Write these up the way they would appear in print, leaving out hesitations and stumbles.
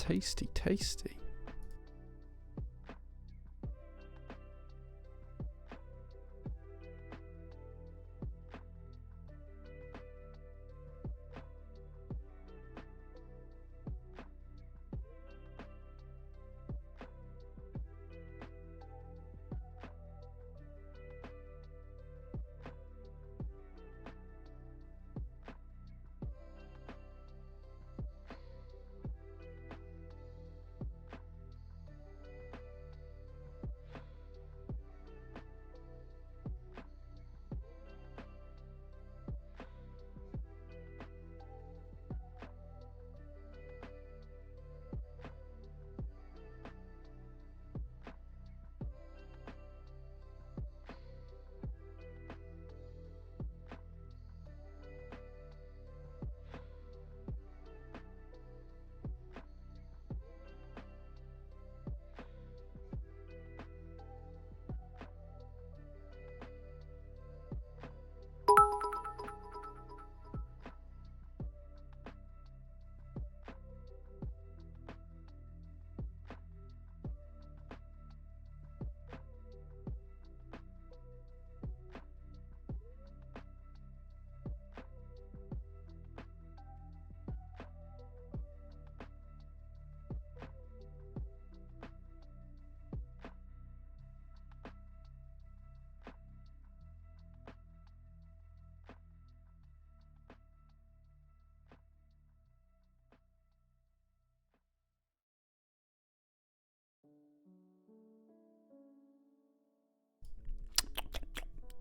Tasty, tasty.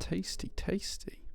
Tasty, tasty.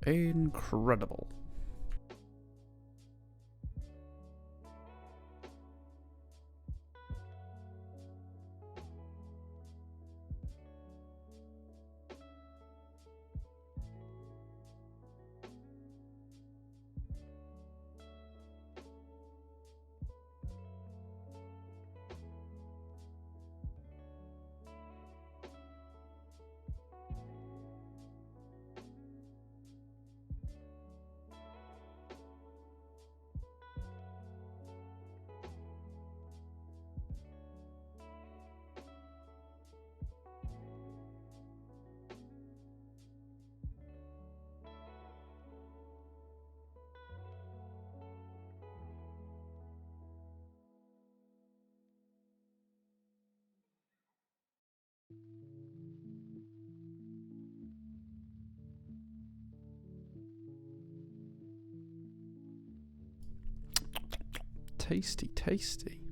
Incredible. Tasty, tasty.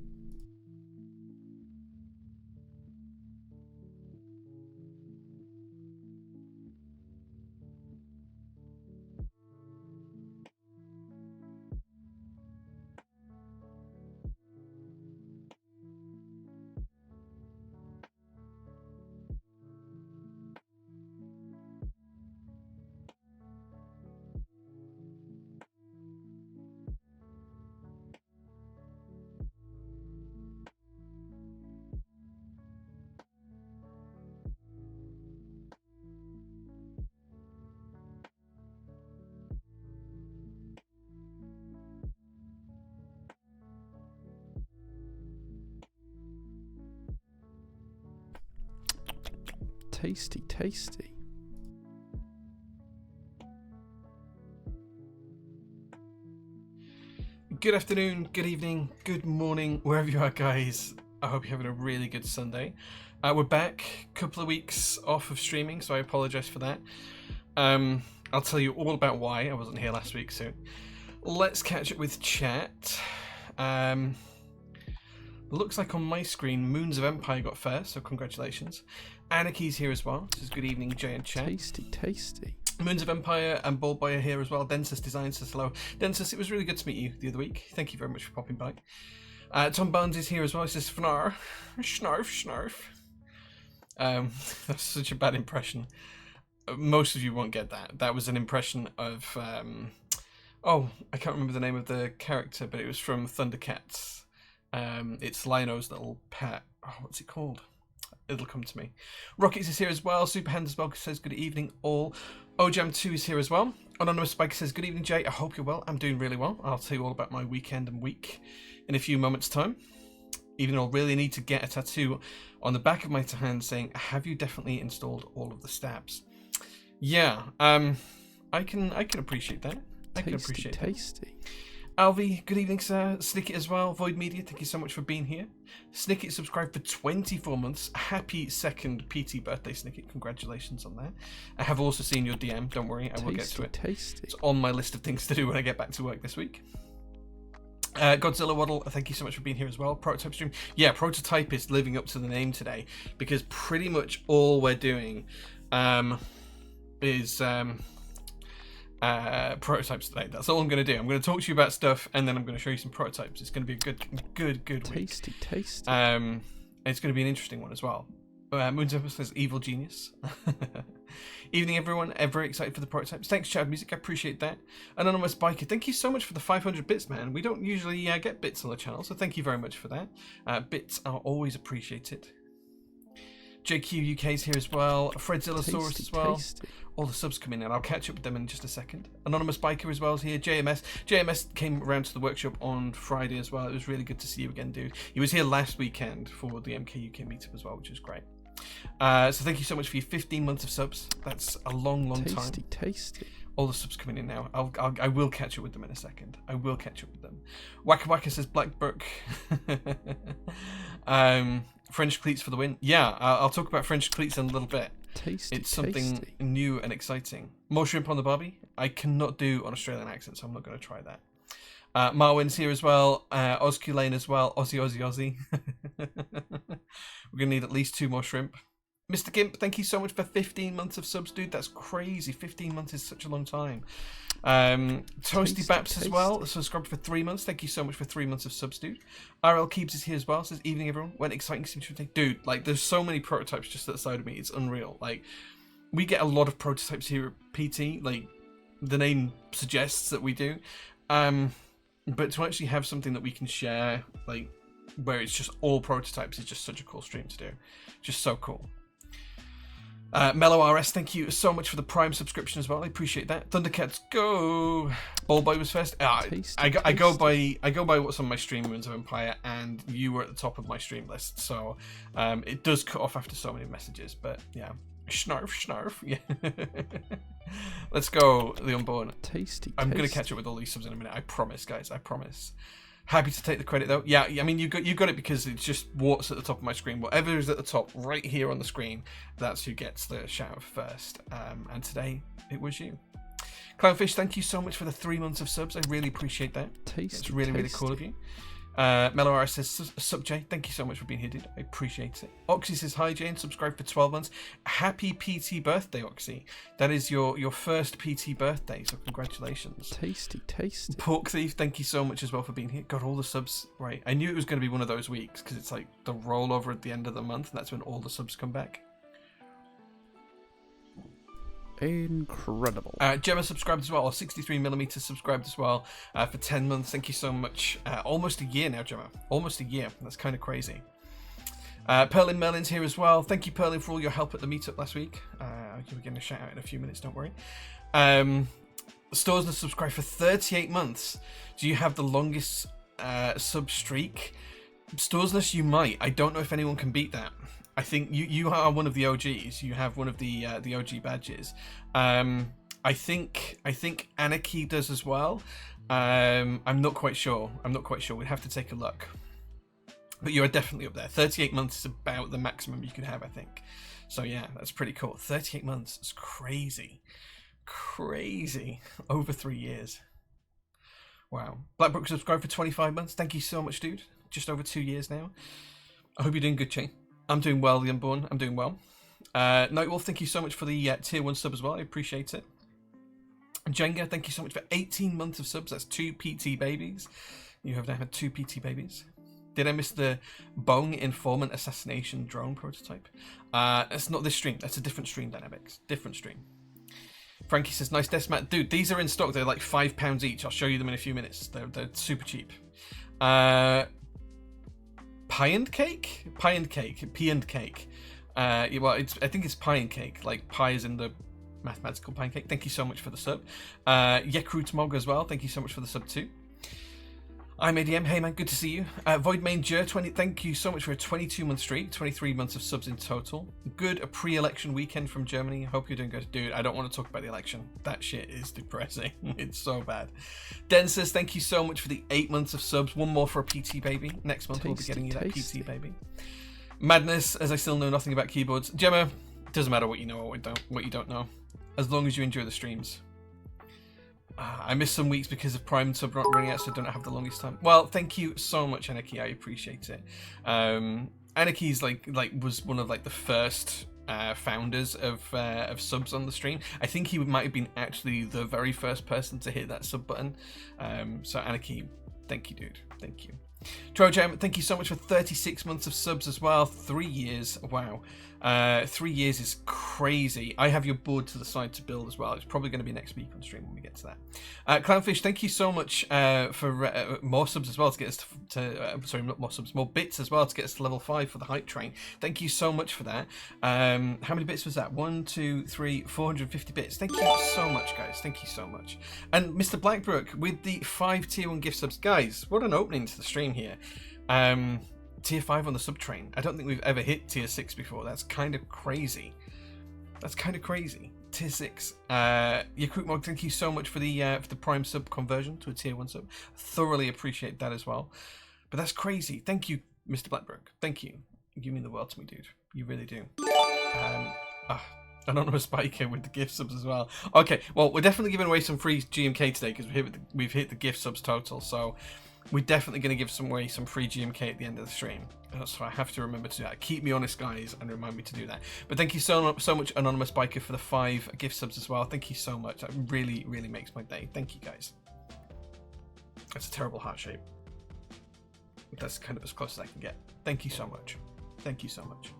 Tasty, tasty. Good afternoon, good evening, good morning, wherever you are, guys. I hope you're having a really good Sunday. We're back, a couple of weeks off of streaming, so I apologise for that. I'll tell you all about why I wasn't here last week, so let's catch up with chat. Looks like on my screen, Moons of Empire got first, so congratulations. Anarchy's here as well. This is good evening, Jay and chat. Tasty, tasty. Moons of Empire and Bald Boy are here as well. Densus Design says hello. Densus, it was really good to meet you the other week. Thank you very much for popping by. Tom Barnes is here as well. He says, Fnarf, Snarf, Snarf. That's such a bad impression. Most of you won't get that. That was an impression of... I can't remember the name of the character, but it was from Thundercats. It's Lionel's little pet. Oh, what's it called? It'll come to me. Rockets is here as well. Superhand as well says good evening all. Ojam2 is here as well. Anonymous Spiker says good evening, Jay. I hope you're well. I'm doing really well. I'll tell you all about my weekend and week in a few moments' time. Even though I'll really need to get a tattoo on the back of my hand saying, have you definitely installed all of the stabs? Yeah, I can appreciate that. I can appreciate that. Tasty. Alvi, good evening, sir. Snicket as well. Void Media, thank you so much for being here. Snicket subscribed for 24 months. Happy second PT birthday, Snicket. Congratulations on that. I have also seen your DM. Don't worry, I will get to it. Tasty. It's on my list of things to do when I get back to work this week. Godzilla Waddle, thank you so much for being here as well. Prototype stream. Yeah, Prototypist living up to the name today because pretty much all we're doing is... prototypes today. That's all I'm going to do. I'm going to talk to you about stuff and then I'm going to show you some prototypes. It's going to be a good week. Tasty. It's going to be an interesting one as well. Moon's Empress says Evil Genius. Evening everyone, very excited for the prototypes. Thanks Chad Music, I appreciate that. Anonymous Biker, thank you so much for the 500 bits, man. We don't usually get bits on the channel, so thank you very much for that. Bits are always appreciated. JQ UK is here as well. Fredzillosaurus as well. Tasty. All the subs coming in. I'll catch up with them in just a second. Anonymous Biker as well is here. JMS came around to the workshop on Friday as well. It was really good to see you again, dude. He was here last weekend for the MK UK meetup as well, which was great. So thank you so much for your 15 months of subs. That's a long time. Tasty. All the subs coming in now. I will catch up with them in a second. I will catch up with them. Waka Waka says Black Brook. French cleats for the win. Yeah, I'll talk about French cleats in a little bit. It's something new and exciting. More shrimp on the barbie. I cannot do an Australian accent, so I'm not going to try that. Marwin's here as well. Osculane as well. Aussie. We're going to need at least 2 more shrimp. Mr. Gimp, thank you so much for 15 months of subs, dude. That's crazy. 15 months is such a long time. Toasty Baps as well, subscribed for 3 months. Thank you so much for 3 months of subs, dude. RL Keeps is here as well. Says, evening, everyone. When exciting seems to take. Dude, like, there's so many prototypes just at the side of me. It's unreal. Like, we get a lot of prototypes here at PT. Like, the name suggests that we do. But to actually have something that we can share, like, where it's just all prototypes is just such a cool stream to do. Just so cool. Mellow RS, thank you so much for the Prime subscription as well. I appreciate that. Thundercats, go! Ball Boy was first. I go by what's on my stream, Moons of Empire, and you were at the top of my stream list. So it does cut off after so many messages, but yeah. Snarf. Yeah. Let's go, the Unborn. Tasty. I'm gonna catch up with all these subs in a minute. I promise, guys. I promise. Happy to take the credit though. Yeah, I mean you got it because it's just what's at the top of my screen. Whatever is at the top right here on the screen, that's who gets the shout out first. And today it was you. Clownfish, thank you so much for the 3 months of subs. I really appreciate that. It's really cool of you. Mellow R says, sup Jay, thank you so much for being here, dude. I appreciate it. Oxy says, hi Jay, and subscribe for 12 months. Happy PT birthday, Oxy. That is your first PT birthday, so congratulations. Tasty. Pork Thief, thank you so much as well for being here. Got all the subs right. I knew it was going to be one of those weeks because it's like the rollover at the end of the month, and that's when all the subs come back. Incredible. Gemma subscribed as well, or 63mm subscribed as well for 10 months. Thank you so much. Almost a year now, Gemma. Almost a year. That's kind of crazy. Perlin Merlin's here as well. Thank you, Perlin, for all your help at the meetup last week. I'll give you a shout out in a few minutes, don't worry. Stores has subscribed for 38 months. Do you have the longest sub streak? Storesness, you might. I don't know if anyone can beat that. I think you are one of the OGs. You have one of the OG badges. I think Anarchy does as well. I'm not quite sure. We'd have to take a look. But you are definitely up there. 38 months is about the maximum you could have, I think. So yeah, that's pretty cool. 38 months is crazy. Crazy. Over 3 years. Wow. Blackbrook subscribed for 25 months. Thank you so much, dude. Just over 2 years now. I hope you're doing good, Chain. I'm doing well, the Unborn. I'm doing well. Nightwolf, thank you so much for the tier 1 sub as well. I appreciate it. Jenga, thank you so much for 18 months of subs. That's 2 PT babies. You have now had 2 PT babies. Did I miss the Bong Informant Assassination Drone prototype? That's not this stream. That's a different stream, Dynamics. Different stream. Frankie says, nice desk mat. Dude, these are in stock. They're like £5 each. I'll show you them in a few minutes. They're super cheap. Pie and cake? Pie and cake. Pea and cake. Well, I think it's pie and cake. Like pie is in the mathematical pancake. Thank you so much for the sub. Yekrut Mog as well. Thank you so much for the sub too. I'm ADM. Hey man, good to see you. Voidmain Jer, 20. Thank you so much for a 22-month streak, 23 months of subs in total. Good pre-election weekend from Germany. Hope you're doing good, dude. I don't want to talk about the election. That shit is depressing. It's so bad. Den says, thank you so much for the 8 months of subs. One more for a PT baby. Next month we'll be getting you that PT baby. Madness, as I still know nothing about keyboards. Gemma, doesn't matter what you know or what you don't know, as long as you enjoy the streams. I missed some weeks because of Prime sub not running out, so I don't have the longest time. Well, thank you so much, Anarchy. I appreciate it. Anarchy's was one of like the first founders of subs on the stream. I think he might have been actually the very first person to hit that sub button. So Anarchy, thank you, dude. Thank you. Trojam, thank you so much for 36 months of subs as well. 3 years. Wow. 3 years is crazy. I have your board to the side to build as well. It's probably going to be next week on stream when we get to that. Clownfish, thank you so much for more subs as well to get us sorry, not more subs, more bits as well to get us to level 5 for the hype train. Thank you so much for that. How many bits was that? 1, 2, 3, 450 bits. Thank you so much, guys. Thank you so much. And Mr. Blackbrook with the 5 tier 1 gift subs. Guys, what an opening to the stream here. Tier 5 on the sub train. I don't think we've ever hit tier 6 before. That's kind of crazy. Tier 6. Yakut Mog, thank you so much for the Prime sub conversion to a tier 1 sub. Thoroughly appreciate that as well. But that's crazy. Thank you, Mr. Blackbrook. Thank you. You mean the world to me, dude. You really do. Anonymous Biker with the gift subs as well. Okay, well, we're definitely giving away some free GMK today because we've hit the gift subs total. So we're definitely going to give away some free GMK at the end of the stream. So I have to remember to do that. Keep me honest, guys, and remind me to do that. But thank you so much, Anonymous Biker, for the 5 gift subs as well. Thank you so much. That really, really makes my day. Thank you, guys. That's a terrible heart shape. That's kind of as close as I can get. Thank you so much. Thank you so much.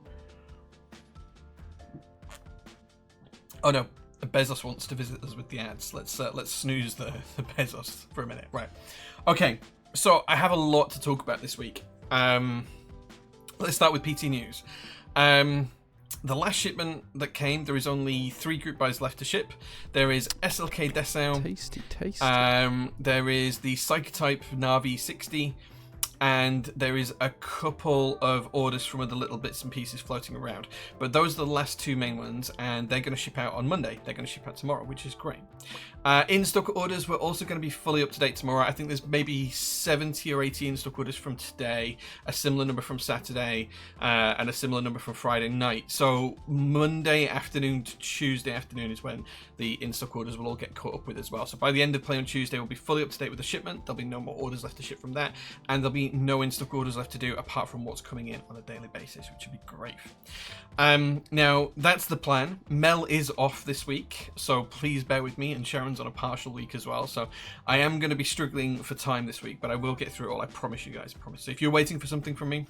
Oh no, Bezos wants to visit us with the ads. Let's snooze the Bezos for a minute. Right. Okay. So I have a lot to talk about this week. Let's start with PT news. The last shipment that came, there is only 3 group buys left to ship. There is SLK Dessau. Tasty. There is the Psychotype Navi 60. And there is a couple of orders from other little bits and pieces floating around. But those are the last 2 main ones, and they're going to ship out on Monday. They're going to ship out tomorrow, which is great. In-stock orders were also going to be fully up to date tomorrow. I think there's maybe 70 or 80 in-stock orders from today, a similar number from Saturday, and a similar number from Friday night. So Monday afternoon to Tuesday afternoon is when the in-stock orders will all get caught up with as well. So by the end of play on Tuesday, we'll be fully up to date with the shipment. There'll be no more orders left to ship from that, and there'll be no in-stock orders left to do apart from what's coming in on a daily basis, which would be great. Now that's the plan. Mel is off this week, so please bear with me, and Sharon's on a partial week as well, so I am going to be struggling for time this week, but I will get through it all. I promise you guys. I promise. So if you're waiting for something from me,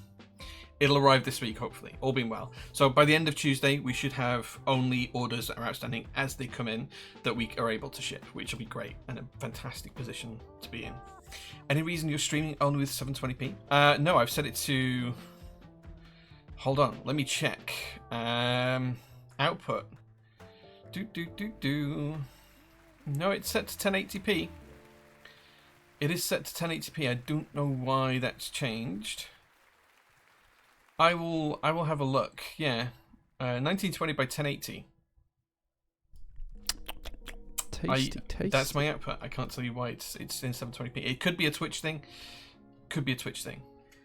it'll arrive this week, hopefully, all being well. So by the end of Tuesday, we should have only orders that are outstanding as they come in that we are able to ship, which will be great and a fantastic position to be in. Any reason you're streaming only with 720p? No, I've set it to... Hold on, let me check. Output. No, it's set to 1080p. It is set to 1080p. I don't know why that's changed. I will have a look. Yeah, 1920 by 1080. Tasty. That's my output. I can't tell you why it's in 720p. It could be a Twitch thing.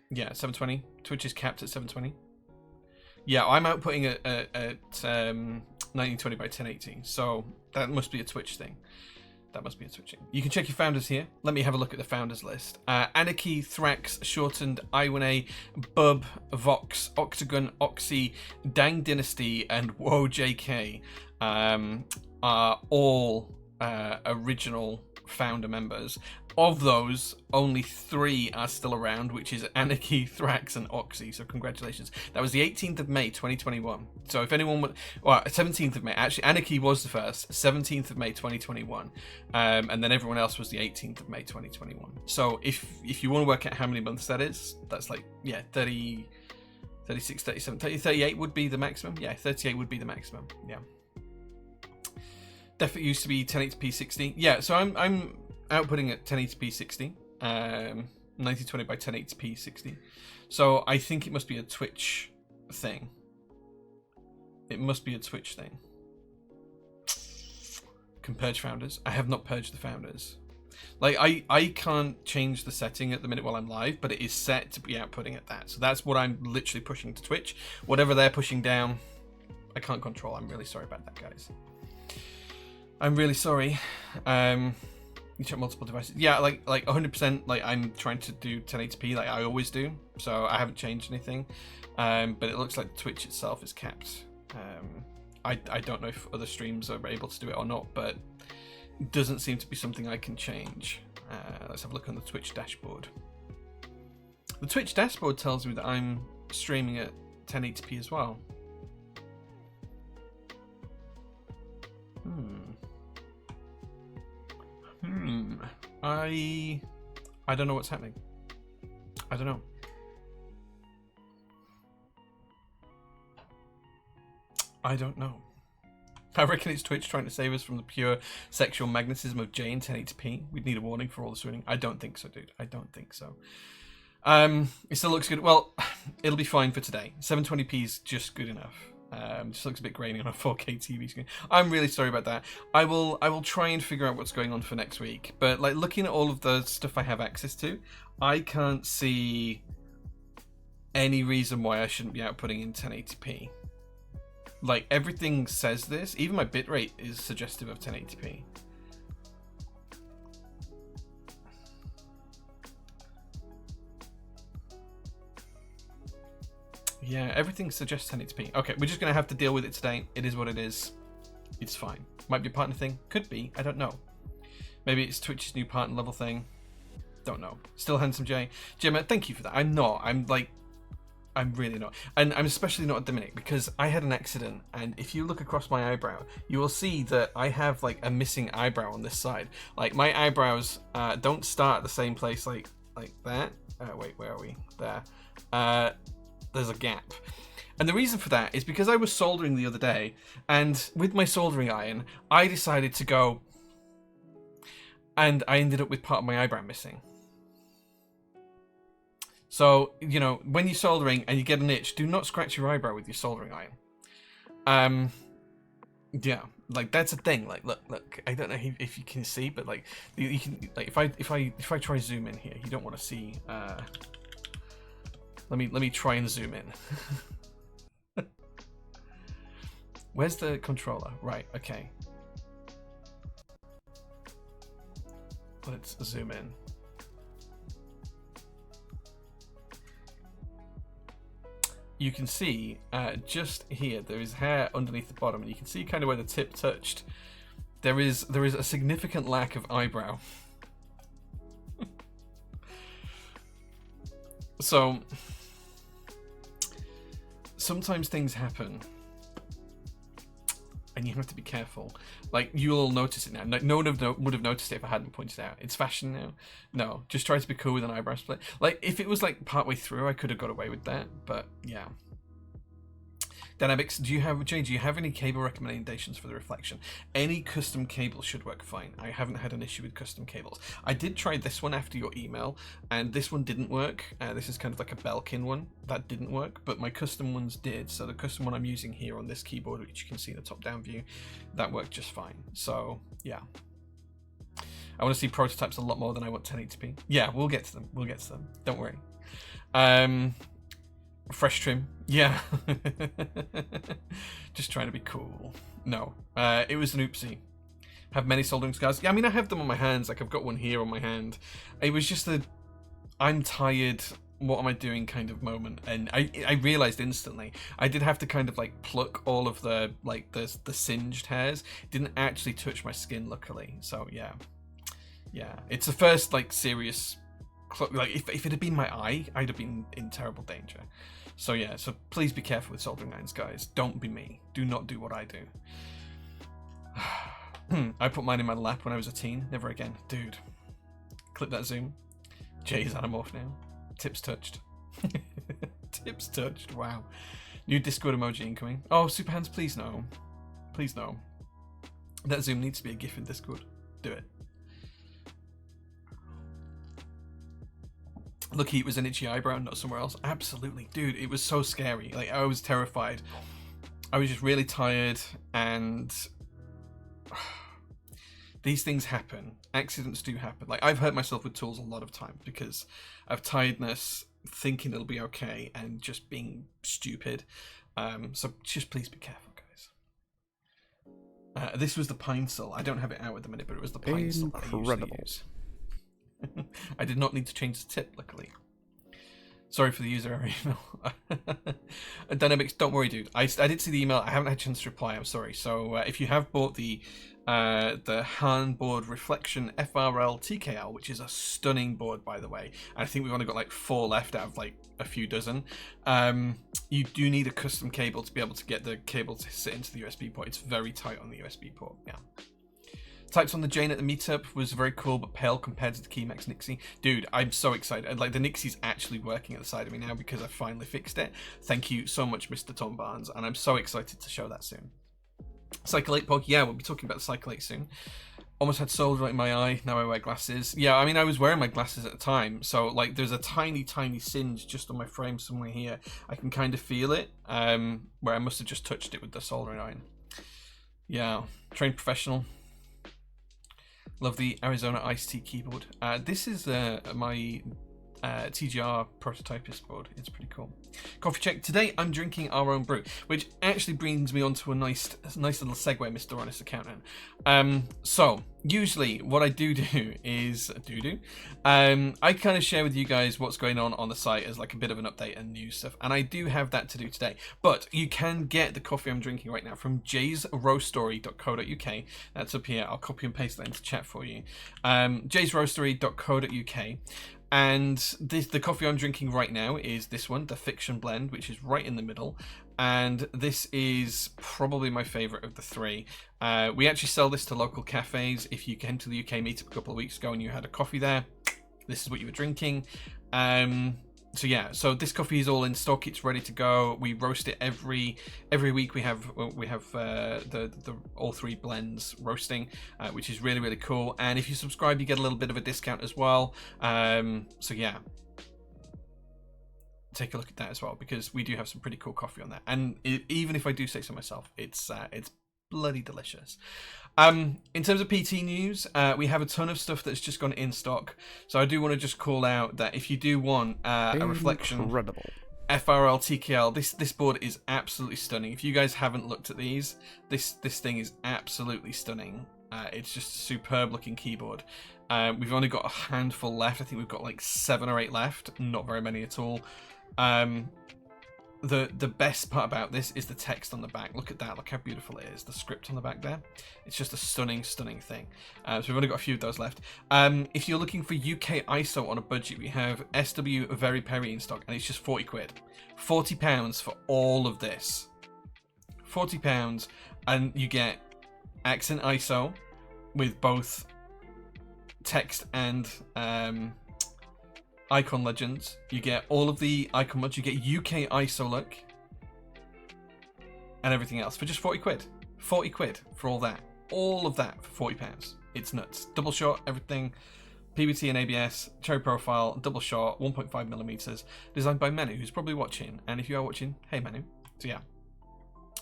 Yeah, 720. Twitch is capped at 720. Yeah, I'm outputting at 1920 by 1080. So that must be a Twitch thing. You can check your founders here. Let me have a look at the founders list. Anarchy, Thrax, Shortened, Iwane, Bub, Vox, Octagon, Oxy, Dang Dynasty, and Whoa JK are all original founder members. Of those, only 3 are still around, which is Anarchy, Thrax, and Oxy. So congratulations. That was the 18th of May, 2021. So if anyone would... Well, 17th of May. Actually, Anarchy was the first. 17th of May, 2021. And then everyone else was the 18th of May, 2021. So if you want to work out how many months that is, that's like, yeah, 30... 36, 37, 30, 38 would be the maximum. Yeah, 38 would be the maximum. Yeah. Definitely used to be 1080p 60. Yeah, so I'm outputting at 1080p 60. 1920 by 1080p 60. So I think it must be a Twitch thing. Can purge founders. I have not purged the founders. Like, I can't change the setting at the minute while I'm live, but it is set to be outputting at that. So that's what I'm literally pushing to Twitch. Whatever they're pushing down, I can't control. I'm really sorry about that, guys. I'm really sorry. You check multiple devices. Yeah, like 100%. Like, I'm trying to do 1080p like I always do. So I haven't changed anything. But it looks like Twitch itself is capped. I don't know if other streams are able to do it or not, but it doesn't seem to be something I can change. Let's have a look on the Twitch dashboard. The Twitch dashboard tells me that I'm streaming at 1080p as well. I don't know what's happening. I don't know. I reckon it's Twitch trying to save us from the pure sexual magnetism of Jay in 1080p. We'd need a warning for all the swooning. I don't think so, dude. I don't think so. It still looks good. Well, it'll be fine for today. 720p is just good enough. Just looks a bit grainy on a 4K TV screen. I'm really sorry about that. I will try and figure out what's going on for next week. But like, looking at all of the stuff I have access to, I can't see any reason why I shouldn't be outputting in 1080p. Like, everything says this. Even my bitrate is suggestive of 1080p. Yeah, everything suggests 1080p. Okay, we're just going to have to deal with it today. It is what it is. It's fine. Might be a partner thing. Could be. I don't know. Maybe it's Twitch's new partner level thing. Don't know. Still handsome Jay. Gemma, thank you for that. I'm not. I'm really not. And I'm especially not at the minute because I had an accident. And if you look across my eyebrow, you will see that I have like a missing eyebrow on this side. Like, my eyebrows don't start at the same place like that. Wait, where are we? There. There's a gap. And the reason for that is because I was soldering the other day, and with my soldering iron, I decided to go, and I ended up with part of my eyebrow missing. So, you know, when you're soldering and you get an itch, do not scratch your eyebrow with your soldering iron. Yeah, like, that's a thing. Like, look, I don't know if you can see, but like, you can, like, if I try zoom in here, you don't want to see. Let me try and zoom in. Where's the controller? Right, okay. Let's zoom in. You can see just here there is hair underneath the bottom, and you can see kind of where the tip touched. There is a significant lack of eyebrow. So sometimes things happen and you have to be careful. Like, you'll notice it now. No one would have noticed it if I hadn't pointed out. It's fashion now. No, just try to be cool with an eyebrow split. Like, if it was like partway through, I could have got away with that, but yeah. Dynamics, do you have any cable recommendations for the reflection? Any custom cable should work fine. I haven't had an issue with custom cables. I did try this one after your email, and this one didn't work. This is kind of like a Belkin one. That didn't work, but my custom ones did. So the custom one I'm using here on this keyboard, which you can see in the top-down view, that worked just fine. So, yeah. I want to see prototypes a lot more than I want 1080p. Yeah, we'll get to them. We'll get to them. Don't worry. Fresh trim. Yeah. Just trying to be cool. No. It was an oopsie. Have many soldering scars. Yeah, I mean, I have them on my hands. Like, I've got one here on my hand. It was just a I'm tired, what am I doing kind of moment. And I realized instantly. I did have to kind of, like, pluck all of the, like, the singed hairs. It didn't actually touch my skin, luckily. So, yeah. Yeah. It's the first, like, serious... Like, if it had been my eye, I'd have been in terrible danger. So yeah, so please be careful with soldering irons, guys. Don't be me. Do not do what I do. I put mine in my lap when I was a teen. Never again. Dude. Clip that zoom. Jay's anamorph now. Tips touched. Tips touched. Wow. New Discord emoji incoming. Oh, Super Hands, please no. Please no. That zoom needs to be a GIF in Discord. Do it. Lucky it was an itchy eyebrow and not somewhere else. Absolutely. Dude, it was so scary. Like, I was terrified. I was just really tired, and these things happen. Accidents do happen. Like, I've hurt myself with tools a lot of times because of tiredness, thinking it'll be okay, and just being stupid. So just please be careful, guys. This was the pine sol. I don't have it out at the minute, but it was the pine sol that I usually use. I did not need to change the tip, luckily. Sorry for the user error email. Dynamics, don't worry, dude. I did see the email. I haven't had a chance to reply. I'm sorry. So if you have bought the Han board Reflection FRL TKL, which is a stunning board, by the way, and I think we've only got like 4 left out of like a few dozen. You do need a custom cable to be able to get the cable to sit into the USB port. It's very tight on the USB port. Yeah. Types on the Jane at the Meetup was very cool, but pale compared to the Keymax Nixie. Dude, I'm so excited. Like, the Nixie's actually working at the side of me now because I finally fixed it. Thank you so much, Mr. Tom Barnes, and I'm so excited to show that soon. Cycle 8 Pog, yeah, we'll be talking about the Cycle 8 soon. Almost had solder in my eye, now I wear glasses. Yeah, I mean, I was wearing my glasses at the time, so, like, there's a tiny, tiny singe just on my frame somewhere here. I can kind of feel it, where I must have just touched it with the soldering iron. Yeah, trained professional. Love the Arizona Iced Tea keyboard. This is my TGR Prototypist board. It's pretty cool. Coffee check. Today I'm drinking our own brew, which actually brings me onto a nice little segue, Mr. Honest Accountant. So usually what I do is I kind of share with you guys what's going on the site as like a bit of an update and news stuff, and I do have that to do today. But you can get the coffee I'm drinking right now from jaysroastery.co.uk. That's up here. I'll copy and paste that into chat for you. jaysroastery.co.uk. And the coffee I'm drinking right now is this one, the Fiction Blend, which is right in the middle. And this is probably my favourite of the 3. We actually sell this to local cafes. If you came to the UK Meetup a couple of weeks ago and you had a coffee there, this is what you were drinking. So yeah, so this coffee is all in stock. It's ready to go. We roast it every week. We have the all 3 blends roasting, which is really, really cool. And if you subscribe, you get a little bit of a discount as well. So yeah, take a look at that as well, because we do have some pretty cool coffee on that. And even if I do say so myself, it's bloody delicious. In terms of PT news, we have a ton of stuff that's just gone in stock. So I do want to just call out that if you do want a Reflection FRL TKL, this board is absolutely stunning. If you guys haven't looked at these, this thing is absolutely stunning. It's just a superb looking keyboard. We've only got a handful left. I think we've got like 7 or 8 left. Not very many at all. The best part about this is the text on the back. Look at that. Look how beautiful it is. The script on the back there. It's just a stunning, stunning thing. So we've only got a few of those left. If you're looking for UK ISO on a budget, we have SW Very Perry in stock, and it's just 40 quid. £40 for all of this. £40, and you get accent ISO with both text and icon legends. You get all of the icon mods. You get UK ISO look. and everything else for just 40 quid. 40 quid for all that. All of that for £40. It's nuts. Double shot, everything. PBT and ABS, cherry profile, double shot, 1.5 millimeters, designed by Manu, who's probably watching. And if you are watching, hey Manu. So yeah.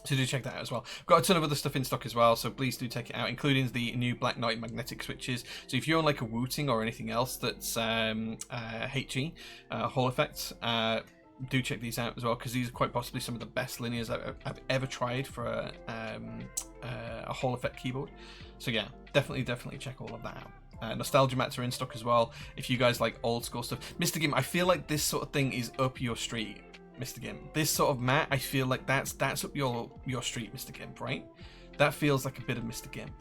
So do check that out as well. Got a ton of other stuff in stock as well, so please do check it out, including the new Black Knight magnetic switches. So if you're on like a Wooting or anything else that's HE, Hall effects, do check these out as well, because these are quite possibly some of the best linears I've ever tried for a Hall effect keyboard. So yeah, definitely check all of that out. Nostalgia mats are in stock as well, if you guys like old school stuff. Mr. Gim, I feel like this sort of thing is up your street, Mr. Gim. This sort of mat, I feel like that's up your street, Mr. Gimp, right? That feels like a bit of Mr. Gimp.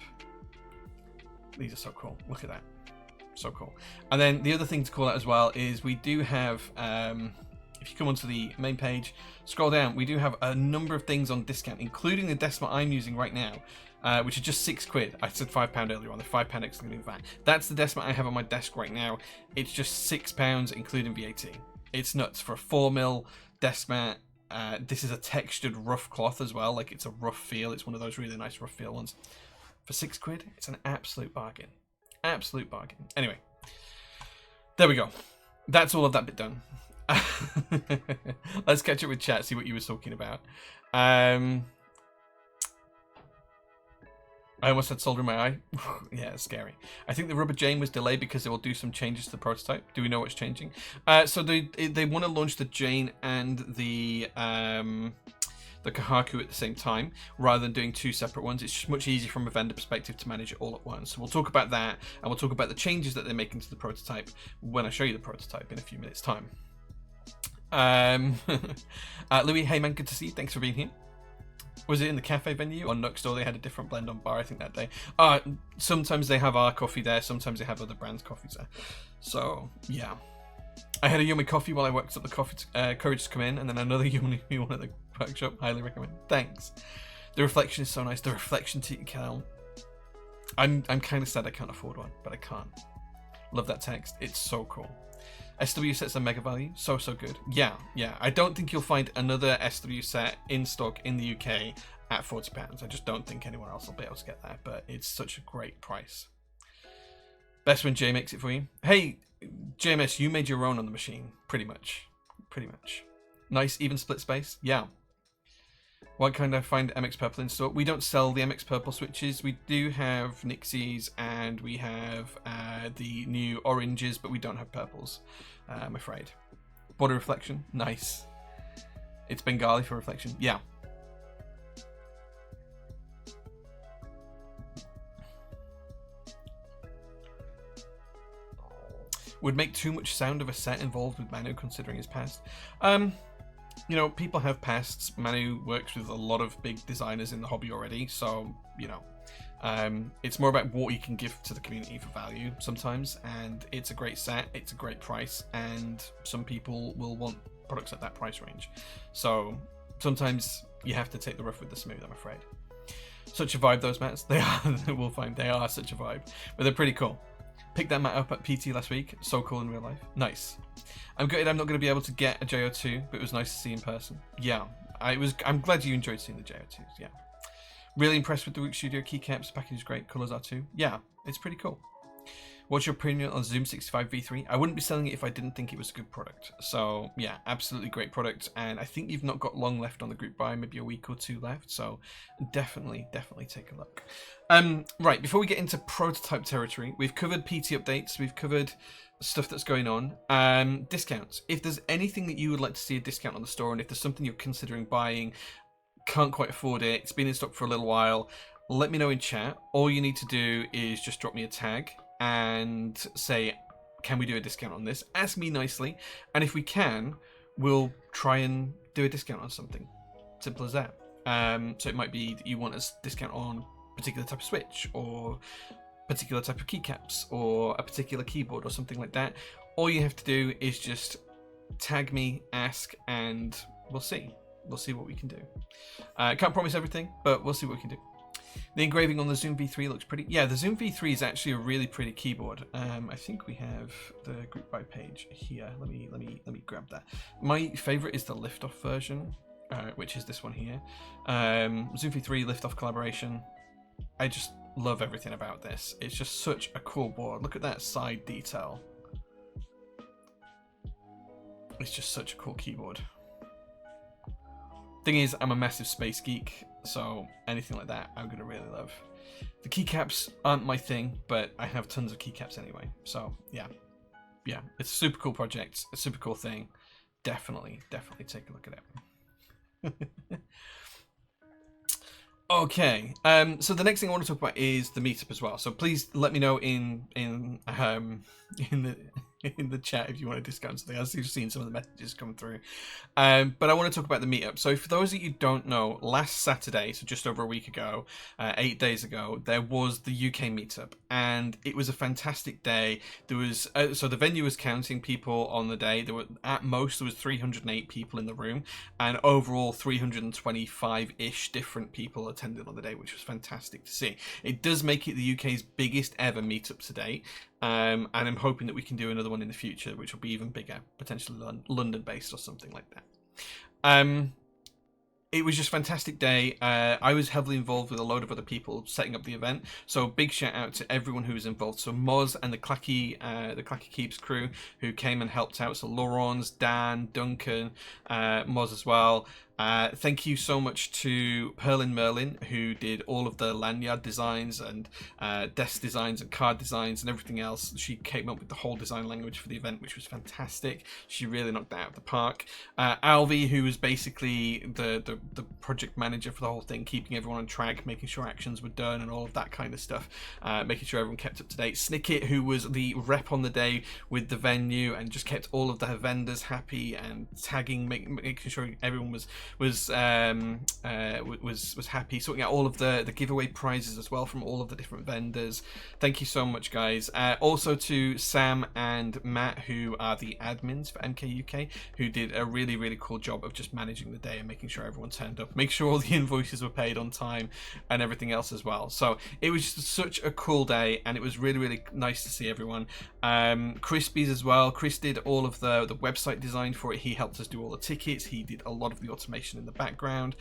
These are so cool. Look at that. So cool. And then the other thing to call out as well is we do have, if you come onto the main page, scroll down, we do have a number of things on discount, including the desk mat I'm using right now, which is just £6. I said £5 earlier on, the £5 excluding VAT. That's the desk mat I have on my desk right now. It's just £6 including VAT. It's nuts for a 4mm desk mat. This is a textured rough cloth as well, like it's a rough feel. It's one of those really nice rough feel ones. For £6, it's an absolute bargain. Absolute bargain. Anyway, there we go. That's all of that bit done. Let's catch up with chat, see what you were talking about. I almost had solder in my eye. Yeah, it's scary. I think the Rubber Jane was delayed because they will do some changes to the prototype. Do we know what's changing? So they want to launch the Jane and the Kahaku at the same time, rather than doing two separate ones. It's just much easier from a vendor perspective to manage it all at once. So we'll talk about that, and we'll talk about the changes that they're making to the prototype when I show you the prototype in a few minutes' time. Louis, hey man, good to see you. Thanks for being here. Was it in the cafe venue or Nux Store? They had a different blend on bar, I think, that day. Sometimes they have our coffee there, sometimes they have other brands' coffees there. So, yeah. I had a yummy coffee while I worked up the coffee courage to come in, and then another yummy one at the workshop. Highly recommend. Thanks. The reflection is so nice. The reflection decal. I'm kind of sad I can't afford one, but I can't. Love that text. It's so cool. SW sets are mega value, so good. Yeah. I don't think you'll find another SW set in stock in the UK at £40. I just don't think anyone else will be able to get that, but it's such a great price. Best when Jay makes it for you. Hey, JMS, you made your own on the machine, pretty much. Nice even split space. Yeah. Why can't I find MX Purple in store? We don't sell the MX Purple switches. We do have Nixies and we have the new oranges, but we don't have purples, I'm afraid. Border reflection, nice. It's Bengali for reflection, yeah. Would make too much sound of a set involved with Manu considering his past. You know, people have pasts. Manu works with a lot of big designers in the hobby already, so, you know, it's more about what you can give to the community for value sometimes, and it's a great set, it's a great price, and some people will want products at that price range. So sometimes you have to take the rough with the smooth, I'm afraid. Such a vibe, those mats. They are, we'll find, they are such a vibe, but they're pretty cool. Picked that mat up at PT last week. So cool in real life. Nice. I'm gutted I'm not going to be able to get a JO2, but it was nice to see in person. Yeah, I'm glad you enjoyed seeing the JO2s. Yeah. Really impressed with the Week Studio keycaps. The package is great. Colors are too. Yeah, it's pretty cool. What's your opinion on Zoom 65 V3? I wouldn't be selling it if I didn't think it was a good product. So yeah, absolutely great product. And I think you've not got long left on the group buy, maybe a week or two left. So definitely take a look. Right, before we get into prototype territory, we've covered PT updates. We've covered stuff that's going on. Discounts. If there's anything that you would like to see a discount on the store, and if there's something you're considering buying, can't quite afford it, it's been in stock for a little while, let me know in chat. All you need to do is just drop me a tag and say, can we do a discount on this? Ask me nicely, and if we can, we'll try and do a discount on something. Simple as that. So it might be that you want a discount on a particular type of switch, or particular type of keycaps, or a particular keyboard, or something like that. All you have to do is just tag me, ask, and we'll see. We'll see what we can do. Can't promise everything, but we'll see what we can do. The engraving on the Zoom V3 looks pretty. Yeah, the Zoom V3 is actually a really pretty keyboard. I think we have the group buy page here. Let me grab that. My favorite is the lift-off version. which is this one here. Zoom 3 liftoff collaboration. I just love everything about this. It's just such a cool board. Look at that side detail. It's just such a cool keyboard. Thing is, I'm a massive space geek, so anything like that I'm gonna really love. The keycaps aren't my thing, but I have tons of keycaps anyway. So yeah, it's a super cool project, a super cool thing. Definitely take a look at it. Okay, so the next thing I want to talk about is the meetup as well. So please let me know in the chat if you want to discount something. I've seen some of the messages come through, but I want to talk about the meetup. So for those of you who don't know, last Saturday, so just over a week ago, 8 days ago, there was the UK meetup, and it was a fantastic day. There was so the venue was counting people on the day. There were at most 308 people in the room, and overall 325-ish different people attended on the day, which was fantastic to see. It does make it the UK's biggest ever meetup to date. And I'm hoping that we can do another one in the future, which will be even bigger, potentially London-based or something like that. It was just a fantastic day. I was heavily involved with a load of other people setting up the event, so big shout out to everyone who was involved. So Moz and the Clacky Keeps crew who came and helped out. So Laurence, Dan, Duncan, Moz as well. Thank you so much to Perlin Merlin, who did all of the lanyard designs and desk designs and card designs and everything else. She came up with the whole design language for the event, which was fantastic. She really knocked that out of the park. Alvi, who was basically the project manager for the whole thing, keeping everyone on track, making sure actions were done and all of that kind of stuff, making sure everyone kept up to date. Snicket, who was the rep on the day with the venue and just kept all of the vendors happy and tagging, making sure everyone was happy, sorting out all of the giveaway prizes as well from all of the different vendors. Thank you so much, guys. Also to Sam and Matt, who are the admins for MK UK, who did a really cool job of just managing the day and making sure everyone turned up, make sure all the invoices were paid on time and everything else as well. So it was just such a cool day, and it was really nice to see everyone. Crispies as well. Chris did all of the website design for it. He helped us do all the tickets. He did a lot of the automation in the background.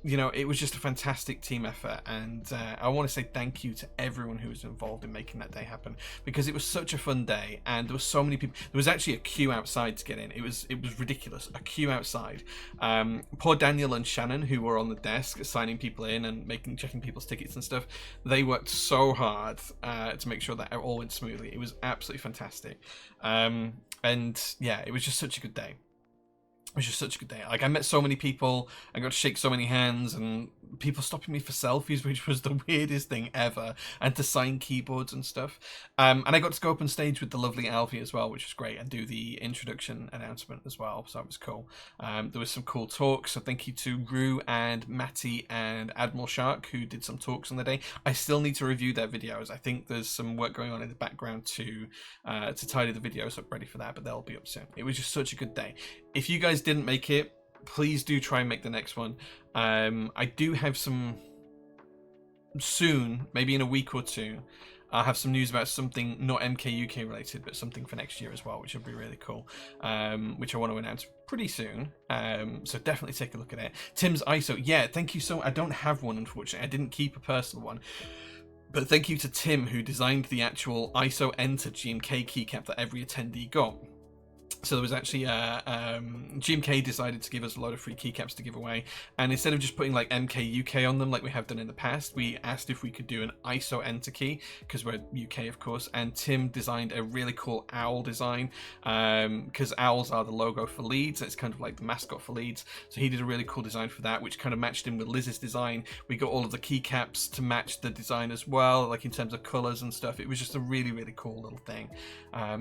You know, it was just a fantastic team effort, and I want to say thank you to everyone who was involved in making that day happen, because it was such a fun day, and there were so many people. There was actually a queue outside to get in. It was ridiculous, a queue outside. Poor Daniel and Shannon, who were on the desk signing people in and checking people's tickets and stuff, they worked so hard to make sure that it all went smoothly. It was absolutely fantastic, and yeah, it was just such a good day. It was just such a good day. Like, I met so many people, I got to shake so many hands, and people stopping me for selfies, which was the weirdest thing ever, and to sign keyboards and stuff. And I got to go up on stage with the lovely Alfie as well, which was great, and do the introduction announcement as well, so that was cool. There was some cool talks, so thank you to Rue and Matty and Admiral Shark, who did some talks on the day. I still need to review their videos. I think there's some work going on in the background to tidy the videos up ready for that, but they'll be up soon. It was just such a good day. If you guys didn't make it, please do try and make the next one. I do have some soon, maybe in a week or two, I'll have some news about something not MK UK related, but something for next year as well, which will be really cool, which I want to announce pretty soon. So definitely take a look at it. Tim's ISO, yeah, thank you so much. I don't have one, unfortunately. I didn't keep a personal one, but thank you to Tim, who designed the actual ISO Enter GMK keycap that every attendee got. So there was actually GMK decided to give us a lot of free keycaps to give away, and instead of just putting like MK UK on them like we have done in the past, we asked if we could do an ISO Enter key, because we're UK of course, and Tim designed a really cool owl design, because owls are the logo for Leeds. It's kind of like the mascot for Leeds, so he did a really cool design for that, which kind of matched in with Liz's design. We got all of the keycaps to match the design as well, like in terms of colours and stuff. It was just a really cool little thing.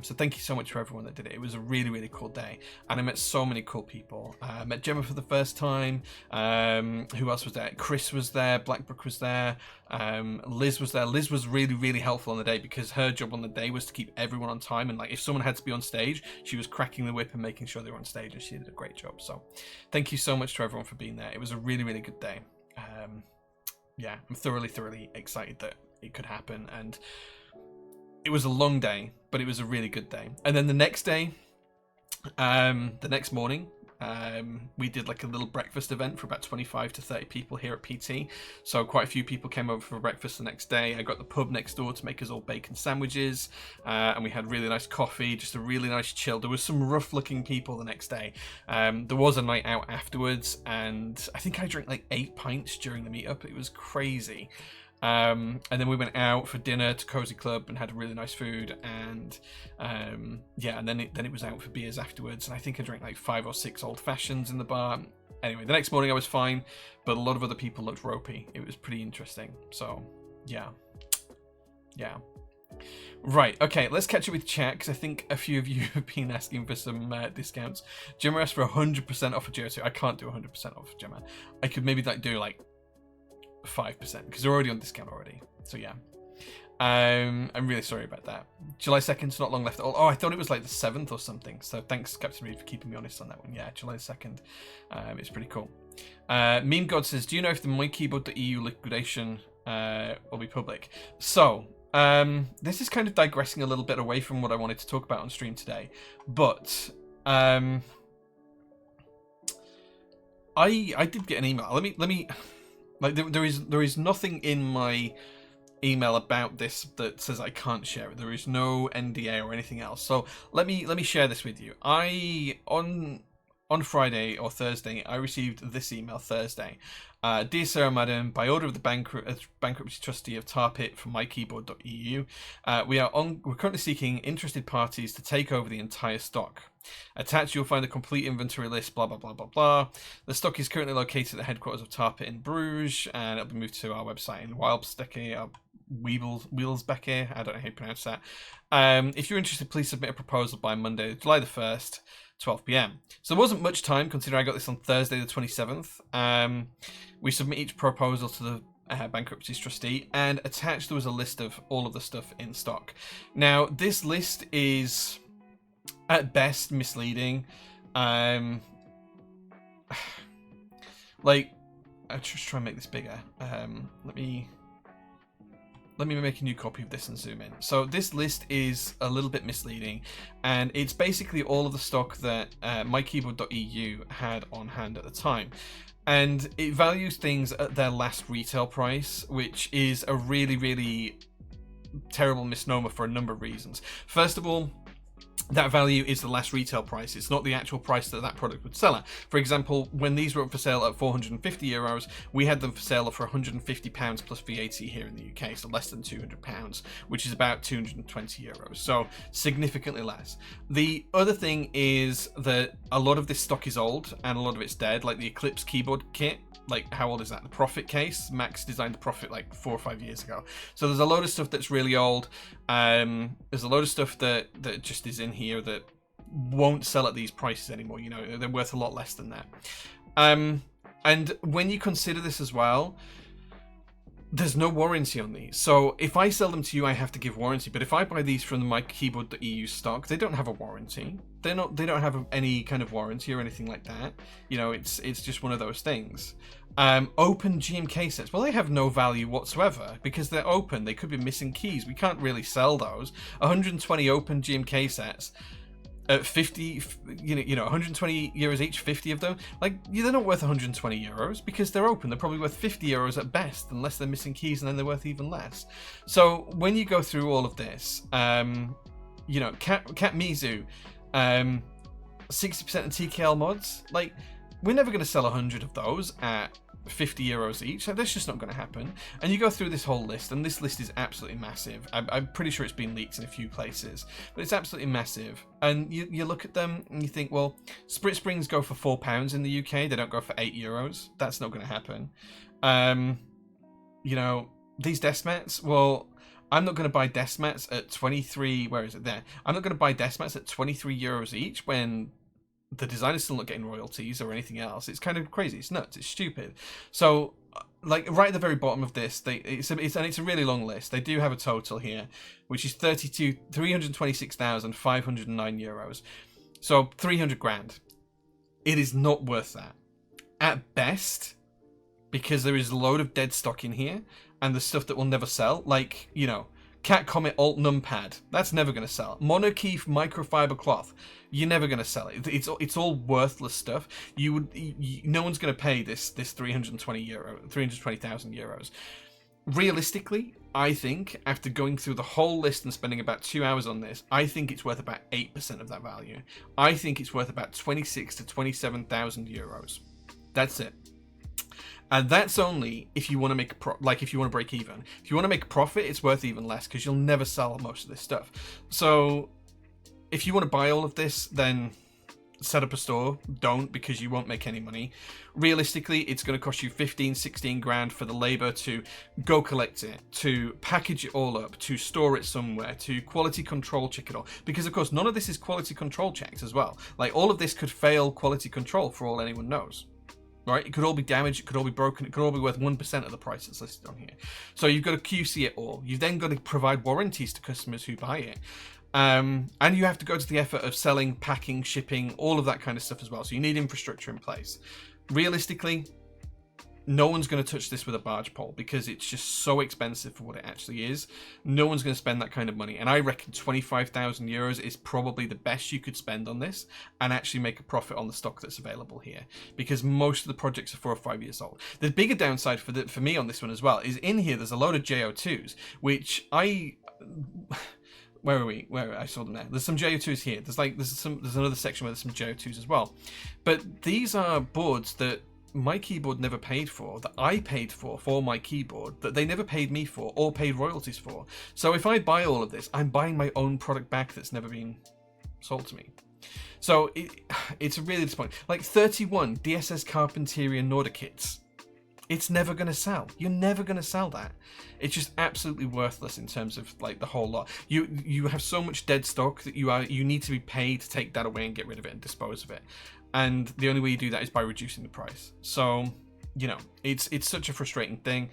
So thank you so much for everyone that did it. It was a really cool day, and I met so many cool people. I met Gemma for the first time. Who else was there? Chris was there, Blackbrook was there, Liz was there. Liz was really helpful on the day, because her job on the day was to keep everyone on time, and like if someone had to be on stage, she was cracking the whip and making sure they were on stage, and she did a great job. So thank you so much to everyone for being there. It was a really good day. Yeah, I'm thoroughly excited that it could happen, and it was a long day, but it was a really good day. And then the next day, the next morning, We did like a little breakfast event for about 25 to 30 people here at PT. So quite a few people came over for breakfast the next day. I got the pub next door to make us all bacon sandwiches, and we had really nice coffee, just a really nice chill. There was some rough looking people the next day. There was a night out afterwards, and I think I drank like 8 pints during the meetup. It was crazy. And then we went out for dinner to Cozy Club and had really nice food, and yeah, and then it was out for beers afterwards, and I think I drank like 5 or 6 old fashions in the bar. Anyway, the next morning I was fine, but a lot of other people looked ropey. It was pretty interesting. So yeah. Right, okay, let's catch up with chat, because I think a few of you have been asking for some discounts. Gemma asked for 100% off of JO2. I can't do 100% off, Gemma. I could maybe like do like 5%, because they're already on discount already. So yeah, I'm really sorry about that. July 2nd, not long left at all. Oh, I thought it was like the 7th or something. So thanks, Captain Reed, for keeping me honest on that one. Yeah, July 2nd. It's pretty cool. Meme God says, do you know if the MyKeyboard.eu liquidation will be public? So this is kind of digressing a little bit away from what I wanted to talk about on stream today, but I did get an email. Let me. Like there is nothing in my email about this that says I can't share it. There is no NDA or anything else. So let me share this with you. On Friday or Thursday, I received this email Thursday. Dear Sir and Madam, by order of the bankruptcy trustee of Tarpit from MyKeyboard.eu, we're currently seeking interested parties to take over the entire stock. Attached, you'll find a complete inventory list, blah, blah, blah, blah, blah. The stock is currently located at the headquarters of Tarpit in Bruges, and it'll be moved to our website in Wielsbeke, I don't know how you pronounce that. If you're interested, please submit a proposal by Monday, July the 1st, 12 p.m. So there wasn't much time, considering I got this on Thursday the 27th. We submit each proposal to the bankruptcy's trustee, and attached there was a list of all of the stuff in stock. Now, this list is at best misleading. Like, I'll just try and make this bigger. Let me make a new copy of this and zoom in. So this list is a little bit misleading, and it's basically all of the stock that MyKeyboard.eu had on hand at the time. And it values things at their last retail price, which is a really, really terrible misnomer for a number of reasons. First of all, that value is the last retail price. It's not the actual price that that product would sell at. For example, when these were up for sale at €450, we had them for sale for £150 plus VAT here in the UK, so less than £200, which is about €220. So significantly less. The other thing is that a lot of this stock is old and a lot of it's dead, like the Eclipse keyboard kit. Like, how old is that? The Prophet case. Max designed the Prophet like 4 or 5 years ago. So there's a load of stuff that's really old. There's a load of stuff that just is in here that won't sell at these prices anymore. You know, they're worth a lot less than that. And when you consider this as well, there's no warranty on these. So if I sell them to you, I have to give warranty. But if I buy these from the MyKeyboard.eu stock, they don't have a warranty. They don't have any kind of warranty or anything like that. You know, it's just one of those things. Open GMK sets, well, they have no value whatsoever because they're open. They could be missing keys. We can't really sell those. 120 open GMK sets at 50, you know, €120 each, 50 of them. Like, they're not worth €120 because they're open. They're probably worth €50 at best, unless they're missing keys, and then they're worth even less. So when you go through all of this, you know, Cat Mizu, 60% of TKL mods, like, we're never going to sell 100 of those at €50 each. So that's just not going to happen. And you go through this whole list, and this list is absolutely massive. I'm pretty sure it's been leaked in a few places, but it's absolutely massive. And you look at them and you think, well, Sprit Springs go for £4 in the UK. They don't go for €8. That's not going to happen. You know, these desk mats, well, I'm not going to buy desk mats at 23. Where is it there? I'm not going to buy desk mats at €23 each when the designer's still not getting royalties or anything else. It's kind of crazy. It's nuts. It's stupid. So, like, right at the very bottom of this, it's a really long list. They do have a total here, which is €326,509. So 300 grand. It is not worth that. At best, because there is a load of dead stock in here, and the stuff that will never sell, like, you know, Cat Comet Alt Numpad, that's never going to sell. Monarchy Microfiber Cloth, you're never going to sell it. It's all worthless stuff. No one's going to pay this 320,000 euros. Realistically, I think after going through the whole list and spending about 2 hours on this, I think it's worth about 8% of that value. I think it's worth about 26 to 27,000 euros. That's it. And that's only if you want to make if you want to break even. If you want to make a profit, it's worth even less because you'll never sell most of this stuff. So if you want to buy all of this, then set up a store. Don't, because you won't make any money. Realistically, it's going to cost you 15, 16 grand for the labor to go collect it, to package it all up, to store it somewhere, to quality control check it all. Because of course, none of this is quality control checked as well. Like, all of this could fail quality control for all anyone knows. Right? It could all be damaged, it could all be broken, it could all be worth 1% of the price that's listed on here. So you've got to QC it all. You've then got to provide warranties to customers who buy it. And you have to go to the effort of selling, packing, shipping, all of that kind of stuff as well. So you need infrastructure in place. Realistically, no one's going to touch this with a barge pole because it's just so expensive for what it actually is. No one's going to spend that kind of money. And I reckon 25,000 euros is probably the best you could spend on this and actually make a profit on the stock that's available here, because most of the projects are 4 or 5 years old. The bigger downside for me on this one as well is in here there's a load of JO2s, which where are we? Where I saw them there. There's some JO2s here. There's another section where there's some JO2s as well. But these are boards that my keyboard never paid for, that I paid for my keyboard, that they never paid me for or paid royalties for. So if I buy all of this, I'm buying my own product back that's never been sold to me. So it's really disappointing. Like 31 DSS Carpinteria Nordic kits. It's never going to sell. You're never going to sell that. It's just absolutely worthless in terms of like the whole lot. You have so much dead stock that you need to be paid to take that away and get rid of it and dispose of it. And the only way you do that is by reducing the price. So, you know, it's such a frustrating thing.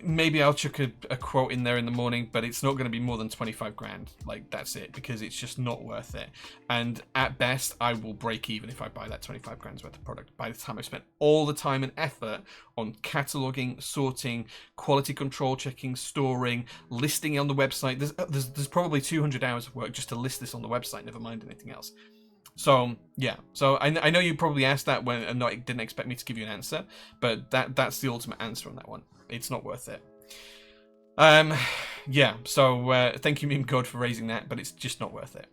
Maybe I'll chuck a quote in there in the morning, but it's not going to be more than 25 grand. Like, that's it, because it's just not worth it. And at best, I will break even if I buy that 25 grand's worth of product by the time I've spent all the time and effort on cataloging, sorting, quality control checking, storing, listing on the website. There's probably 200 hours of work just to list this on the website, never mind anything else. So yeah, so I know you probably asked that when and didn't expect me to give you an answer, but that's the ultimate answer on that one. It's not worth it. Yeah, so thank you, Meme Code, for raising that, but it's just not worth it.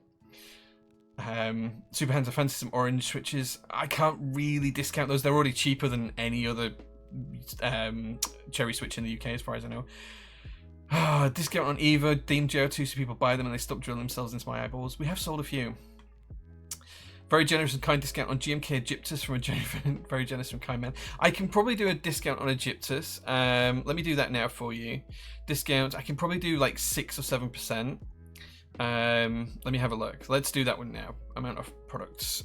Super Hands, I fancy some orange switches. I can't really discount those. They're already cheaper than any other cherry switch in the UK, as far as I know. Discount on Eva, Deemed JO2, so people buy them and they stop drilling themselves into my eyeballs. We have sold a few. Very generous and kind discount on GMK Egyptus from a very generous and kind man. I can probably do a discount on Egyptus. Let me do that now for you. Discount, I can probably do like 6 or 7%. Let me have a look. Let's do that one now. Amount of products.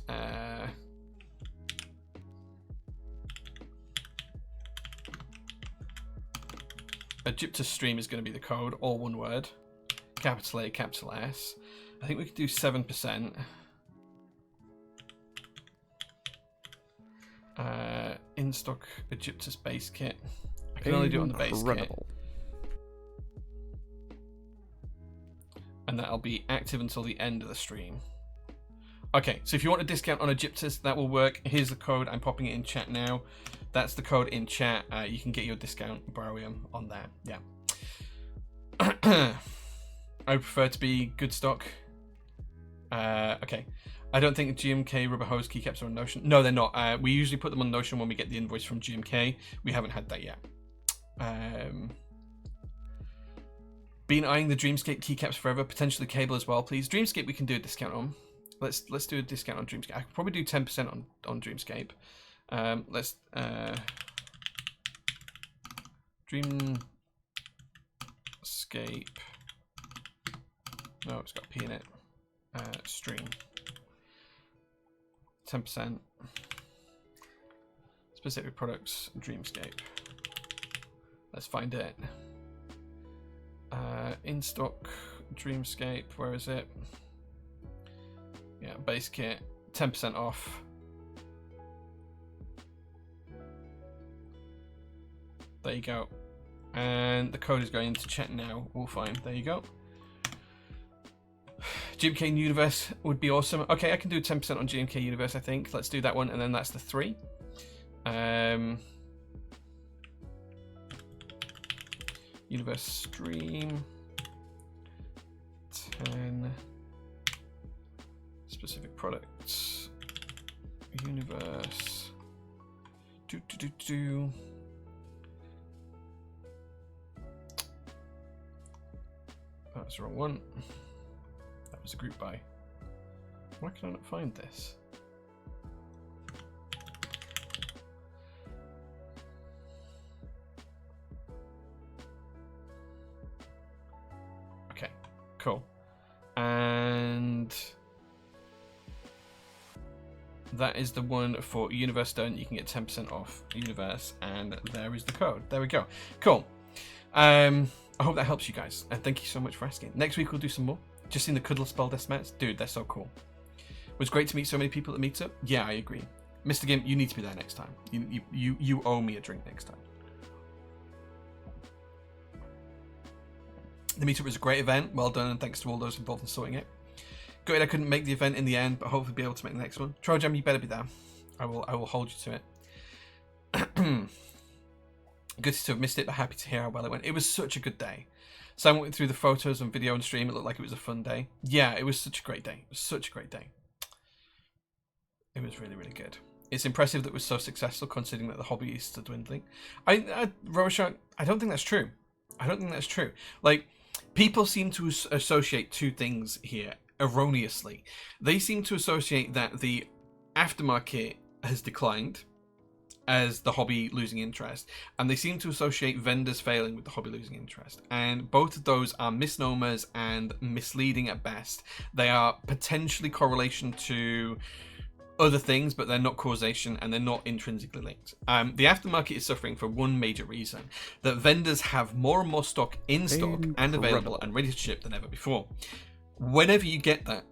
Egyptus stream is going to be the code, all one word. Capital A, capital S. I think we could do 7%. In stock Egyptus base kit. I can only do it on the base kit. And that'll be active until the end of the stream. Okay, so if you want a discount on Egyptus, that will work. Here's the code. I'm popping it in chat now. That's the code in chat. You can get your discount Browium on there. Yeah. I prefer to be good stock. Okay. I don't think GMK Rubrehouse keycaps are on Notion. No, they're not. We usually put them on Notion when we get the invoice from GMK. We haven't had that yet. Been eyeing the Dreamscape keycaps forever. Potentially cable as well, please. Dreamscape we can do a discount on. Let's do a discount on Dreamscape. I could probably do 10% on Dreamscape. Let's Dreamscape. No, it's got a P in it. Stream. 10%. Specific products, Dreamscape. Let's find it. In stock, Dreamscape, where is it? Yeah, base kit, 10% off. There you go. And the code is going into chat now. All fine. There you go. GMK Universe would be awesome. Okay, I can do 10% on GMK Universe, I think. Let's do that one, and then that's the 3. Universe stream. 10 specific products. Universe. Oh, that's the wrong one. That was a group buy. Why can I not find this? Okay, cool. And that is the one for Universe done. You can get 10% off Universe, and there is the code. There we go. Cool. I hope that helps you guys, and thank you so much for asking. Next week we'll do some more. Just seen the Cuddle Spell Deathmats. Dude, they're so cool. It was great to meet so many people at Meetup. Yeah, I agree. Mr. Gimp, you need to be there next time. You owe me a drink next time. The Meetup was a great event. Well done, and thanks to all those involved in sorting it. Gutted I couldn't make the event in the end, but hopefully be able to make the next one. Trojam, you better be there. I will hold you to it. Good to have missed it, but happy to hear how well it went. It was such a good day. So I went through the photos and video and stream. It looked like it was a fun day. Yeah, it was such a great day. It was such a great day. It was really, really good. It's impressive that it was so successful, considering that the hobby is still dwindling. Roshan, I don't think that's true. I don't think that's true. Like, people seem to associate two things here erroneously. They seem to associate that the aftermarket has declined as the hobby losing interest, and they seem to associate vendors failing with the hobby losing interest, and both of those are misnomers and misleading at best. They are potentially correlation to other things, but they're not causation, and they're not intrinsically linked. The aftermarket is suffering for one major reason: that vendors have more and more stock in stock and available and ready to ship than ever before. Whenever you get that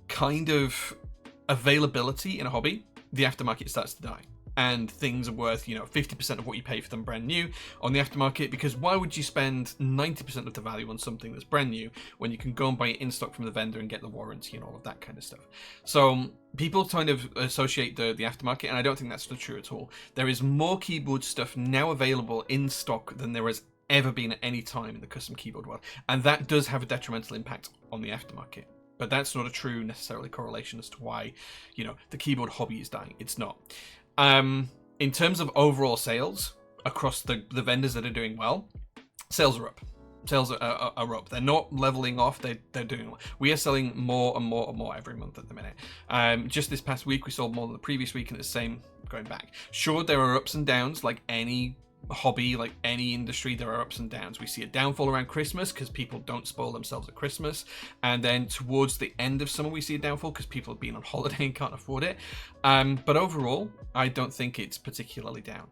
kind of availability in a hobby, the aftermarket starts to die. And things are worth, 50% of what you pay for them brand new on the aftermarket, because why would you spend 90% of the value on something that's brand new when you can go and buy it in stock from the vendor and get the warranty and all of that kind of stuff? So people kind of associate the aftermarket, and I don't think that's true at all. There is more keyboard stuff now available in stock than there has ever been at any time in the custom keyboard world, and that does have a detrimental impact on the aftermarket. But that's not a true necessarily correlation as to why, the keyboard hobby is dying. It's not. In terms of overall sales across the vendors that are doing well, sales are up. Sales are up. They're not leveling off. They're doing well. We are selling more and more and more every month at the minute. Just this past week, we sold more than the previous week, and it's the same going back. Sure, there are ups and downs like any hobby, like any industry. There are ups and downs. We see a downfall around Christmas because people don't spoil themselves at Christmas, and then towards the end of summer we see a downfall because people have been on holiday and can't afford it. But overall, I don't think it's particularly down.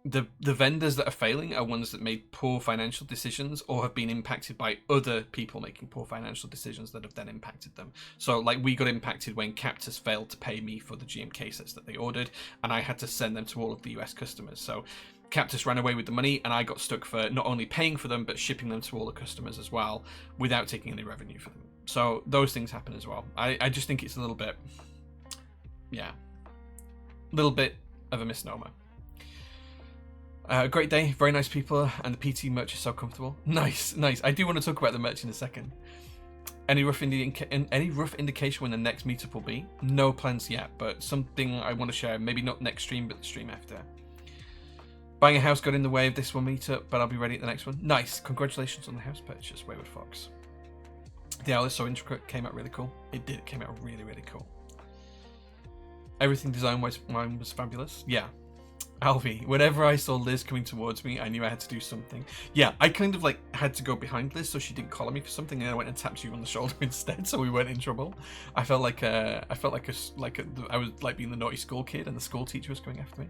The vendors that are failing are ones that made poor financial decisions or have been impacted by other people making poor financial decisions that have then impacted them. So like we got impacted when Captus failed to pay me for the GMK sets that they ordered, and I had to send them to all of the US customers. So Captus ran away with the money, and I got stuck for not only paying for them but shipping them to all the customers as well without taking any revenue for them. So those things happen as well. I just think it's a little bit of a misnomer. Great day, very nice people, and the PT merch is so comfortable. Nice. I do want to talk about the merch in a second. Any rough indication when the next meetup will be? No plans yet, but something I want to share. Maybe not next stream, but the stream after. Buying a house got in the way of this one meetup, but I'll be ready at the next one. Nice, congratulations on the house purchase, Wayward Fox. The owl is so intricate, came out really cool. It did, it came out really, really cool. Everything design-wise was fabulous. Yeah. Alfie, whenever I saw Liz coming towards me, I knew I had to do something. Yeah, I kind of had to go behind Liz so she didn't collar me for something, and I went and tapped you on the shoulder instead, so we weren't in trouble. I felt like I was like being the naughty school kid, and the school teacher was going after me.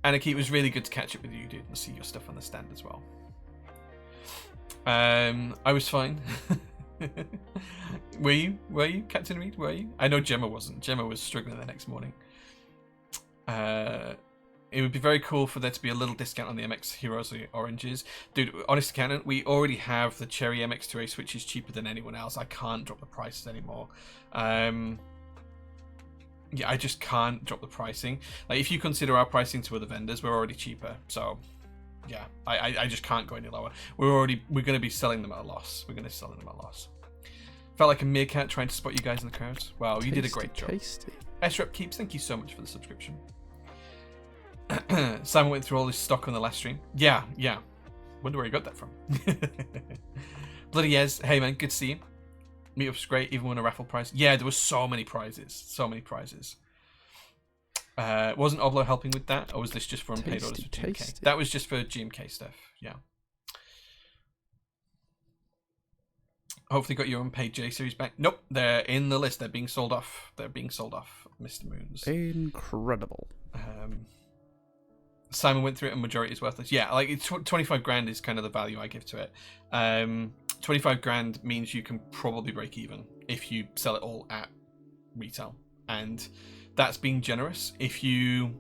Anarchy, it was really good to catch up with you, dude, and see your stuff on the stand as well. I was fine. Were you, Captain Reed? Were you? I know Gemma wasn't. Gemma was struggling the next morning. It would be very cool for there to be a little discount on the MX Heroes Oranges. Dude, honest accountant, we already have the Cherry MX2A, which is cheaper than anyone else. I can't drop the prices anymore. Yeah, I just can't drop the pricing. Like, if you consider our pricing to other vendors, we're already cheaper. So, yeah, I just can't go any lower. We're going to be selling them at a loss. We're going to be selling them at a loss. Felt like a meerkat trying to spot you guys in the crowd. Wow, you did a great job. Tasty. S-Rep Keeps, thank you so much for the subscription. Simon went through all his stock on the last stream. Yeah. Wonder where he got that from. Bloody yes. Hey man, good to see you. Meetup's great, even won a raffle prize. Yeah, there were so many prizes. Wasn't Oblo helping with that, or was this just for unpaid orders for GMK? Tasty. That was just for GMK stuff, yeah. Hopefully got your unpaid J series back. Nope, they're in the list. They're being sold off. Mr. Moons. Incredible. Simon went through it and majority is worthless. Yeah, like it's 25 grand is kind of the value I give to it. 25 grand means you can probably break even if you sell it all at retail. And that's being generous. If you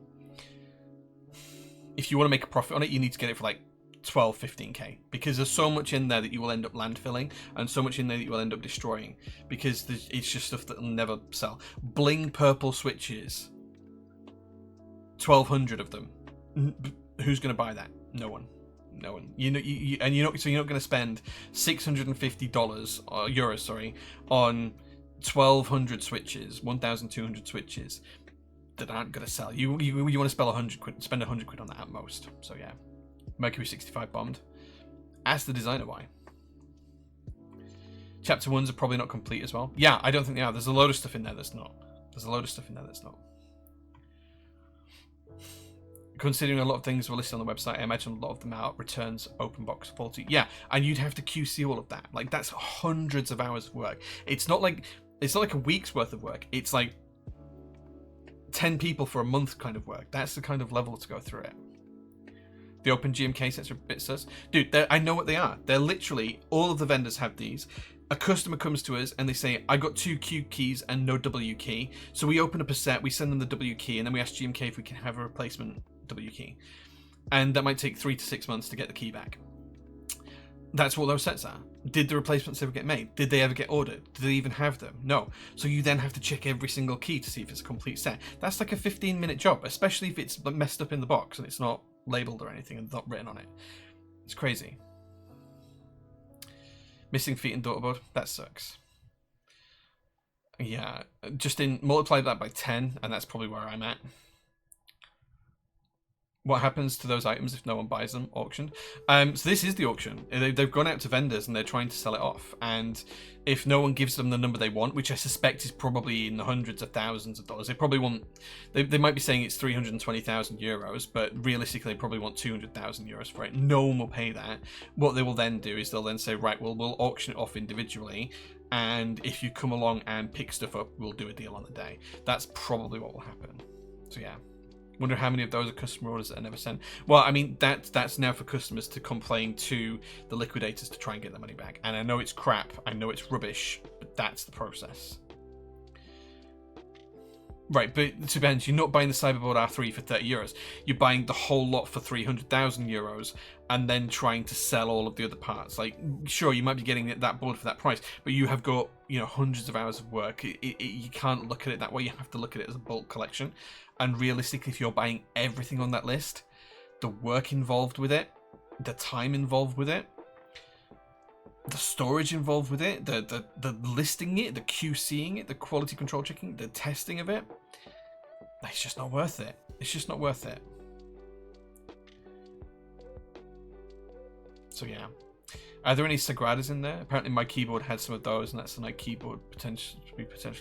want to make a profit on it, you need to get it for like 12, 15k, because there's so much in there that you will end up landfilling and so much in there that you will end up destroying, because it's just stuff that will never sell. Bling purple switches, 1,200 of them. Who's going to buy that? No one. And you're not going to spend $650 or euros, sorry, on 1,200 switches, 1,200 switches that aren't going to sell. You want to spend 100 quid on that at most. So yeah, Mercury 65 bombed. Ask the designer why. Chapter 1s are probably not complete as well. Yeah, I don't think they are. There's a load of stuff in there that's not. Considering a lot of things were listed on the website, I imagine a lot of them are returns, open box, faulty. Yeah, and you'd have to QC all of that. Like, that's hundreds of hours of work. It's not like a week's worth of work. It's like 10 people for a month kind of work. That's the kind of level to go through it. The open GMK sets are a bit sus. Dude, I know what they are. They're literally, all of the vendors have these. A customer comes to us and they say, I got 2 Q keys and no W key. So we open up a set, we send them the W key, and then we ask GMK if we can have a replacement W key. And that might take 3 to 6 months to get the key back. That's what those sets are. Did the replacements ever get made? Did they ever get ordered? Did they even have them? No. So you then have to check every single key to see if it's a complete set. That's like a 15-minute job, especially if it's messed up in the box and it's not labeled or anything and not written on it. It's crazy. Missing feet in daughterboard, that sucks. Yeah, just multiply that by 10 and that's probably where I'm at. What happens to those items if no one buys them? Auctioned. So this is the auction. They've gone out to vendors and they're trying to sell it off. And if no one gives them the number they want, which I suspect is probably in the hundreds of thousands of dollars, they probably want. They might be saying it's 320,000 euros, but realistically, they probably want 200,000 euros for it. No one will pay that. What they will then do is they'll then say, right, well, we'll auction it off individually. And if you come along and pick stuff up, we'll do a deal on the day. That's probably what will happen. So yeah. Wonder how many of those are customer orders that are never sent. Well, I mean, that's now for customers to complain to the liquidators to try and get their money back. And I know it's crap, I know it's rubbish, but that's the process. Right, but to be honest, you're not buying the Cyberboard R3 for 30 euros. You're buying the whole lot for 300,000 euros and then trying to sell all of the other parts. Like, sure, you might be getting that board for that price, but you have got, hundreds of hours of work. You can't look at it that way. You have to look at it as a bulk collection. And realistically, if you're buying everything on that list, the work involved with it, the time involved with it, the storage involved with it, the listing it, the QCing it, the quality control checking, the testing of it, it's just not worth it. It's just not worth it. So yeah. Are there any Sagradas in there? Apparently my keyboard had some of those, and that's a keyboard potentially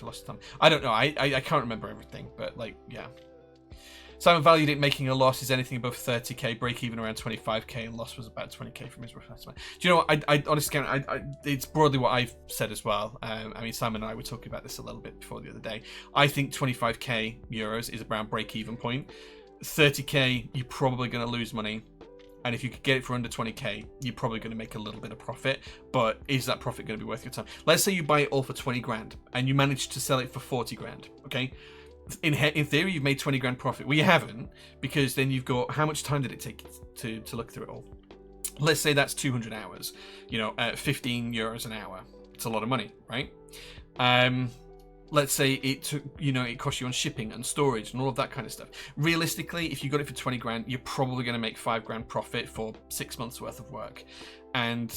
lost time. I don't know. I can't remember everything, but yeah. Simon valued it making a loss is anything above 30k, break even around 25k, and loss was about 20k from his rough estimate. Do you know what? I honestly can't. It's broadly what I've said as well. I mean, Simon and I were talking about this a little bit before the other day. I think 25k euros is around break even point. 30k, you're probably going to lose money. And if you could get it for under 20k, you're probably going to make a little bit of profit. But is that profit going to be worth your time? Let's say you buy it all for 20 grand and you manage to sell it for 40 grand. Okay. in theory, you've made 20 grand profit. Well, you haven't, because then you've got, how much time did it take to look through it all? Let's say that's 200 hours, at 15 euros an hour. It's a lot of money, right? Let's say it took, it cost you on shipping and storage and all of that kind of stuff. Realistically, if you got it for 20 grand, you're probably going to make 5 grand profit for 6 months worth of work. And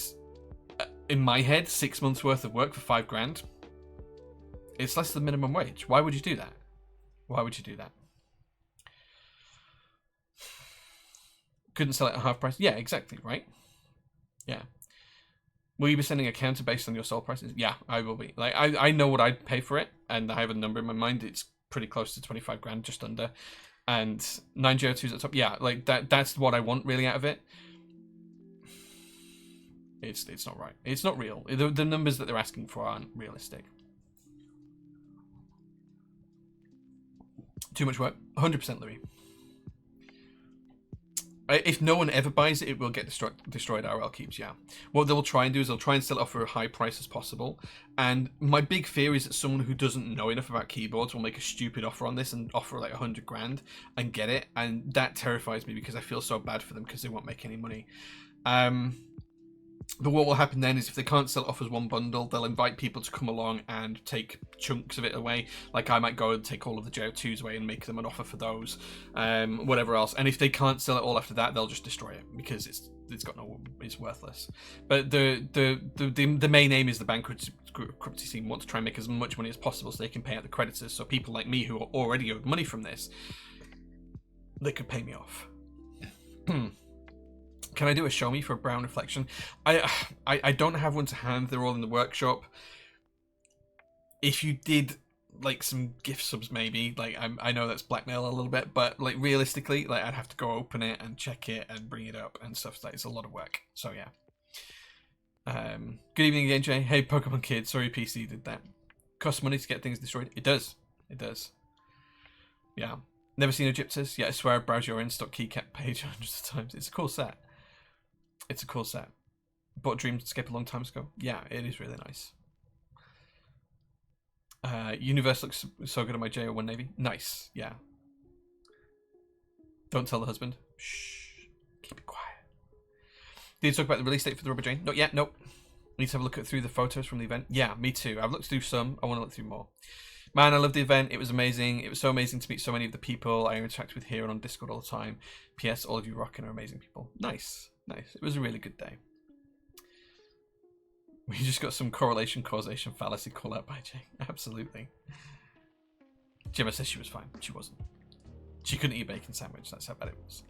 in my head, 6 months worth of work for 5 grand, it's less than minimum wage. Why would you do that? Why would you do that? Couldn't sell it at half price? Yeah, exactly, right? Yeah. Will you be sending a counter based on your sold prices? Yeah, I will be. Like, I know what I'd pay for it, and I have a number in my mind. It's pretty close to 25 grand, just under. And 9 JO2s at the top. Yeah, like that's what I want really out of it. It's not right. It's not real. The numbers that they're asking for aren't realistic. Too much work? 100% Louis. If no one ever buys it, it will get destroyed RL keeps, yeah. What they'll try and do is they'll try and sell it off for a high price as possible. And my big fear is that someone who doesn't know enough about keyboards will make a stupid offer on this and offer like 100 grand and get it. And that terrifies me because I feel so bad for them because they won't make any money. But what will happen then is if they can't sell it off as one bundle, they'll invite people to come along and take chunks of it away. Like I might go and take all of the JO2s away and make them an offer for those, whatever else. And if they can't sell it all after that, they'll just destroy it because it's worthless. But the main aim is the bankruptcy scene want to try and make as much money as possible so they can pay out the creditors. So people like me who are already owed money from this, they could pay me off. Can I do a show me for a brown reflection? I don't have one to hand. They're all in the workshop. If you did like some gift subs, maybe, like I know that's blackmail a little bit, but like realistically, like I'd have to go open it and check it and bring it up and stuff. Like it's a lot of work. So yeah. Good evening again, Jay. Hey, Pokemon Kid. Sorry, PC did that. Costs money to get things destroyed. It does. It does. Yeah. Never seen Egyptus? Yeah, I swear I browse your in-stock keycap page hundreds of times. It's a cool set. It's a cool set. Bought Dreamscape a long time ago. Yeah, it is really nice. Universe looks so good on my JO1 Navy. Nice, yeah. Don't tell the husband. Shh. Keep it quiet. Did you talk about the release date for the Rubber Jane? Not yet, nope. Need to have a look through the photos from the event. Yeah, me too. I've looked through some. I want to look through more. Man, I love the event. It was amazing. It was so amazing to meet so many of the people I interact with here and on Discord all the time. P.S. All of you rock and are amazing people. Nice. Nice. It was a really good day. We just got some correlation causation fallacy call out by Jay. Absolutely. Gemma says she was fine. She wasn't. She couldn't eat a bacon sandwich. That's how bad it was.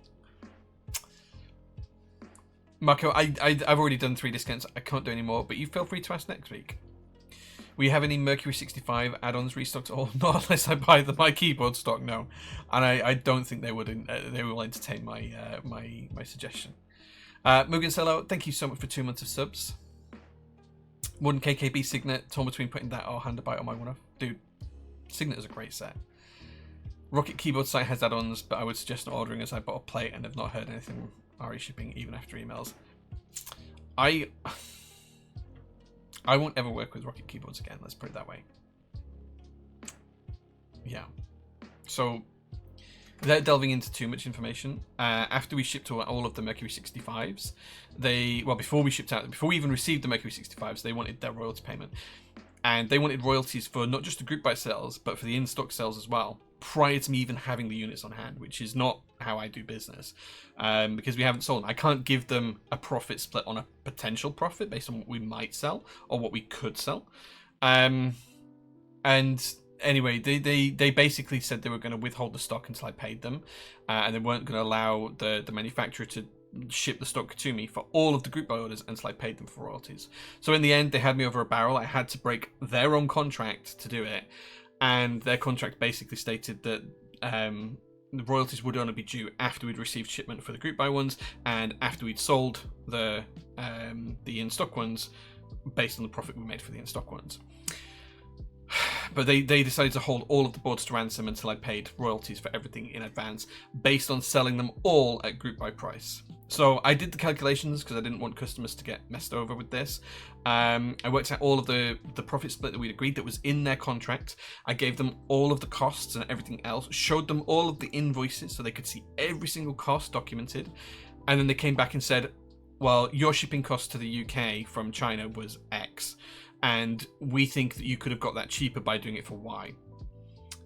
Marco, I've already done 3 discounts. I can't do any more, but you feel free to ask next week. Will you have any Mercury 65 add-ons restocked at all? Not unless I buy my keyboard stock, no. And I don't think they would. They will entertain my my suggestion. Mugen Cello, thank you so much for 2 months of subs. Wooden KKB Signet, torn between putting that or Handabite on my one-off. Dude, Signet is a great set. Rocket Keyboard site has add-ons, but I would suggest not ordering as I bought a plate and have not heard anything RE shipping even after emails. I won't ever work with Rocket Keyboards again, let's put it that way. Yeah. So, without delving into too much information, after we shipped all of the Mercury 65s, before we even received the Mercury 65s, they wanted their royalty payment. And they wanted royalties for not just the group buy sales, but for the in-stock sales as well, prior to me even having the units on hand, which is not how I do business, because we haven't sold them. I can't give them a profit split on a potential profit based on what we might sell or what we could sell. And anyway, they basically said they were going to withhold the stock until I paid them, and they weren't going to allow the manufacturer to ship the stock to me for all of the group buy orders until I paid them for royalties. So in the end, they had me over a barrel. I had to break their own contract to do it, and their contract basically stated that the royalties would only be due after we'd received shipment for the group buy ones and after we'd sold the in-stock ones based on the profit we made for the in-stock ones. But they decided to hold all of the boards to ransom until I paid royalties for everything in advance, based on selling them all at group buy price. So I did the calculations because I didn't want customers to get messed over with this. I worked out all of the profit split that we'd agreed that was in their contract. I gave them all of the costs and everything else, showed them all of the invoices so they could see every single cost documented. And then they came back and said, well, your shipping cost to the UK from China was X. And we think that you could have got that cheaper by doing it for Y.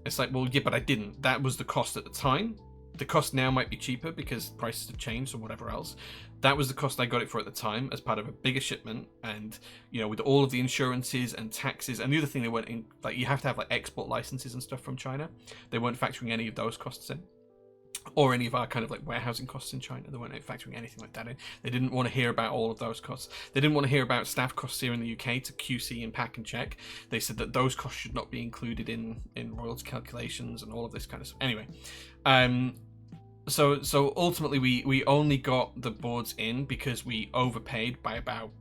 It's like, well, yeah, but I didn't. That was the cost at the time. The cost now might be cheaper because prices have changed or whatever else. That was the cost I got it for at the time as part of a bigger shipment. And, you know, with all of the insurances and taxes. And the other thing they weren't in, like, you have to have like export licenses and stuff from China. They weren't factoring any of those costs in. Or any of our kind of like warehousing costs in China. They weren't factoring anything like that in. They didn't want to hear about all of those costs. They didn't want to hear about staff costs here in the UK to QC and pack and check. They said that those costs should not be included in royalty calculations and all of this kind of stuff. Anyway, so ultimately we only got the boards in because we overpaid by about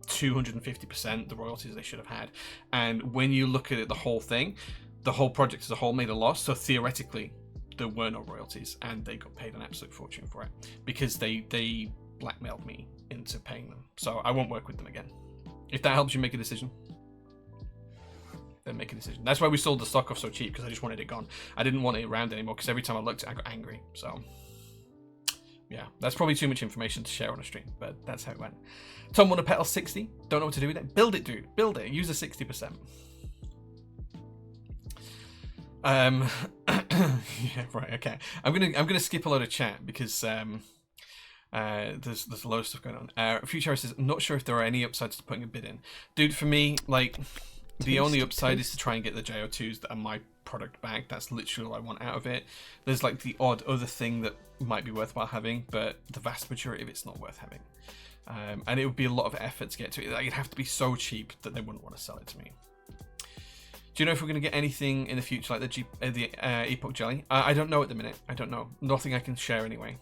250% the royalties they should have had. And when you look at it, the whole thing, the whole project as a whole made a loss. So theoretically, there were no royalties, and they got paid an absolute fortune for it because they blackmailed me into paying them. So I won't work with them again. If that helps you make a decision, then make a decision. That's why we sold the stock off so cheap, because I just wanted it gone. I didn't want it around anymore because every time I looked at it, I got angry. So yeah, that's probably too much information to share on a stream, but that's how it went. Tom won a Petal 60. Don't know what to do with it. Build it, dude. Build it. Use the 60%. Yeah, right, okay. I'm gonna skip a lot of chat because there's a lot of stuff going on. Future says, I'm not sure if there are any upsides to putting a bid in. Dude, for me, like, the only upside is to try and get the JO2s that are my product back. That's literally all I want out of it. There's like the odd other thing that might be worthwhile having, but the vast majority of it's not worth having. And it would be a lot of effort to get to it. Like, it'd have to be so cheap that they wouldn't want to sell it to me. Do you know if we're going to get anything in the future like the Epoch Jelly? I don't know at the minute. I don't know. Nothing I can share anyway.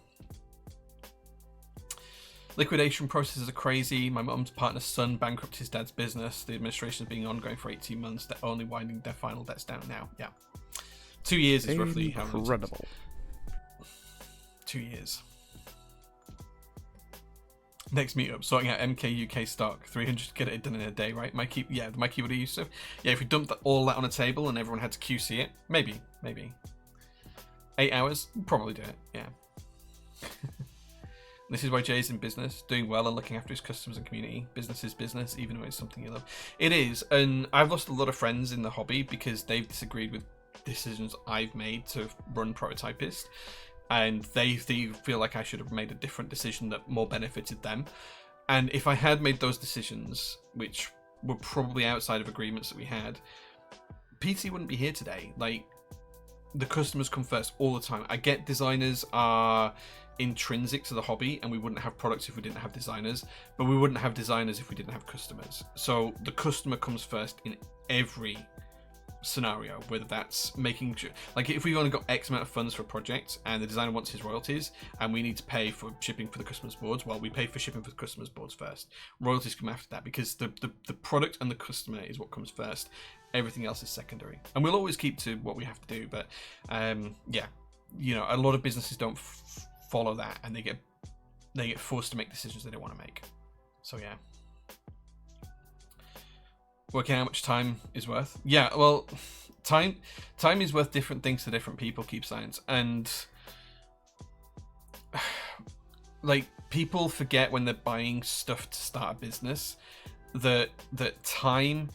Liquidation processes are crazy. My mum's partner's son bankrupted his dad's business. The administration has been ongoing for 18 months. They're only winding their final debts down now. Yeah. 2 years is roughly how long. Incredible. 2 years. Next meetup, sorting out MK UK stock, 300 to get it done in a day, right? Mikey, yeah, the Mikey would have used to. Yeah, if we dumped all that on a table and everyone had to QC it, maybe. 8 hours, probably do it, yeah. This is why Jay's in business, doing well and looking after his customers and community. Business is business, even though it's something you love. It is, and I've lost a lot of friends in the hobby because they've disagreed with decisions I've made to run Prototypist. And they feel like I should have made a different decision that more benefited them. And if I had made those decisions, which were probably outside of agreements that we had, PT wouldn't be here today. Like, the customers come first all the time. I get designers are intrinsic to the hobby, and we wouldn't have products if we didn't have designers, but we wouldn't have designers if we didn't have customers. So the customer comes first in every scenario, whether that's making sure, like, if we've only got X amount of funds for a project and the designer wants his royalties and we need to pay for shipping for the customer's boards, well, we pay for shipping for the customer's boards first. Royalties come after that because the product and the customer is what comes first. Everything else is secondary, and we'll always keep to what we have to do, but yeah, you know, a lot of businesses don't follow that, and they get forced to make decisions they don't want to make. So yeah, working out how much time is worth. Yeah, well, time is worth different things to different people, Keep Science. And like, people forget when they're buying stuff to start a business that time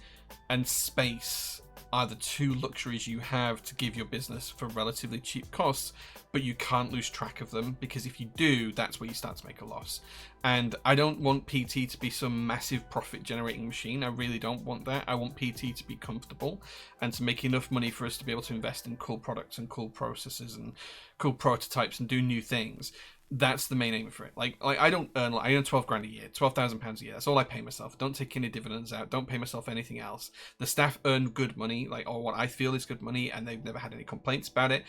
and space are the two luxuries you have to give your business for relatively cheap costs, but you can't lose track of them, because if you do, that's where you start to make a loss. And I don't want PT to be some massive profit generating machine. I really don't want that. I want PT to be comfortable and to make enough money for us to be able to invest in cool products and cool processes and cool prototypes and do new things. That's the main aim for it. Like I don't earn, I earn 12 grand a year, £12,000 a year. That's all I pay myself. Don't take any dividends out. Don't pay myself anything else. The staff earn good money, like, or what I feel is good money, and they've never had any complaints about it.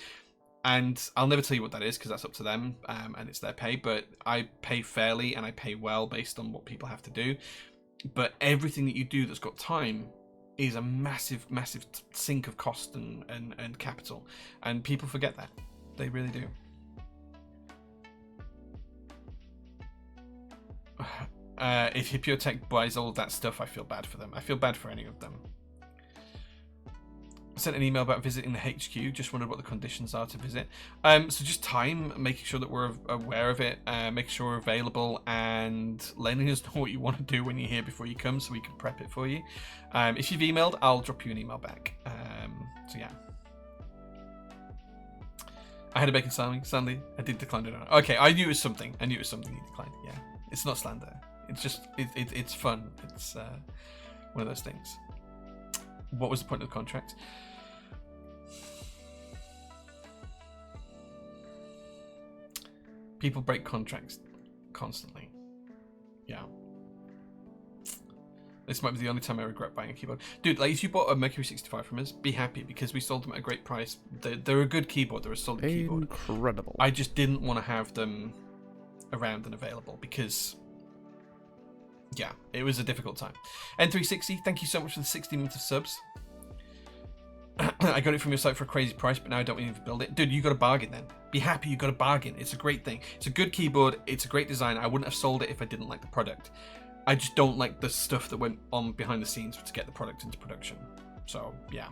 And I'll never tell you what that is, because that's up to them, and it's their pay. But I pay fairly and I pay well based on what people have to do. But everything that you do that's got time is a massive sink of cost and capital, and people forget that. They really do. If Hippotech buys all of that stuff, I feel bad for them. I feel bad for any of them. I sent an email about visiting the HQ. Just wondered what the conditions are to visit. So just time, making sure that we're aware of it, making sure we're available, and letting us know what you want to do when you're here before you come, so we can prep it for you. If you've emailed, I'll drop you an email back. So yeah. I had a bacon Sandy. I did decline it. Okay, I knew it was something. I knew it was something you declined. Yeah, it's not slander. It's just it's fun. It's one of those things. What was the point of the contract? People break contracts constantly. Yeah. This might be the only time I regret buying a keyboard. Dude, like, if you bought a Mercury 65 from us, be happy, because we sold them at a great price. They're a good keyboard. They're a solid keyboard. Incredible. I just didn't want to have them around and available because, yeah, it was a difficult time. N360, thank you so much for the 16 months of subs. I got it from your site for a crazy price, but now I don't even build it. Dude, you got a bargain then. Be happy you got a bargain. It's a great thing. It's a good keyboard. It's a great design. I wouldn't have sold it if I didn't like the product. I just don't like the stuff that went on behind the scenes to get the product into production. So, yeah.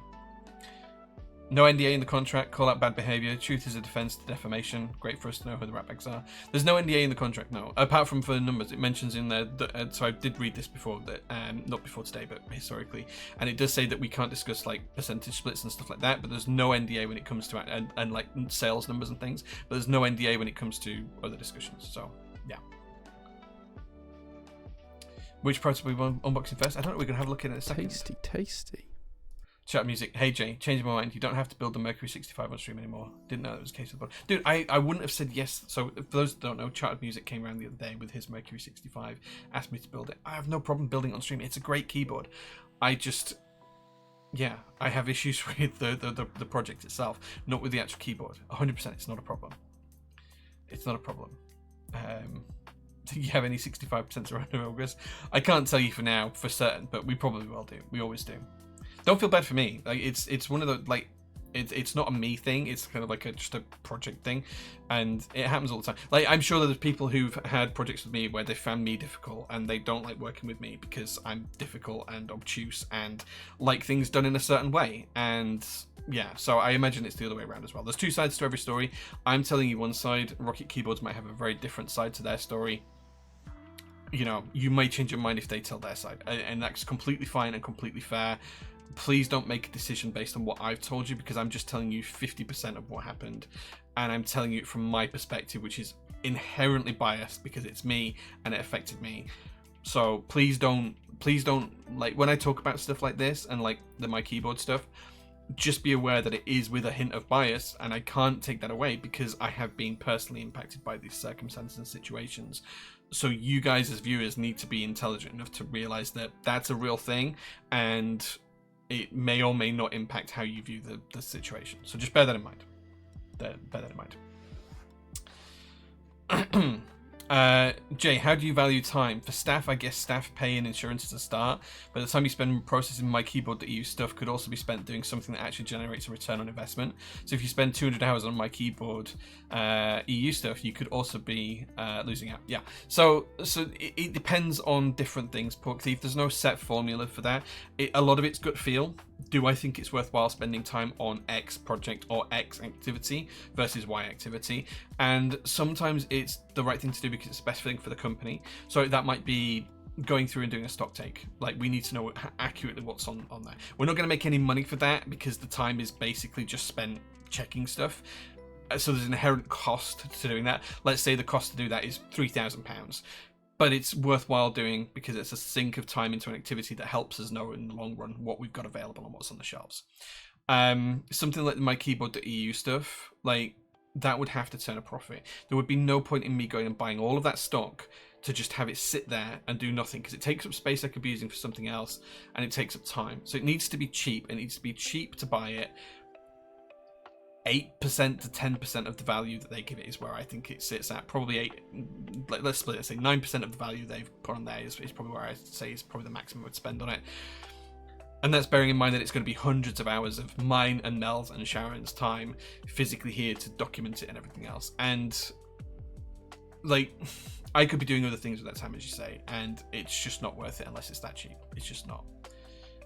No NDA in the contract. Call out bad behavior. Truth is a defense to defamation. Great for us to know who the ratbags are. There's no NDA in the contract, no. Apart from for the numbers. It mentions in there, that, so I did read this before, that not before today, but historically. And it does say that we can't discuss, like, percentage splits and stuff like that, but there's no NDA when it comes to, and like, sales numbers and things. But there's no NDA when it comes to other discussions. So, yeah. Which prototype we unboxing first? I don't know. We're going to have a look at it in a second. Tasty. Chat music. Hey Jay, change my mind. You don't have to build the Mercury 65 on stream anymore. Didn't know that was the case. Dude, I wouldn't have said yes. So for those that don't know, Chat music came around the other day with his Mercury 65, asked me to build it. I have no problem building it on stream. It's a great keyboard. I just, yeah, I have issues with the project itself, not with the actual keyboard. 100%, it's not a problem. It's not a problem. Do you have any 65% around August? I can't tell you for now, for certain, but we probably will do. We always do. Don't feel bad for me. Like, it's one of the, like, it's not a me thing. It's kind of like just a project thing, and it happens all the time. Like, I'm sure that there's people who've had projects with me where they found me difficult and they don't like working with me because I'm difficult and obtuse and like things done in a certain way. And yeah, so I imagine it's the other way around as well. There's two sides to every story. I'm telling you one side. Rocket Keyboards might have a very different side to their story. You know, you may change your mind if they tell their side, and that's completely fine and completely fair. Please don't make a decision based on what I've told you, because I'm just telling you 50% of what happened, and I'm telling you it from my perspective, which is inherently biased because it's me and it affected me. So please don't, like, when I talk about stuff like this and like my keyboard stuff, just be aware that it is with a hint of bias, and I can't take that away because I have been personally impacted by these circumstances and situations. So you guys as viewers need to be intelligent enough to realize that that's a real thing, and it may or may not impact how you view the situation. So just bear that in mind. Bear that in mind. Jay, how do you value time? For staff, I guess staff pay and insurance is a start, but the time you spend processing my keyboard.eu stuff could also be spent doing something that actually generates a return on investment. So if you spend 200 hours on my keyboard EU stuff, you could also be losing out. Yeah, so it depends on different things, Pork Thief. There's no set formula for that. A lot of it's gut feel. Do I think it's worthwhile spending time on X project or X activity versus Y activity? And sometimes it's the right thing to do because it's the best thing for the company. So that might be going through and doing a stock take. Like, we need to know accurately what's on there. We're not going to make any money for that because the time is basically just spent checking stuff. So there's an inherent cost to doing that. Let's say the cost to do that is £3,000. But it's worthwhile doing because it's a sink of time into an activity that helps us know in the long run what we've got available and what's on the shelves. Something like my keyboard.eu stuff, like, that would have to turn a profit. There would be no point in me going and buying all of that stock to just have it sit there and do nothing, because it takes up space I could be using for something else, and it takes up time. So it needs to be cheap. It needs to be cheap to buy it. 8% to 10% of the value that they give it is where I think it sits at. Probably 8, let's split it, say 9% of the value they've put on there is probably where I say is probably the maximum I would spend on it. And that's bearing in mind that it's going to be hundreds of hours of mine and Mel's and Sharon's time physically here to document it and everything else. And like, I could be doing other things with that time, as you say, and it's just not worth it unless it's that cheap. It's just not.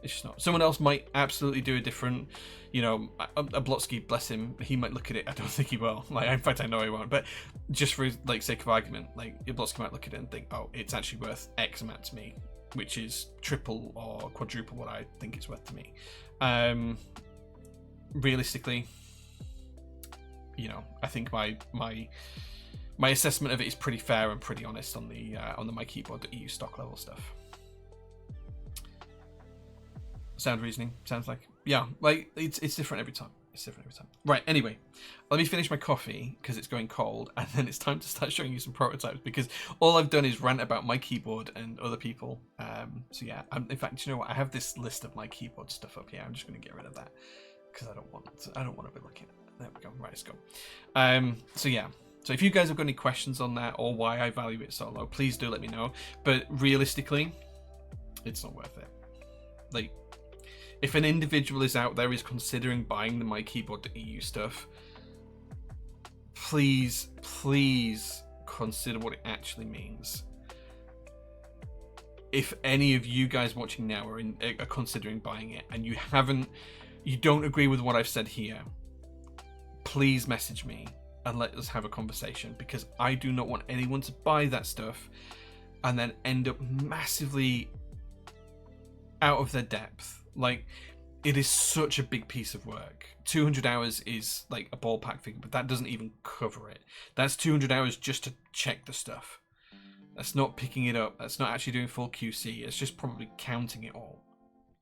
It's just not. Someone else might absolutely do a different, you know, a Blotsky, bless him, he might look at it. I don't think he will. Like, in fact, I know he won't. But just for like sake of argument, like Blotsky might look at it and think, oh, it's actually worth X amount to me, which is triple or quadruple what I think it's worth to me. Realistically, you know, I think my assessment of it is pretty fair and pretty honest on the MyKeyboard.eu stock level stuff. Sound reasoning sounds like, yeah, like it's different every time. It's different every time. Right, anyway, let me finish my coffee because it's going cold, and then it's time to start showing you some prototypes, because all I've done is rant about my keyboard and other people. So yeah, in fact, you know what? I have this list of my keyboard stuff up here. I'm just going to get rid of that because I don't want to be looking at it. There we go. Right, let's go. So yeah. So if you guys have got any questions on that or why I value it so low, please do let me know. But realistically, it's not worth it. Like, if an individual is out there is considering buying the MyKeyboard.eu stuff, please consider what it actually means. If any of you guys watching now are considering buying it and you don't agree with what I've said here, please message me and let us have a conversation, because I do not want anyone to buy that stuff and then end up massively out of their depth. Like, it is such a big piece of work. 200 hours is like a ballpark figure, but that doesn't even cover it. That's 200 hours just to check the stuff. That's not picking it up. That's not actually doing full QC. It's just probably counting it all,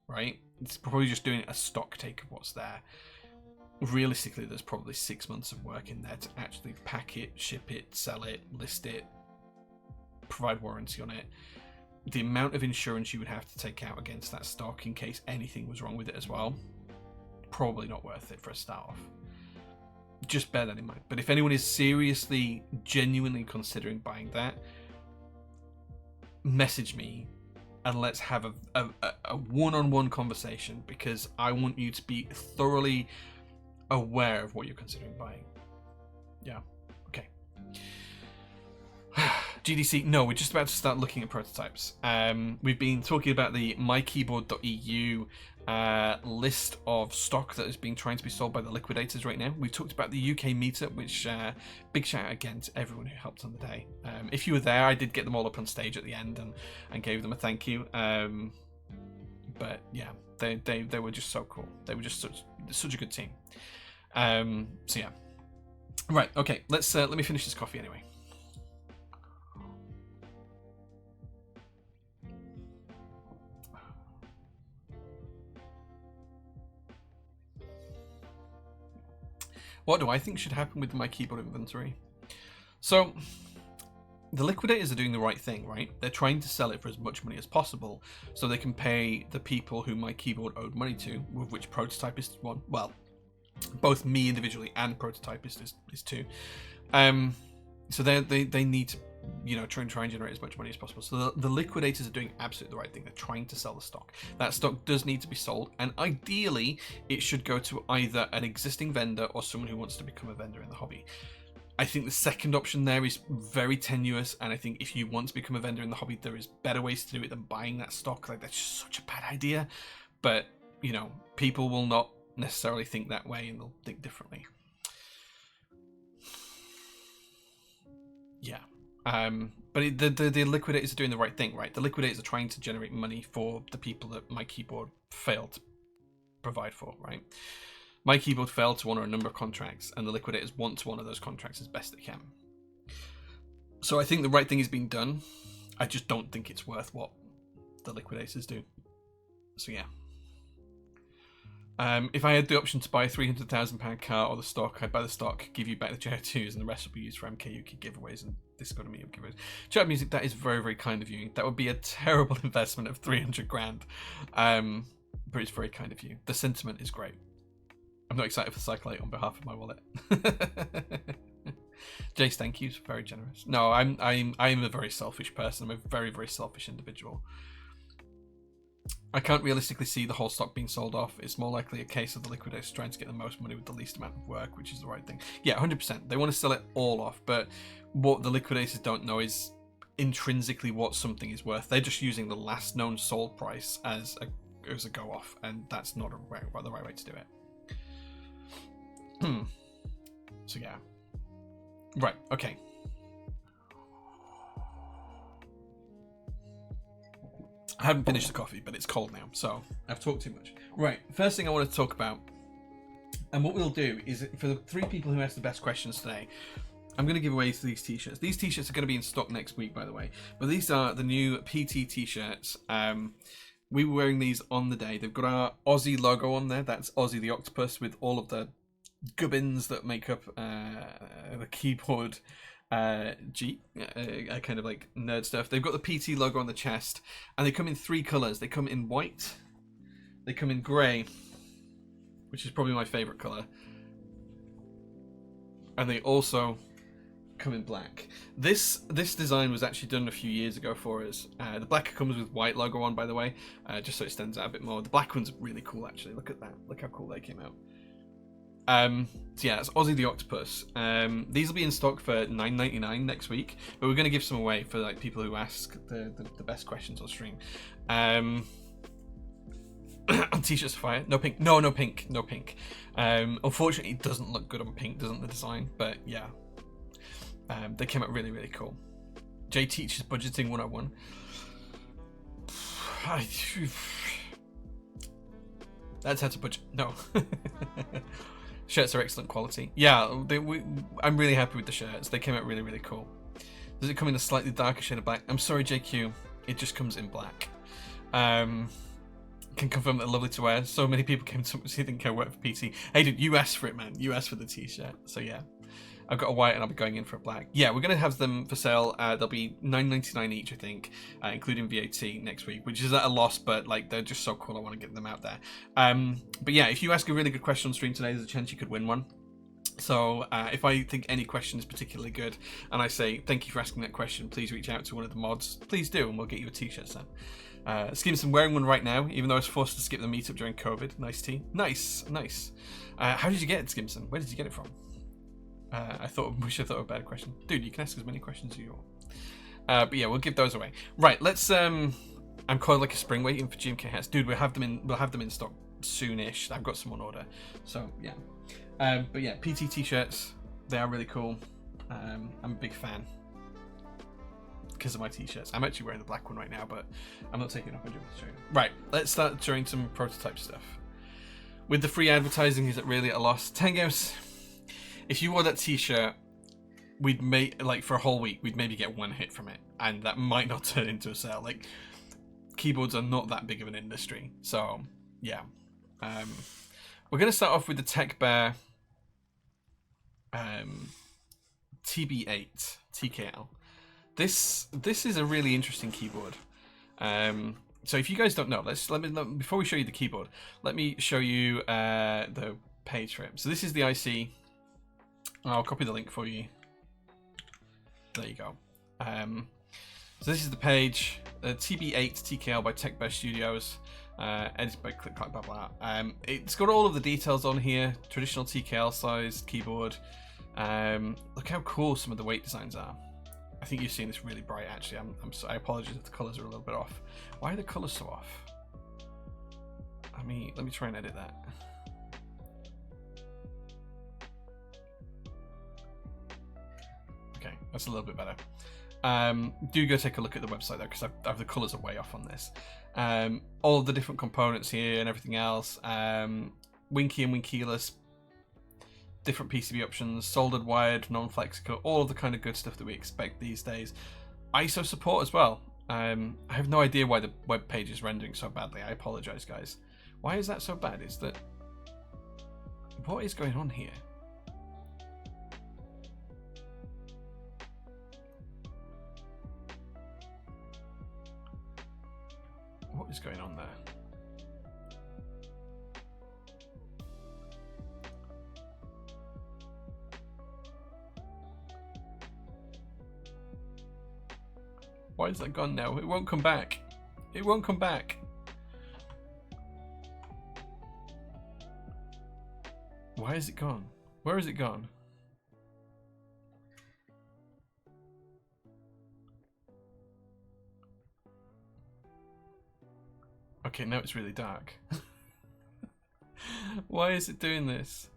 right? It's probably just doing a stock take of what's there. Realistically, there's probably 6 months of work in there to actually pack it, ship it, sell it, list it, provide warranty on it. The amount of insurance you would have to take out against that stock in case anything was wrong with it as well, probably not worth it for a start off. Just bear that in mind. But if anyone is seriously, genuinely considering buying that, message me and let's have a one-on-one conversation, because I want you to be thoroughly aware of what you're considering buying. Yeah, okay. GDC, no, we're just about to start looking at prototypes. We've been talking about the MyKeyboard.eu list of stock that is being trying to be sold by the liquidators right now. We've talked about the UK Meetup, which big shout out again to everyone who helped on the day. If you were there, I did get them all up on stage at the end and gave them a thank you. But yeah, they were just so cool. They were just such a good team. So yeah, right, okay, let's let me finish this coffee anyway. What do I think should happen with my keyboard inventory? So, the liquidators are doing the right thing, right? They're trying to sell it for as much money as possible so they can pay the people who my keyboard owed money to, with which Prototypist is one. Well, both me individually and Prototypist is two. So they need to, you know, try and generate as much money as possible. So the liquidators are doing absolutely the right thing. They're trying to sell the stock. That stock does need to be sold, and ideally it should go to either an existing vendor or someone who wants to become a vendor in the hobby. I think the second option there is very tenuous, and I think if you want to become a vendor in the hobby, there is better ways to do it than buying that stock. Like, that's just such a bad idea. But, you know, people will not necessarily think that way, and they'll think differently. Yeah. But the liquidators are doing the right thing, right? The liquidators are trying to generate money for the people that my keyboard failed to provide for, right? My keyboard failed to honor a number of contracts, and the liquidators want to honor those contracts as best they can. So I think the right thing is being done. I just don't think it's worth what the liquidators do. So yeah. If I had the option to buy a £300,000 car or the stock, I'd buy the stock, give you back the JR2s, and the rest will be used for MKU kit giveaways and Discord and Meetup giveaways. Chat music, that is very, very kind of you. That would be a terrible investment of 300 grand. But it's very kind of you. The sentiment is great. I'm not excited for Cycle 8 on behalf of my wallet. Jace, thank you. Very generous. No, I'm a very selfish person. I'm a very, very selfish individual. I can't realistically see the whole stock being sold off. It's more likely a case of the liquidators trying to get the most money with the least amount of work, which is the right thing. Yeah, 100%. They want to sell it all off, but what the liquidators don't know is intrinsically what something is worth. They're just using the last known sold price as a go off, and that's not the right way to do it. So yeah. Right, okay. I haven't finished the coffee, but it's cold now, so I've talked too much. Right, first thing I want to talk about, and what we'll do is, for the 3 people who asked the best questions today, I'm going to give away these t-shirts. These t-shirts are going to be in stock next week, by the way. But these are the new PT t-shirts. We were wearing these on the day. They've got our Aussie logo on there. That's Aussie the Octopus with all of the gubbins that make up the keyboard kind of like nerd stuff. They've got the PT logo on the chest, and they come in 3 colors. They come in white, they come in grey, which is probably my favorite color, and they also come in black. This design was actually done a few years ago for us. The black comes with white logo on, by the way, just so it stands out a bit more. The black one's really cool, actually. Look at that. Look how cool they came out. So yeah, it's Aussie the Octopus. These will be in stock for $9.99 next week, but we're going to give some away for like people who ask the best questions on stream. T-shirts are fire. No pink. No pink. No pink. Unfortunately, it doesn't look good on pink, doesn't the design? But yeah, they came out really, really cool. Jay teaches budgeting 101. That's how to budget. No. Shirts are excellent quality. Yeah, I'm really happy with the shirts. They came out really, really cool. Does it come in a slightly darker shade of black? I'm sorry, JQ. It just comes in black. Can confirm that they're lovely to wear. So many people came to see think I work for PT. Hey, dude, you asked for it, man. You asked for the t-shirt. So yeah, I've got a white and I'll be going in for a black. Yeah, we're going to have them for sale. They'll be $9.99 each, I think, including VAT next week, which is at a loss, but like they're just so cool. I want to get them out there. But yeah, if you ask a really good question on stream today, there's a chance you could win one. So if I think any question is particularly good and I say, thank you for asking that question, please reach out to one of the mods. Please do, and we'll get you a t-shirt sent. Skimson wearing one right now, even though I was forced to skip the meetup during COVID. Nice tee. Nice. How did you get it, Skimson? Where did you get it from? Wish I thought of a better question. Dude, you can ask as many questions as you want. But yeah, we'll give those away. Right, let's I'm calling like a spring waiting for GMK hats. Dude, we'll have them in stock soonish. I've got some on order. So yeah. But yeah, PT t-shirts, they are really cool. I'm a big fan because of my t-shirts. I'm actually wearing the black one right now, but I'm not taking it off. I'm just showing you. Right, let's start showing some prototype stuff. With the free advertising, is it really a loss? Tangos, if you wore that t-shirt, we'd make like for a whole week, we'd maybe get 1 hit from it, and that might not turn into a sale. Like, keyboards are not that big of an industry, so yeah. We're gonna start off with the Tech Bear TB8 TKL. This is a really interesting keyboard. So if you guys don't know, before we show you the keyboard, let me show you the page for it. So this is the IC. I'll copy the link for you. There you go. So this is the page, TB8 TKL by Tech Bear Studios. Edited by Click Clack blah blah. It's got all of the details on here. Traditional TKL sized keyboard. Look how cool some of the weight designs are. I think you've seen this really bright. Actually, I apologize if the colors are a little bit off. Why are the colors so off? Let me try and edit that. Okay, that's a little bit better. Do go take a look at the website though, because the colors are way off on this. All the different components here and everything else. Winky and winkeyless. Different PCB options, soldered, wired, non-flexible, all of the kind of good stuff that we expect these days. ISO support as well. I have no idea why the web page is rendering so badly. I apologize, guys. Why is that so bad? What is going on here? What is going on there? Why is that gone now? It won't come back. It won't come back. Why is it gone? Where is it gone? Okay, now it's really dark. Why is it doing this?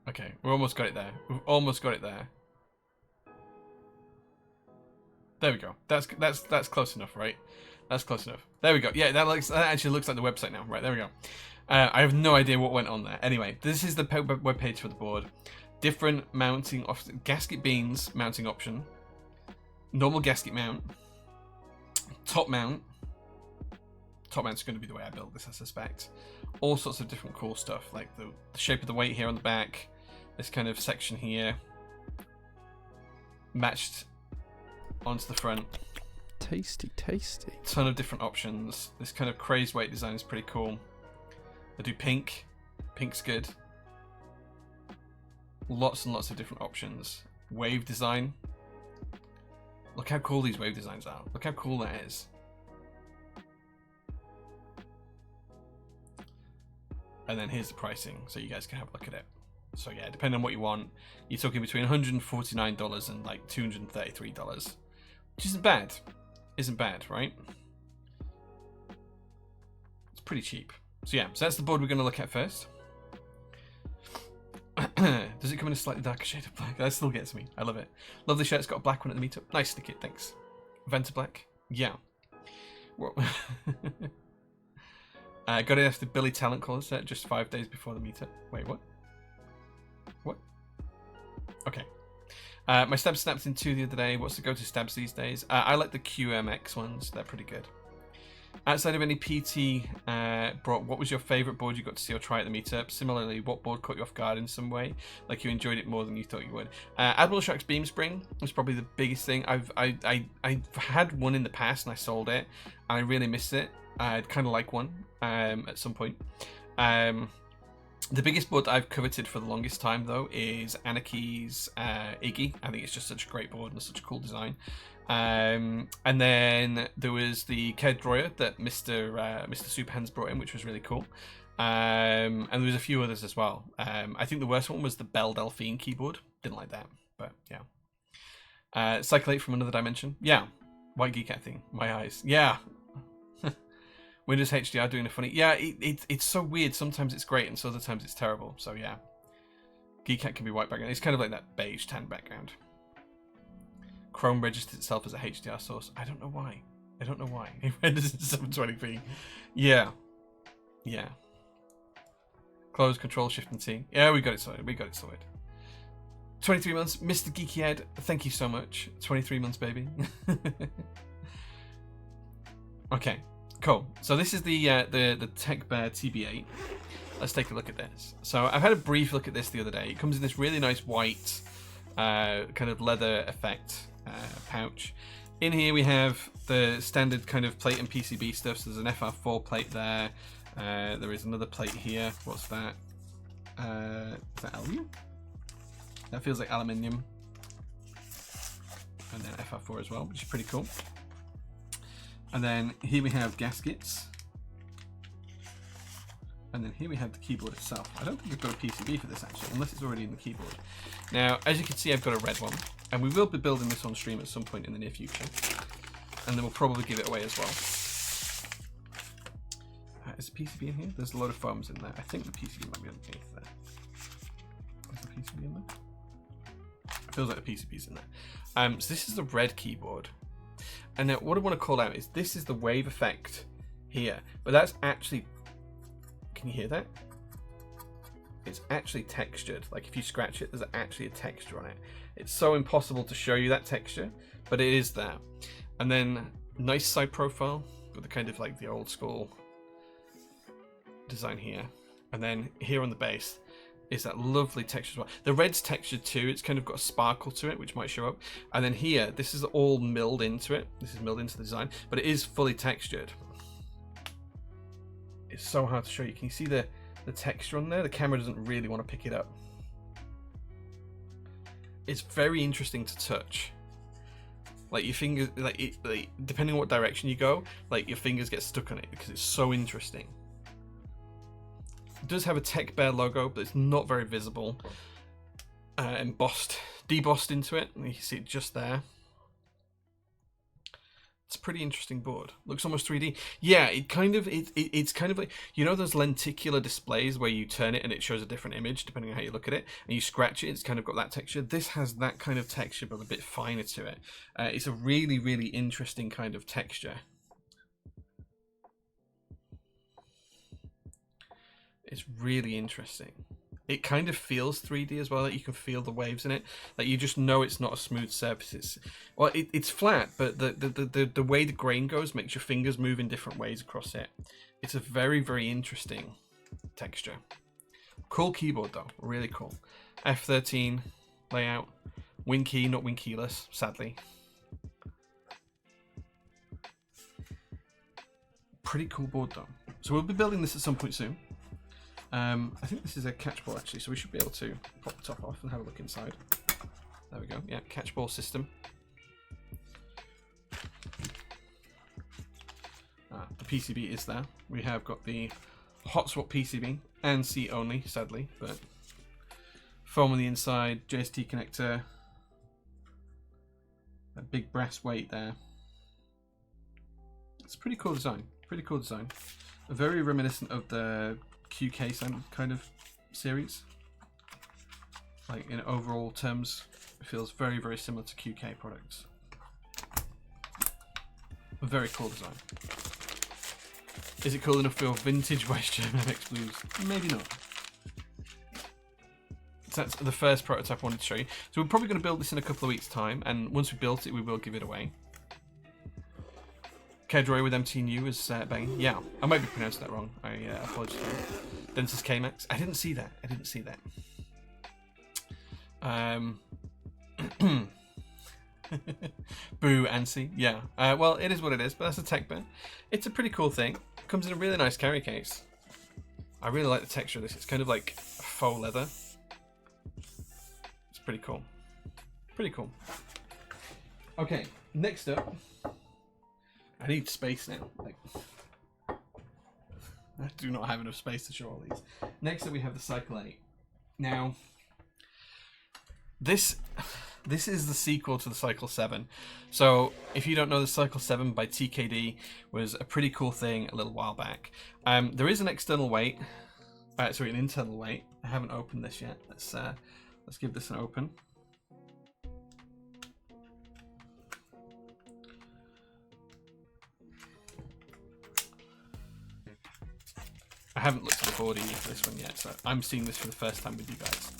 Okay, we almost got it there. We've almost got it there. There we go. That's close enough, right? That's close enough. There we go. Yeah, that actually looks like the website now. Right, there we go. I have no idea what went on there. Anyway, this is the web page for the board. Different mounting options. Gasket beans mounting option. Normal gasket mount. Top mount. Top mount's going to be the way I build this, I suspect. All sorts of different cool stuff, like the shape of the weight here on the back. This kind of section here. Matched onto the front. Tasty, tasty. Ton of different options. This kind of crazed weight design is pretty cool. I do pink. Pink's good. Lots and lots of different options. Wave design. Look how cool these wave designs are. Look how cool that is. And then here's the pricing, so you guys can have a look at it. So yeah, depending on what you want, you're talking between $149 and like $233, which isn't bad. Isn't bad, right? It's pretty cheap. So yeah, so that's the board we're going to look at first. Does it come in a slightly darker shade of black? That still gets me. I love it. Love the shirt. It's got a black one at the meetup. Nice, stick it. Thanks. Venta black. Yeah. Got it after Billy Talent concert just 5 days before the meetup. Wait, what? What? Okay. My stabs snapped in 2 the other day. What's the go-to stabs these days? I like the QMX ones. They're pretty good. Outside of any PT, what was your favourite board you got to see or try at the meetup? Similarly, what board caught you off guard in some way? Like you enjoyed it more than you thought you would? Admiral Shark's Beam Spring was probably the biggest thing. I've had one in the past and I sold it, and I really missed it. I'd kind of like one at some point. The biggest board I've coveted for the longest time, though, is Anarchy's Iggy. I think it's just such a great board and such a cool design. And then there was the Ked Droyer that Mr. Superhands brought in, which was really cool. And there was a few others as well. I think the worst one was the Belle Delphine keyboard. Didn't like that, but yeah. Cycle 8 from Another Dimension. Yeah. White Geek Cat thing. My eyes. Yeah. Windows HDR doing a funny... Yeah, it's so weird. Sometimes it's great and so other times it's terrible. So yeah. Geek Cat can be white background. It's kind of like that beige tan background. Chrome registers itself as a HDR source. I don't know why. I don't know why. It renders in 720p. Yeah. Yeah. Close, Control, Shift, and T. Yeah, we got it sorted. We got it sorted. 23 months. Mr. Geeky Ed, thank you so much. 23 months, baby. Okay, cool. So this is the Tech Bear TB8. Let's take a look at this. So I've had a brief look at this the other day. It comes in this really nice white kind of leather effect pouch. In here we have the standard kind of plate and PCB stuff. So there's an FR4 plate there. There is another plate here. What's that? Is that aluminium? That feels like aluminium. And then FR4 as well, which is pretty cool. And then here we have gaskets. And then here we have the keyboard itself. I don't think I've got a PCB for this actually, unless it's already in the keyboard. Now, as you can see, I've got a red one. And we will be building this on stream at some point in the near future. And then we'll probably give it away as well. Is the PCB in here? There's a lot of foams in there. I think the PCB might be underneath there. Is the PCB in there? It feels like the PCB's in there. So this is the red keyboard. And now what I want to call out is this is the wave effect here. But that's actually... Can you hear that? It's actually textured. Like if you scratch it, there's actually a texture on it. It's so impossible to show you that texture, but it is there. And then nice side profile with the kind of like the old school design here. And then here on the base is that lovely texture as well. The red's textured too. It's kind of got a sparkle to it, which might show up. And then here, this is all milled into it. This is milled into the design, but it is fully textured. It's so hard to show you. Can you see the texture on there? The camera doesn't really want to pick it up. It's very interesting to touch. Like your fingers, depending on what direction you go, like your fingers get stuck on it because it's so interesting. It does have a Tech Bear logo, but it's not very visible. Debossed into it, and you can see it just there. It's a pretty interesting board. Looks almost 3D. Yeah, it's kind of like, you know those lenticular displays where you turn it and it shows a different image depending on how you look at it, and you scratch it, it's kind of got that texture. This has that kind of texture but a bit finer to it. It's a really, really interesting kind of texture. It's really interesting. It kind of feels 3D as well, that you can feel the waves in it. Like you just know it's not a smooth surface. It's flat, but the way the grain goes makes your fingers move in different ways across it. It's a very, very interesting texture. Cool keyboard though, really cool. F13 layout, win key, not win keyless, sadly. Pretty cool board though. So we'll be building this at some point soon. I think this is a catch ball actually, so we should be able to pop the top off and have a look inside. There we go. Yeah, catch ball system. The PCB is there. We have got the hot swap PCB and C only, sadly, but foam on the inside, JST connector, a big brass weight there. It's a pretty cool design. Pretty cool design. Very reminiscent of the QK kind of series. Like in overall terms, it feels very, very similar to QK products. A very cool design. Is it cool enough for your vintage West German MX Blues? Maybe not. So that's the first prototype I wanted to show you. So we're probably going to build this in a couple of weeks' time, and once we built it, we will give it away. Kedroy with MTNU is banging. Yeah, I might be pronouncing that wrong. I apologize. Densest K-Max. I didn't see that. I didn't see that. Boo, Ansi. Yeah. Well, it is what it is, but that's a tech bin. It's a pretty cool thing. Comes in a really nice carry case. I really like the texture of this. It's kind of like faux leather. It's pretty cool. Pretty cool. Okay, next up. I need space now. Like, I do not have enough space to show all these. Next up, we have the Cycle 8. Now, this is the sequel to the Cycle 7. So, if you don't know, the Cycle 7 by TKD was a pretty cool thing a little while back. There is an external weight. Sorry, an internal weight. I haven't opened this yet. Let's give this an open. I haven't looked at the body for this one yet, so I'm seeing this for the first time with you guys.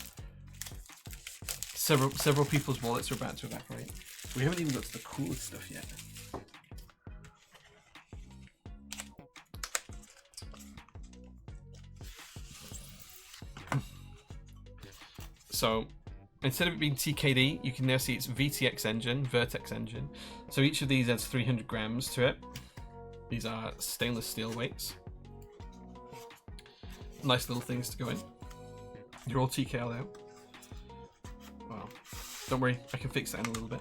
Several people's wallets are about to evaporate. We haven't even got to the coolest stuff yet. So, instead of it being TKD, you can now see it's VTX engine, Vertex engine. So each of these adds 300 grams to it. These are stainless steel weights. Nice little things to go in. You're all TKL out. Wow. Don't worry, I can fix that in a little bit.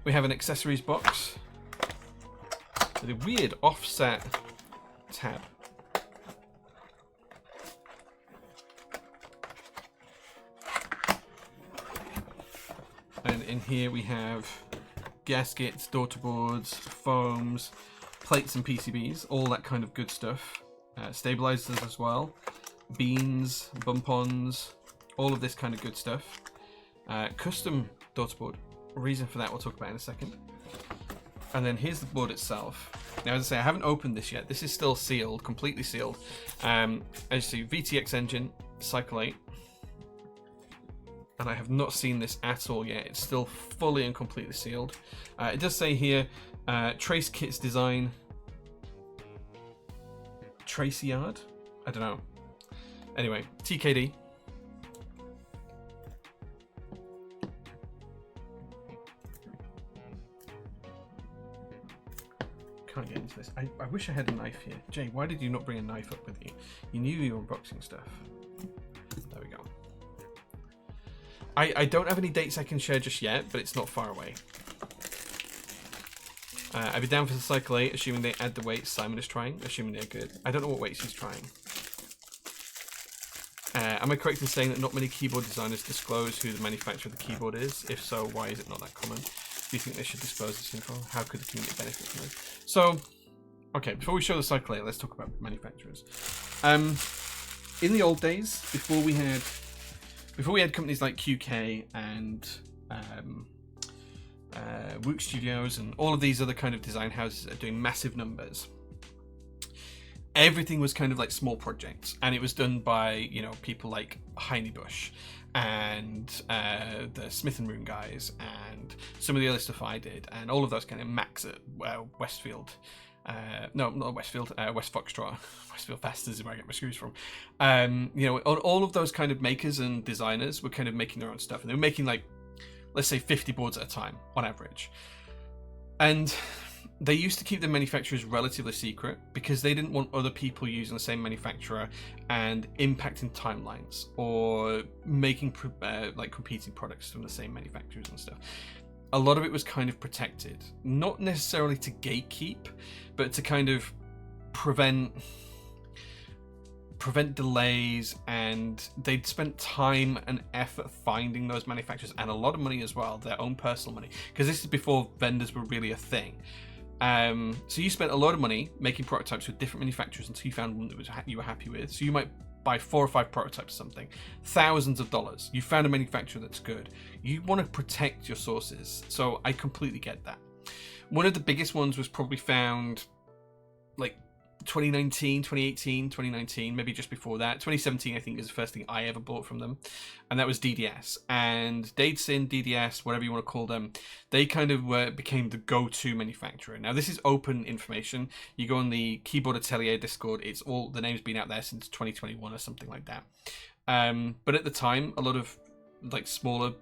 We have an accessories box with a weird offset tab. And in here we have gaskets, daughter boards, foams, plates and PCBs, all that kind of good stuff. Stabilizers as well, beans, bump-ons, all of this kind of good stuff. Custom daughter board, reason for that we'll talk about in a second. And then here's the board itself. Now, as I say, I haven't opened this yet. This is still sealed, completely sealed. As you see, VTX engine, Cycle 8. And I have not seen this at all yet. It's still fully and completely sealed. It does say here, Trace Kits Design, Tracy Yard? I don't know. Anyway, TKD. Can't get into this. I wish I had a knife here. Jay, why did you not bring a knife up with you? You knew you were unboxing stuff. There we go. I don't have any dates I can share just yet, but it's not far away. I'd be down for the cycle 8, assuming they add the weights Simon is trying, assuming they're good. I don't know what weights he's trying. Am I correct in saying that not many keyboard designers disclose who the manufacturer of the keyboard is? If so, why is it not that common? Do you think they should disclose this info? How could the community benefit from this? So, okay, before we show the cycle 8, let's talk about manufacturers. In the old days, before we had companies like QK and Wook Studios and all of these other kind of design houses that are doing massive numbers, everything was kind of like small projects, and it was done by, you know, people like Heinebusch and the Smith and Roon guys and some of the other stuff I did, and all of those kind of Max at Westfield. No, not Westfield, West Foxtrot. Westfield Fasters is where I get my screws from. You know, all of those kind of makers and designers were kind of making their own stuff, and they were making like, let's say 50 boards at a time on average. And they used to keep the manufacturers relatively secret because they didn't want other people using the same manufacturer and impacting timelines or making like competing products from the same manufacturers and stuff. A lot of it was kind of protected, not necessarily to gatekeep, but to kind of prevent delays, and they'd spent time and effort finding those manufacturers and a lot of money as well, their own personal money, because this is before vendors were really a thing. So you spent a lot of money making prototypes with different manufacturers until you found one that you were happy with. So you might buy 4 or 5 prototypes of something, thousands of dollars. You found a manufacturer that's good. You want to protect your sources. So I completely get that. One of the biggest ones was probably found like 2019, 2018, 2019, maybe just before that. 2017, I think, is the first thing I ever bought from them, and that was DDS. And Datesin, DDS, whatever you want to call them, they kind of became the go-to manufacturer. Now, this is open information. You go on the Keyboard Atelier Discord, it's all, the name's been out there since 2021 or something like that. But at the time, a lot of like smaller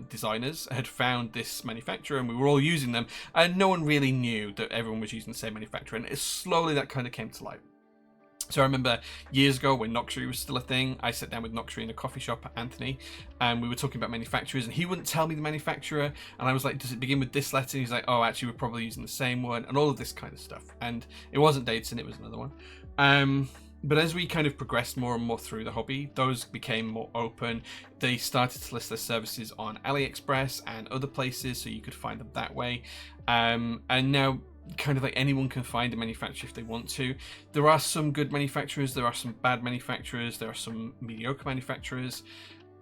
designers had found this manufacturer, and we were all using them, and no one really knew that everyone was using the same manufacturer, and slowly that kind of came to light. So I remember years ago when Noxury was still a thing, I sat down with Noxury in a coffee shop at Anthony, and we were talking about manufacturers, and he wouldn't tell me the manufacturer, and I was like, does it begin with this letter? And he's like, oh, actually we're probably using the same one, and all of this kind of stuff. And it wasn't Datesin, it was another one. But as we kind of progressed more and more through the hobby, those became more open. They started to list their services on AliExpress and other places, so you could find them that way. And now kind of like anyone can find a manufacturer if they want to. There are some good manufacturers, there are some bad manufacturers, there are some mediocre manufacturers,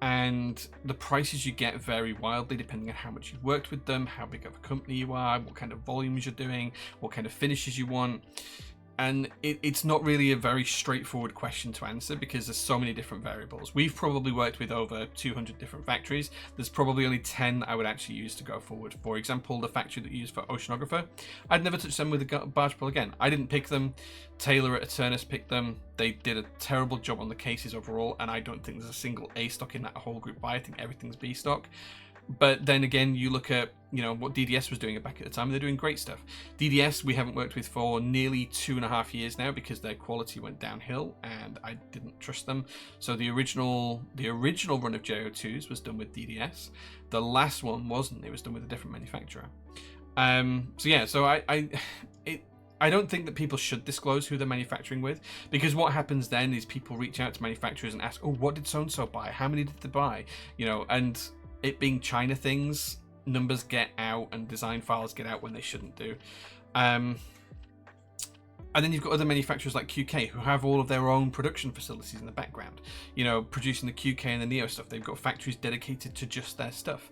and the prices you get vary wildly depending on how much you've worked with them, how big of a company you are, what kind of volumes you're doing, what kind of finishes you want. And it's not really a very straightforward question to answer because there's so many different variables. We've probably worked with over 200 different factories. There's probably only 10 I would actually use to go forward. For example, the factory that you use for Oceanographer, I'd never touch them with a barge pole again. I didn't pick them. Taylor at Eternus picked them. They did a terrible job on the cases overall, and I don't think there's a single A stock in that whole group buy. I think everything's B stock. But then again, you look at, you know, what DDS was doing back at the time, they're doing great stuff. DDS we haven't worked with for nearly 2.5 years now because their quality went downhill and I didn't trust them. So the original run of JO2s was done with DDS. The last one wasn't, it was done with a different manufacturer. So I don't think that people should disclose who they're manufacturing with, because what happens then is people reach out to manufacturers and ask, oh, what did so-and-so buy? How many did they buy? You know, and it being China things, numbers get out and design files get out when they shouldn't do. And then you've got other manufacturers like QK who have all of their own production facilities in the background, you know, producing the QK and the Neo stuff. They've got factories dedicated to just their stuff.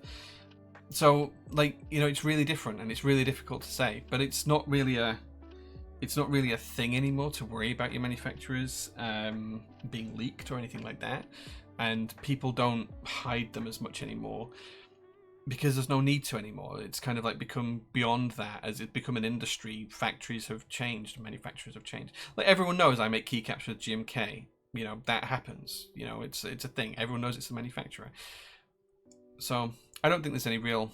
So, like, you know, it's really different and it's really difficult to say, but it's not really a thing anymore to worry about your manufacturers being leaked or anything like that. And people don't hide them as much anymore because there's no need to anymore. It's kind of like become beyond that. As it's become an industry, factories have changed, manufacturers have changed. Like, everyone knows I make keycaps with GMK. You know, that happens. You know, it's a thing. Everyone knows it's the manufacturer. So I don't think there's any real...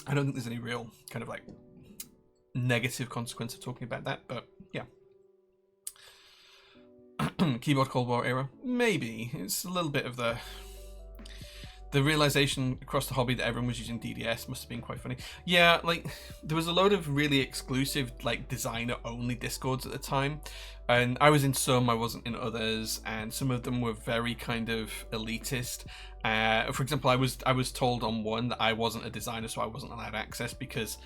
kind of like negative consequence of talking about that, but yeah. Keyboard Cold War era, maybe. It's a little bit of the the realization across the hobby that everyone was using DDS must have been quite funny. Yeah, like there was a load of really exclusive like designer only discords at the time, and I was in some, I wasn't in others, and some of them were very kind of elitist. For example, I was told on one that I wasn't a designer, so I wasn't allowed access because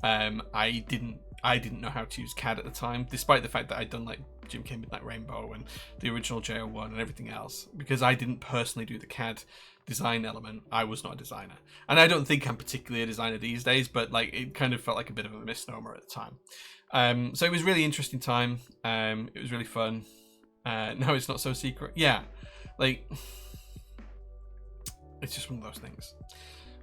I didn't know how to use CAD at the time, despite the fact that I'd done like Jim K Midnight Rainbow and the original JO1 and everything else. Because I didn't personally do the CAD design element, I was not a designer. And I don't think I'm particularly a designer these days, but like it kind of felt like a bit of a misnomer at the time. So it was a really interesting time. It was really fun. Now it's not so secret. Yeah, like it's just one of those things.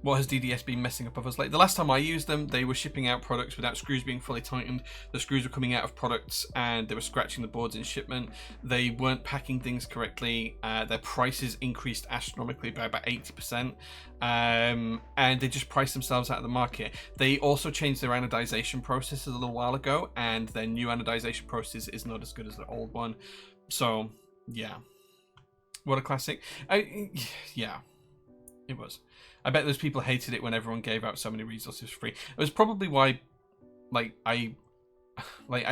What has DDS been messing up of us? Like the last time I used them, they were shipping out products without screws being fully tightened. The screws were coming out of products and they were scratching the boards in shipment. They weren't packing things correctly. Their prices increased astronomically by about 80%. And they just priced themselves out of the market. They also changed their anodization process a little while ago, and their new anodization process is not as good as the old one. So yeah, what a classic. Yeah, it was. I bet those people hated it when everyone gave out so many resources for free. It was probably why, I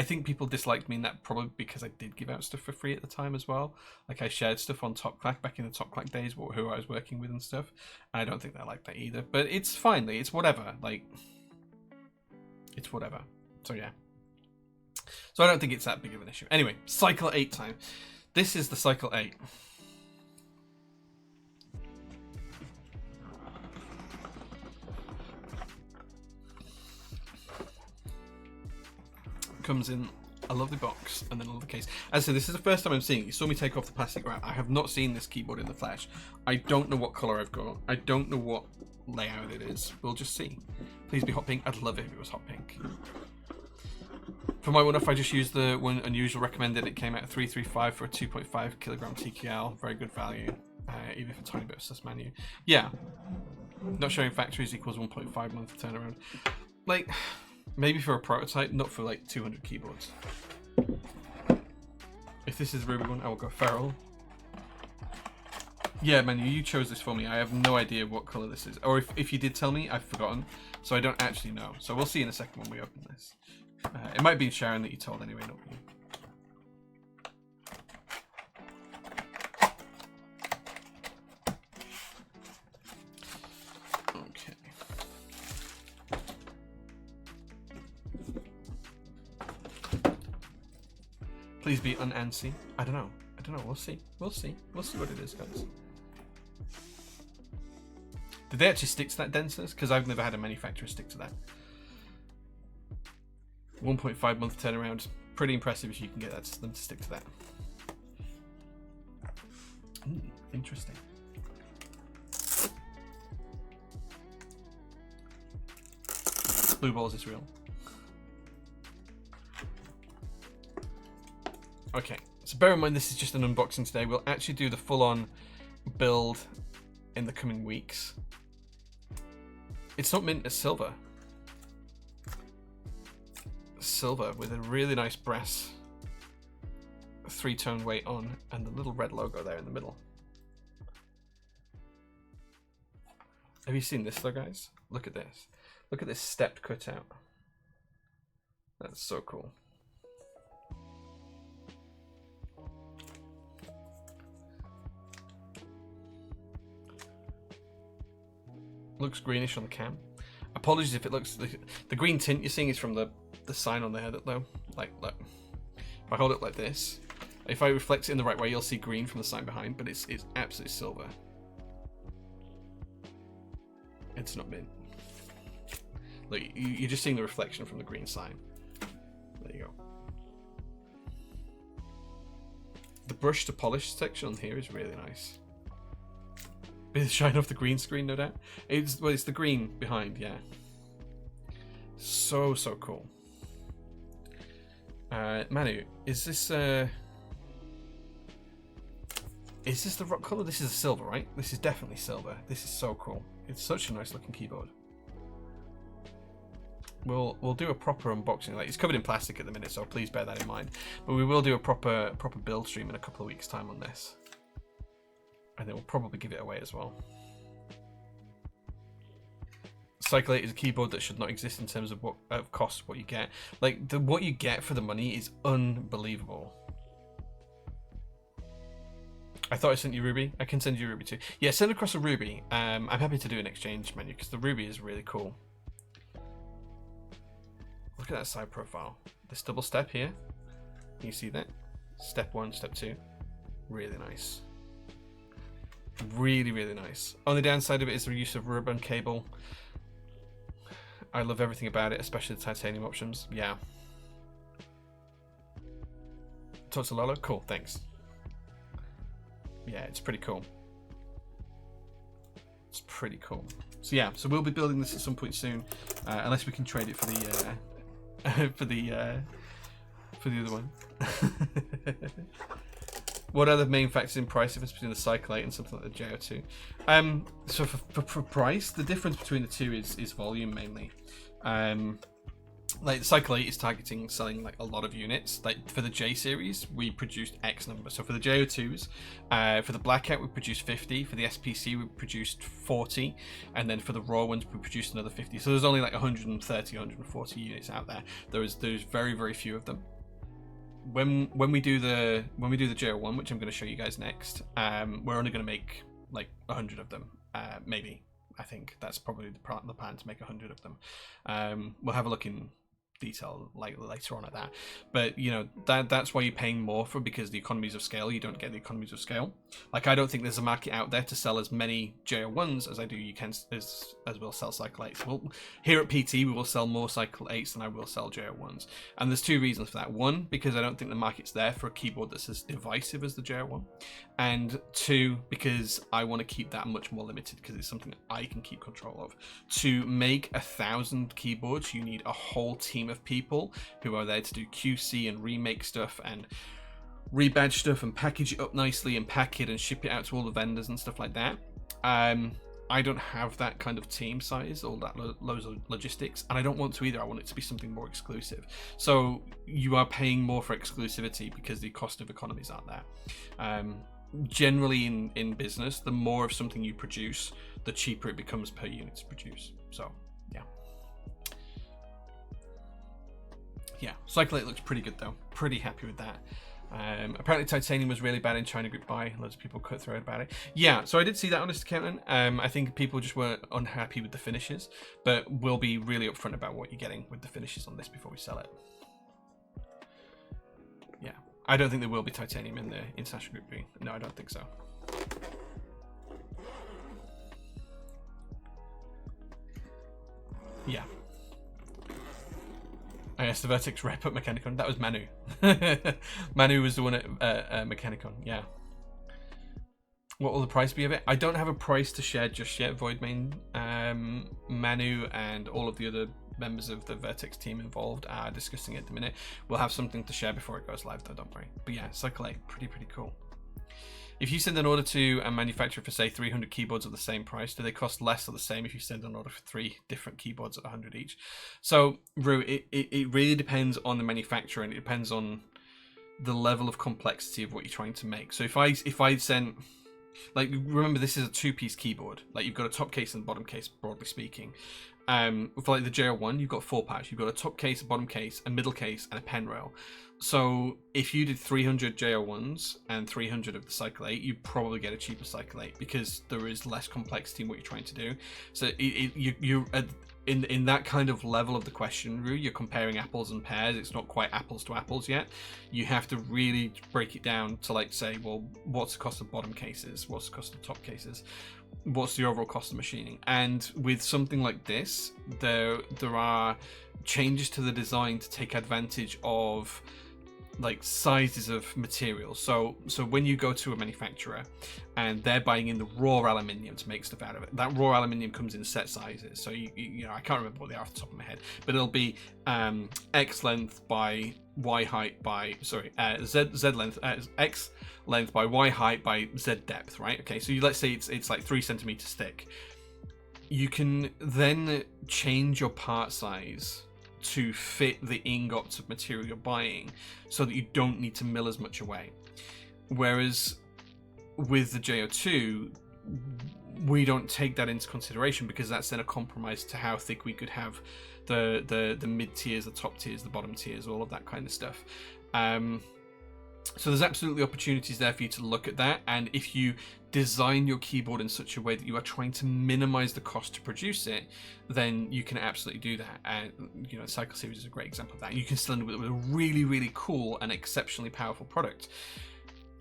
think people disliked me in that probably because I did give out stuff for free at the time as well. Like I shared stuff on Top Clack back in the Top Clack days, who I was working with and stuff. And I don't think they liked that either. But it's fine, it's whatever. Like, it's whatever. So yeah. So I don't think it's that big of an issue. Anyway, Cycle 8 time. This is the Cycle 8. Comes in a lovely box and then a lovely case. As I said, this is the first time I'm seeing it. You saw me take off the plastic wrap. I have not seen this keyboard in the flesh. I don't know what color I've got. I don't know what layout it is. We'll just see. Please be hot pink. I'd love it if it was hot pink. For my one-off, I just used the one unusual recommended. It came out at 335 for a 2.5 kilogram TQL. Very good value, even if a tiny bit of sus menu. Yeah, not showing factories equals 1.5 month turnaround. Like, maybe for a prototype, not for like 200 keyboards. If this is Ruby one, I will go feral. Yeah, man, you chose this for me. I have no idea what color this is. Or if you did tell me, I've forgotten. So I don't actually know. So we'll see in a second when we open this. It might be Sharon that you told anyway, not me. Please be unantsy. I don't know. We'll see. We'll see what it is, guys. Did they actually stick to that denseness? Because I've never had a manufacturer stick to that. 1.5 month turnaround. Pretty impressive if you can get them to stick to that. Interesting. Blue balls is real. Okay, so bear in mind this is just an unboxing today. We'll actually do the full-on build in the coming weeks. It's not mint, it's silver. Silver with a really nice brass 3-tone weight on and the little red logo there in the middle. Have you seen this though, guys? Look at this. Look at this stepped cutout. That's so cool. Looks greenish on the cam. Apologies if it looks... The green tint you're seeing is from the sign on there, though. Like, look. If I hold it like this, if I reflect it in the right way, you'll see green from the sign behind, but it's absolutely silver. It's not mint. Look, you're just seeing the reflection from the green sign. There you go. The brush to polish section on here is really nice. It's shine off the green screen, no doubt. It's the green behind, yeah. So cool. Manu, is this the rock color? This is a silver, right? This is definitely silver. This is so cool. It's such a nice looking keyboard. We'll do a proper unboxing. Like, it's covered in plastic at the minute, so please bear that in mind. But we will do a proper build stream in a couple of weeks' time on this. And then we'll probably give it away as well. Cycle 8 is a keyboard that should not exist in terms of what cost, what you get. Like, what you get for the money is unbelievable. I thought I sent you Ruby. I can send you Ruby too. Yeah, send across a Ruby. I'm happy to do an exchange menu because the Ruby is really cool. Look at that side profile. This double step here. Can you see that? Step 1, step 2. Really nice. Really, really nice. Only downside of it is the use of ribbon cable. I love everything about it, especially the titanium options. Yeah. Talk to Lolo? Cool, thanks. Yeah, it's pretty cool. It's pretty cool. So yeah, so we'll be building this at some point soon, unless we can trade it for the for the other one. What are the main factors in price difference between the Cycle 8 and something like the JO2? So for price, the difference between the two is volume mainly. Like the Cycle 8 is targeting selling like a lot of units. Like for the J series, we produced X number. So for the JO2s, for the Blackout we produced 50. For the SPC we produced 40, and then for the Raw ones we produced another 50. So there's only like 130, 140 units out there. There's very, very few of them. When we do the JO1, which I'm going to show you guys next, we're only going to make like 100 of them, maybe. I think that's probably the plan, to make 100 of them. We'll have a look in detail like later on at that, but you know that's why you're paying more for, because the economies of scale, you don't get the economies of scale. Like I don't think there's a market out there to sell as many JO1s as I do as we'll sell Cycle 8s. Well, here at PT we will sell more Cycle 8s than I will sell JO1s, and there's two reasons for that. One, because I don't think the market's there for a keyboard that's as divisive as the JO1, and two, because I want to keep that much more limited, because it's something that I can keep control of. To make 1,000 keyboards, you need a whole team of people who are there to do QC and remake stuff and rebadge stuff and package it up nicely and pack it and ship it out to all the vendors and stuff like that. I don't have that kind of team size or that loads of logistics, and I don't want to either. I want it to be something more exclusive. So you are paying more for exclusivity because the cost of economies aren't there. Generally in business, the more of something you produce, the cheaper it becomes per unit to produce. So yeah, Cycle 8 looks pretty good though. Pretty happy with that. Apparently titanium was really bad in China group buy. Loads of people cut through it about it. Yeah, so I did see that, honest accountant. I think people just weren't unhappy with the finishes, but we'll be really upfront about what you're getting with the finishes on this before we sell it. Yeah, I don't think there will be titanium in the international group B. No, I don't think so. Yeah. I guess the Vertex rep at Mechanicon. That was Manu. Manu was the one at Mechanicon, yeah. What will the price be of it? I don't have a price to share just yet, Voidmain. Manu and all of the other members of the Vertex team involved are discussing it at the minute. We'll have something to share before it goes live though, don't worry. But yeah, Cycle 8, pretty cool. If you send an order to a manufacturer for say 300 keyboards at the same price, do they cost less or the same if you send an order for 3 different keyboards at 100 each? So, Rue, it really depends on the manufacturer, and it depends on the level of complexity of what you're trying to make. So if I send, like, remember this is a 2-piece keyboard. Like, you've got a top case and bottom case, broadly speaking. For like the JL1, you've got 4 parts. You've got a top case, a bottom case, a middle case, and a pen rail. So if you did 300 JL1s and 300 of the Cycle 8, you'd probably get a cheaper Cycle 8 because there is less complexity in what you're trying to do. So you're in that kind of level of the question, Rue, you're comparing apples and pears. It's not quite apples to apples yet. You have to really break it down to, like, say, well, what's the cost of bottom cases? What's the cost of top cases? What's the overall cost of machining? And with something like this, there are changes to the design to take advantage of like sizes of materials. So when you go to a manufacturer and they're buying in the raw aluminium to make stuff out of it, that raw aluminium comes in set sizes. So you know, I can't remember what they are off the top of my head, but it'll be X length by Y height by Z length, X length by Y height by Z depth, right? Okay, so let's say it's like 3 centimeters thick. You can then change your part size to fit the ingots of material you're buying so that you don't need to mill as much away. Whereas with the JO2, we don't take that into consideration because that's then a compromise to how thick we could have the mid tiers, the top tiers, the bottom tiers, all of that kind of stuff. So there's absolutely opportunities there for you to look at that, and if you design your keyboard in such a way that you are trying to minimize the cost to produce it, then you can absolutely do that. And you know, Cycle Series is a great example of that. You can still end up with a really, really cool and exceptionally powerful product.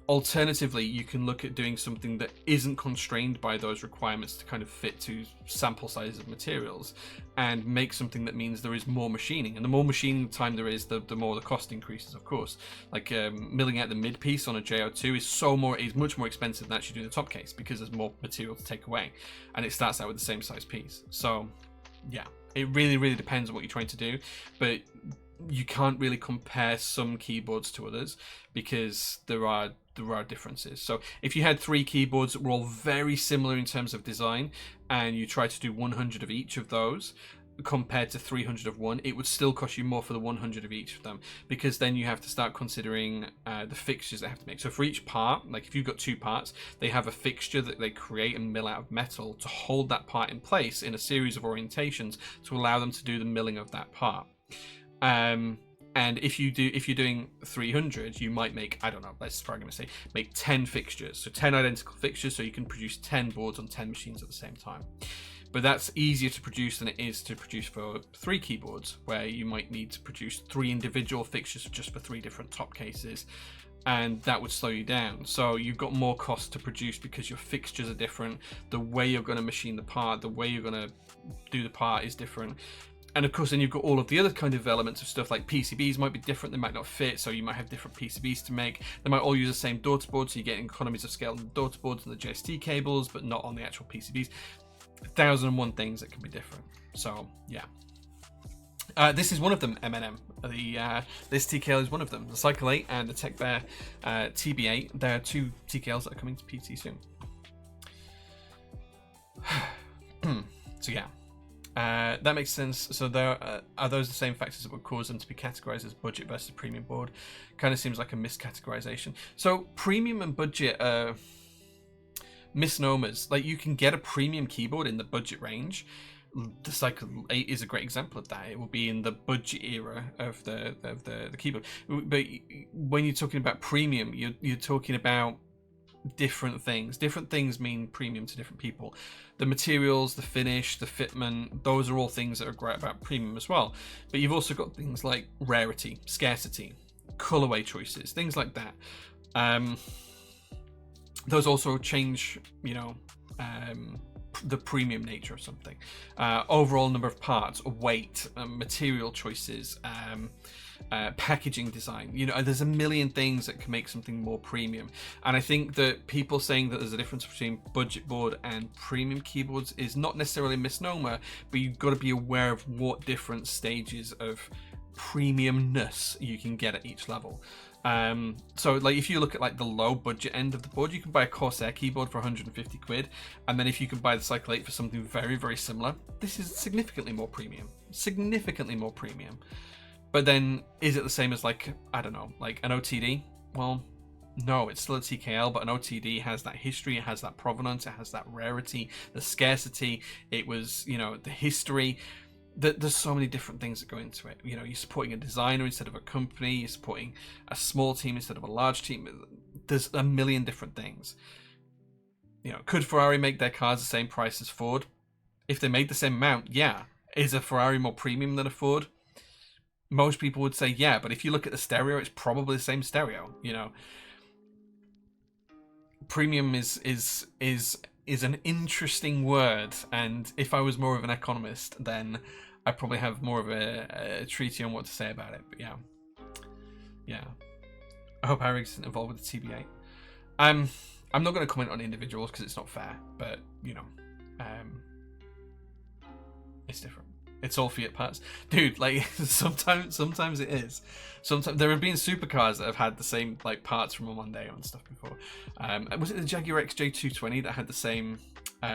Alternatively, you can look at doing something that isn't constrained by those requirements to kind of fit to sample sizes of materials, and make something that means there is more machining. And the more machining time there is, the more the cost increases, of course. Like milling out the mid piece on a JO2 is much more expensive than actually doing the top case, because there's more material to take away, and it starts out with the same size piece. So yeah, it really, really depends on what you're trying to do, but you can't really compare some keyboards to others because there are differences. So if you had 3 keyboards that were all very similar in terms of design, and you try to do 100 of each of those compared to 300 of one, it would still cost you more for the 100 of each of them, because then you have to start considering the fixtures they have to make. So for each part, like if you've got 2 parts, they have a fixture that they create and mill out of metal to hold that part in place in a series of orientations to allow them to do the milling of that part. And if you're doing 300, you might make, I don't know, let's for argument's sake, make 10 fixtures. So 10 identical fixtures, so you can produce 10 boards on 10 machines at the same time. But that's easier to produce than it is to produce for 3 keyboards, where you might need to produce 3 individual fixtures just for 3 different top cases, and that would slow you down. So you've got more cost to produce because your fixtures are different, the way you're going to machine the part, the way you're going to do the part is different. And of course, then you've got all of the other kind of elements of stuff, like PCBs might be different, they might not fit, so you might have different PCBs to make. They might all use the same daughter board, so you get economies of scale on the daughter boards and the JST cables, but not on the actual PCBs. 1,001 things that can be different. So yeah, this is one of them. M&M. This TKL is one of them. The Cycle 8 and the Tech Bear TB8. There are 2 TKLs that are coming to PT soon. So yeah. That makes sense. So there are those the same factors that would cause them to be categorized as budget versus premium board? Kind of seems like a miscategorization. So premium and budget are misnomers. Like, you can get a premium keyboard in the budget range. The Cycle 8 is a great example of that. It will be in the budget era of the keyboard. But when you're talking about premium, you're talking about different things. Different things mean premium to different people. The materials, the finish, the fitment, those are all things that are great about premium as well. But you've also got things like rarity, scarcity, colorway choices, things like that. Those also change, you know, the premium nature of something. Overall number of parts, weight, material choices, packaging design. You know, there's a million things that can make something more premium. And I think that people saying that there's a difference between budget board and premium keyboards is not necessarily a misnomer, but you've got to be aware of what different stages of premiumness you can get at each level. So like if you look at like the low budget end of the board, you can buy a Corsair keyboard for 150 quid, and then if you can buy the Cycle 8 for something very, very similar, this is significantly more premium. But then, is it the same as, like, I don't know, like an OTD? Well, no, it's still a TKL, but an OTD has that history, it has that provenance, it has that rarity, the scarcity, it was, you know, the history. There's so many different things that go into it. You know, you're supporting a designer instead of a company, you're supporting a small team instead of a large team. There's a million different things. You know, could Ferrari make their cars the same price as Ford? If they made the same amount, yeah. Is a Ferrari more premium than a Ford? Most people would say yeah, but if you look at the stereo, it's probably the same stereo. You know, premium is an interesting word, and if I was more of an economist, then I probably have more of a treaty on what to say about it. But yeah. I hope Harry isn't involved with the TB8. I'm not going to comment on individuals because it's not fair, but you know, it's different. It's all Fiat parts, dude. Like sometimes it is. Sometimes there have been supercars that have had the same like parts from a Mondeo and stuff before. Was it the Jaguar XJ220 that had the same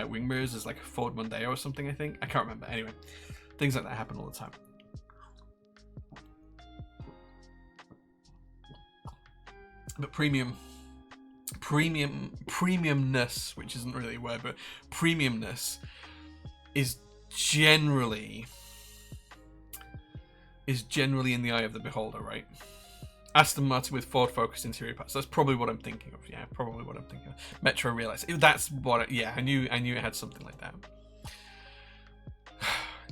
wing mirrors as like a Ford Mondeo or something? I think I can't remember. Anyway, things like that happen all the time. But premium premiumness, which isn't really a word, but premiumness is generally in the eye of the beholder, right? Aston Martin with Ford Focus interior parts. That's probably what I'm thinking of. Yeah, probably what I'm thinking of. Metro Realize. That's what. Yeah, I knew it had something like that.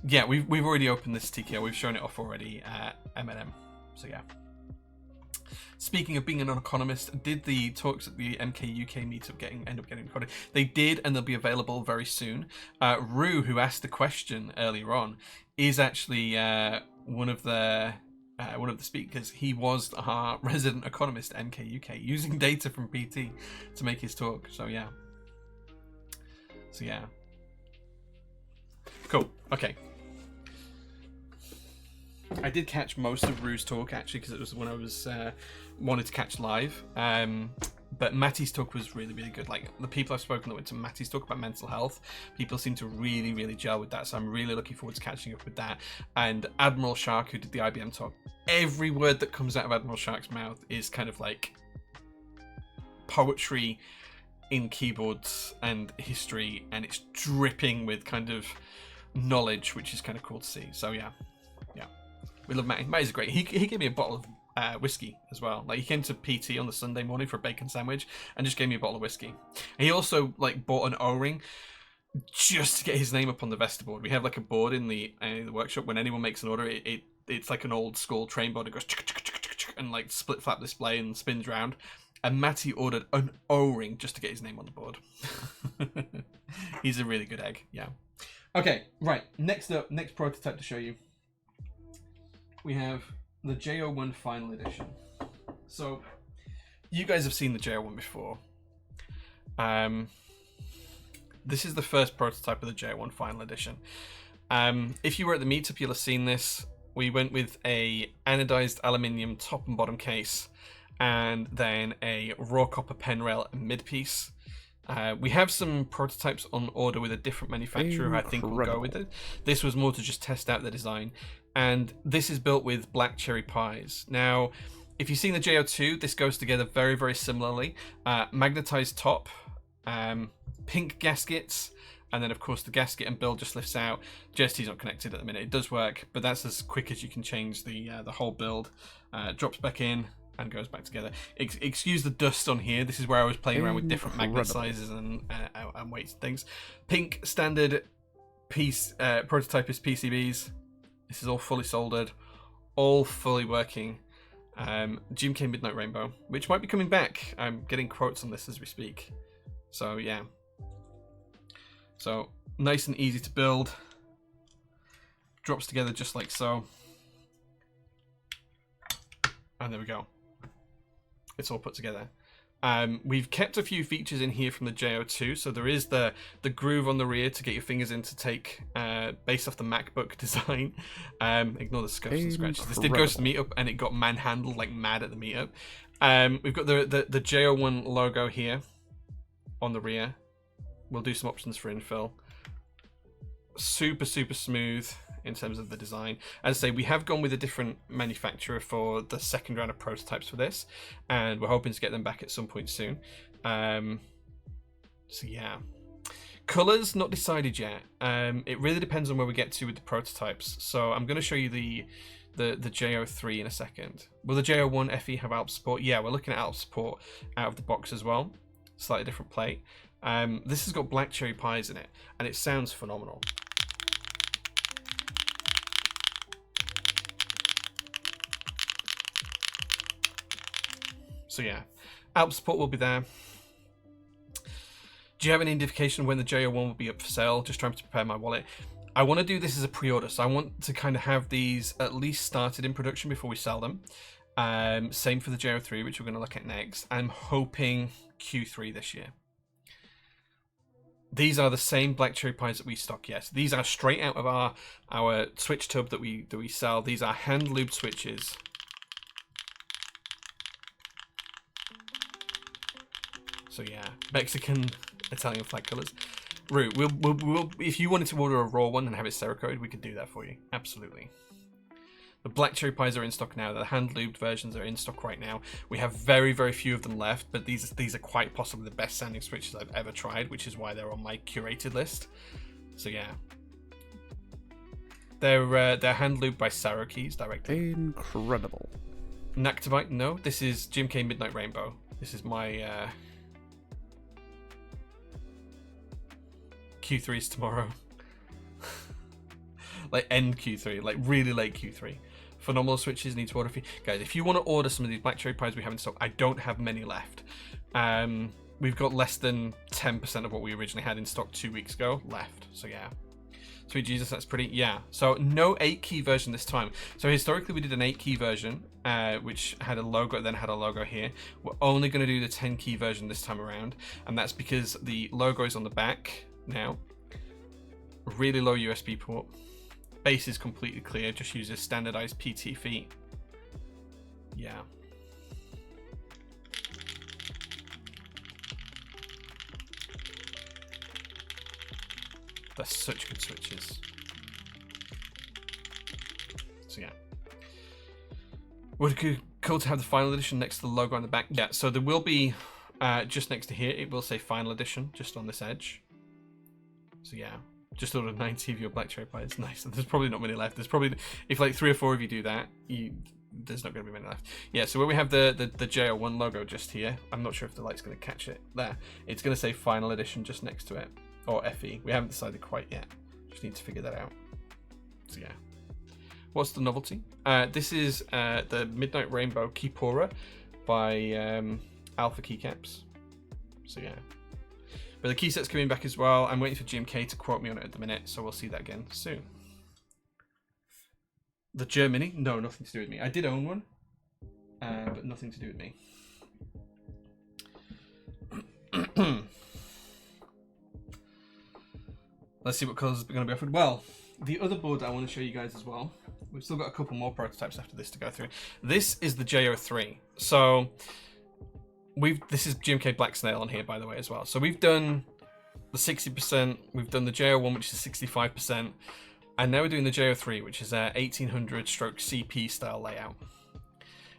Yeah, we've already opened this TKO. We've shown it off already at M&M. So yeah. Speaking of being an economist, did the talks at the MK UK meetup end up getting recorded? They did, and they'll be available very soon. Rue, who asked the question earlier on, is actually one of the speakers. He was our resident economist at MK UK, using data from PT to make his talk. So yeah. Cool. Okay. I did catch most of Rue's talk actually, because it was when I was wanted to catch live. But Matty's talk was really, really good. Like, the people I've spoken that went to Matty's talk about mental health, people seem to really, really gel with that. So I'm really looking forward to catching up with that. And Admiral Shark, who did the IBM talk, every word that comes out of Admiral Shark's mouth is kind of like poetry in keyboards and history, and it's dripping with kind of knowledge, which is kind of cool to see. So yeah. We love Matty. Matty's great. He gave me a bottle of whiskey as well. Like, he came to PT on the Sunday morning for a bacon sandwich and just gave me a bottle of whiskey. And he also like bought an O-ring just to get his name up on the Vesta board. We have like a board in the workshop. When anyone makes an order, it's like an old school train board. It goes and like split flap display and spins round. And Matty ordered an O-ring just to get his name on the board. He's a really good egg. Yeah. Okay. Right. Next prototype to show you. We have the JO1 Final Edition. So, you guys have seen the JO1 before. This is the first prototype of the JO1 Final Edition. If you were at the meetup, you'll have seen this. We went with a anodized aluminium top and bottom case, and then a raw copper pen rail and mid piece. We have some prototypes on order with a different manufacturer. I think we'll go with it. This was more to just test out the design. And this is built with black cherry pies. Now, if you've seen the JO2, this goes together very, very similarly. Magnetized top, pink gaskets, and then of course the gasket and build just lifts out. JST's not connected at the minute. It does work, but that's as quick as you can change the whole build. Drops back in and goes back together. Excuse the dust on here. This is where I was playing around with different magnet sizes and weights and things. Pink standard piece Prototypist PCBs. This is all fully soldered, all fully working. GMK Midnight Rainbow, which might be coming back. I'm getting quotes on this as we speak. So yeah. So nice and easy to build. Drops together just like so. And there we go. It's all put together. We've kept a few features in here from the JO2. So there is the groove on the rear to get your fingers in to take, based off the MacBook design. Ignore the scuffs and scratches. This did go to the meetup and it got manhandled like mad at the meetup. We've got the JO1 logo here on the rear. We'll do some options for infill. Super, super smooth in terms of the design. As I say, we have gone with a different manufacturer for the second round of prototypes for this, and we're hoping to get them back at some point soon. So yeah, colors not decided yet. It really depends on where we get to with the prototypes. So I'm going to show you the JO3 in a second. Will the JO1 FE have Alp support? Yeah, we're looking at Alp support out of the box as well. Slightly different plate. This has got black cherry pies in it, and it sounds phenomenal. So yeah, Alp support will be there. Do you have any indication when the JO1 will be up for sale? Just trying to prepare my wallet. I want to do this as a pre-order, so I want to kind of have these at least started in production before we sell them. Same for the JO3, which we're going to look at next. I'm hoping Q3 this year. These are the same black cherry pies that we stock, yes. These are straight out of our switch tub that we sell. These are hand lubed switches. So yeah, Mexican, Italian flag colours. Rue, we'll if you wanted to order a raw one and have it Cerakoted, we could do that for you. Absolutely. The black cherry pies are in stock now. The hand lubed versions are in stock right now. We have very, very few of them left, but these are quite possibly the best sounding switches I've ever tried, which is why they're on my curated list. So yeah, they're hand lubed by Sarah Keys directly. Incredible. Nactivite, no. This is Jim K Midnight Rainbow. This is my Q3's tomorrow. Like end Q3, like really late Q3. Phenomenal switches, need to order for you guys. If you want to order some of these black cherry pies we have in stock, I don't have many left. We've got less than 10% of what we originally had in stock 2 weeks ago left. So yeah, sweet Jesus, that's pretty. Yeah, so no 8-key version this time. So historically we did an 8-key version, which had a logo, then had a logo here. We're only going to do the 10-key version this time around, and that's because the logo is on the back now. Really low USB port. Base is completely clear, just uses standardized PT feet. Yeah. They're such good switches. So yeah. Would it be cool to have the final edition next to the logo on the back? Yeah, so there will be, just next to here, it will say final edition, just on this edge. So yeah. Just ordered 90 of your black cherry pies. Nice. There's probably not many left. There's probably, if like 3 or 4 of you do that, there's not going to be many left. Yeah, so where we have the JO1 logo just here, I'm not sure if the light's going to catch it there. It's going to say final edition just next to it, or FE. We haven't decided quite yet. Just need to figure that out. So yeah. What's the novelty? This is the Midnight Rainbow Keypora by Alpha Keycaps. So yeah. But the key set's coming back as well. I'm waiting for GMK to quote me on it at the minute, so we'll see that again soon. The Germany? No, nothing to do with me. I did own one, but nothing to do with me. Let's see what colours are going to be offered. Well, the other board that I want to show you guys as well. We've still got a couple more prototypes after this to go through. This is the JO3. So this is GMK Black Snail on here, by the way, as well. So we've done the 60%, we've done the JO1, which is 65%, and now we're doing the JO3, which is a 1800/CP style layout.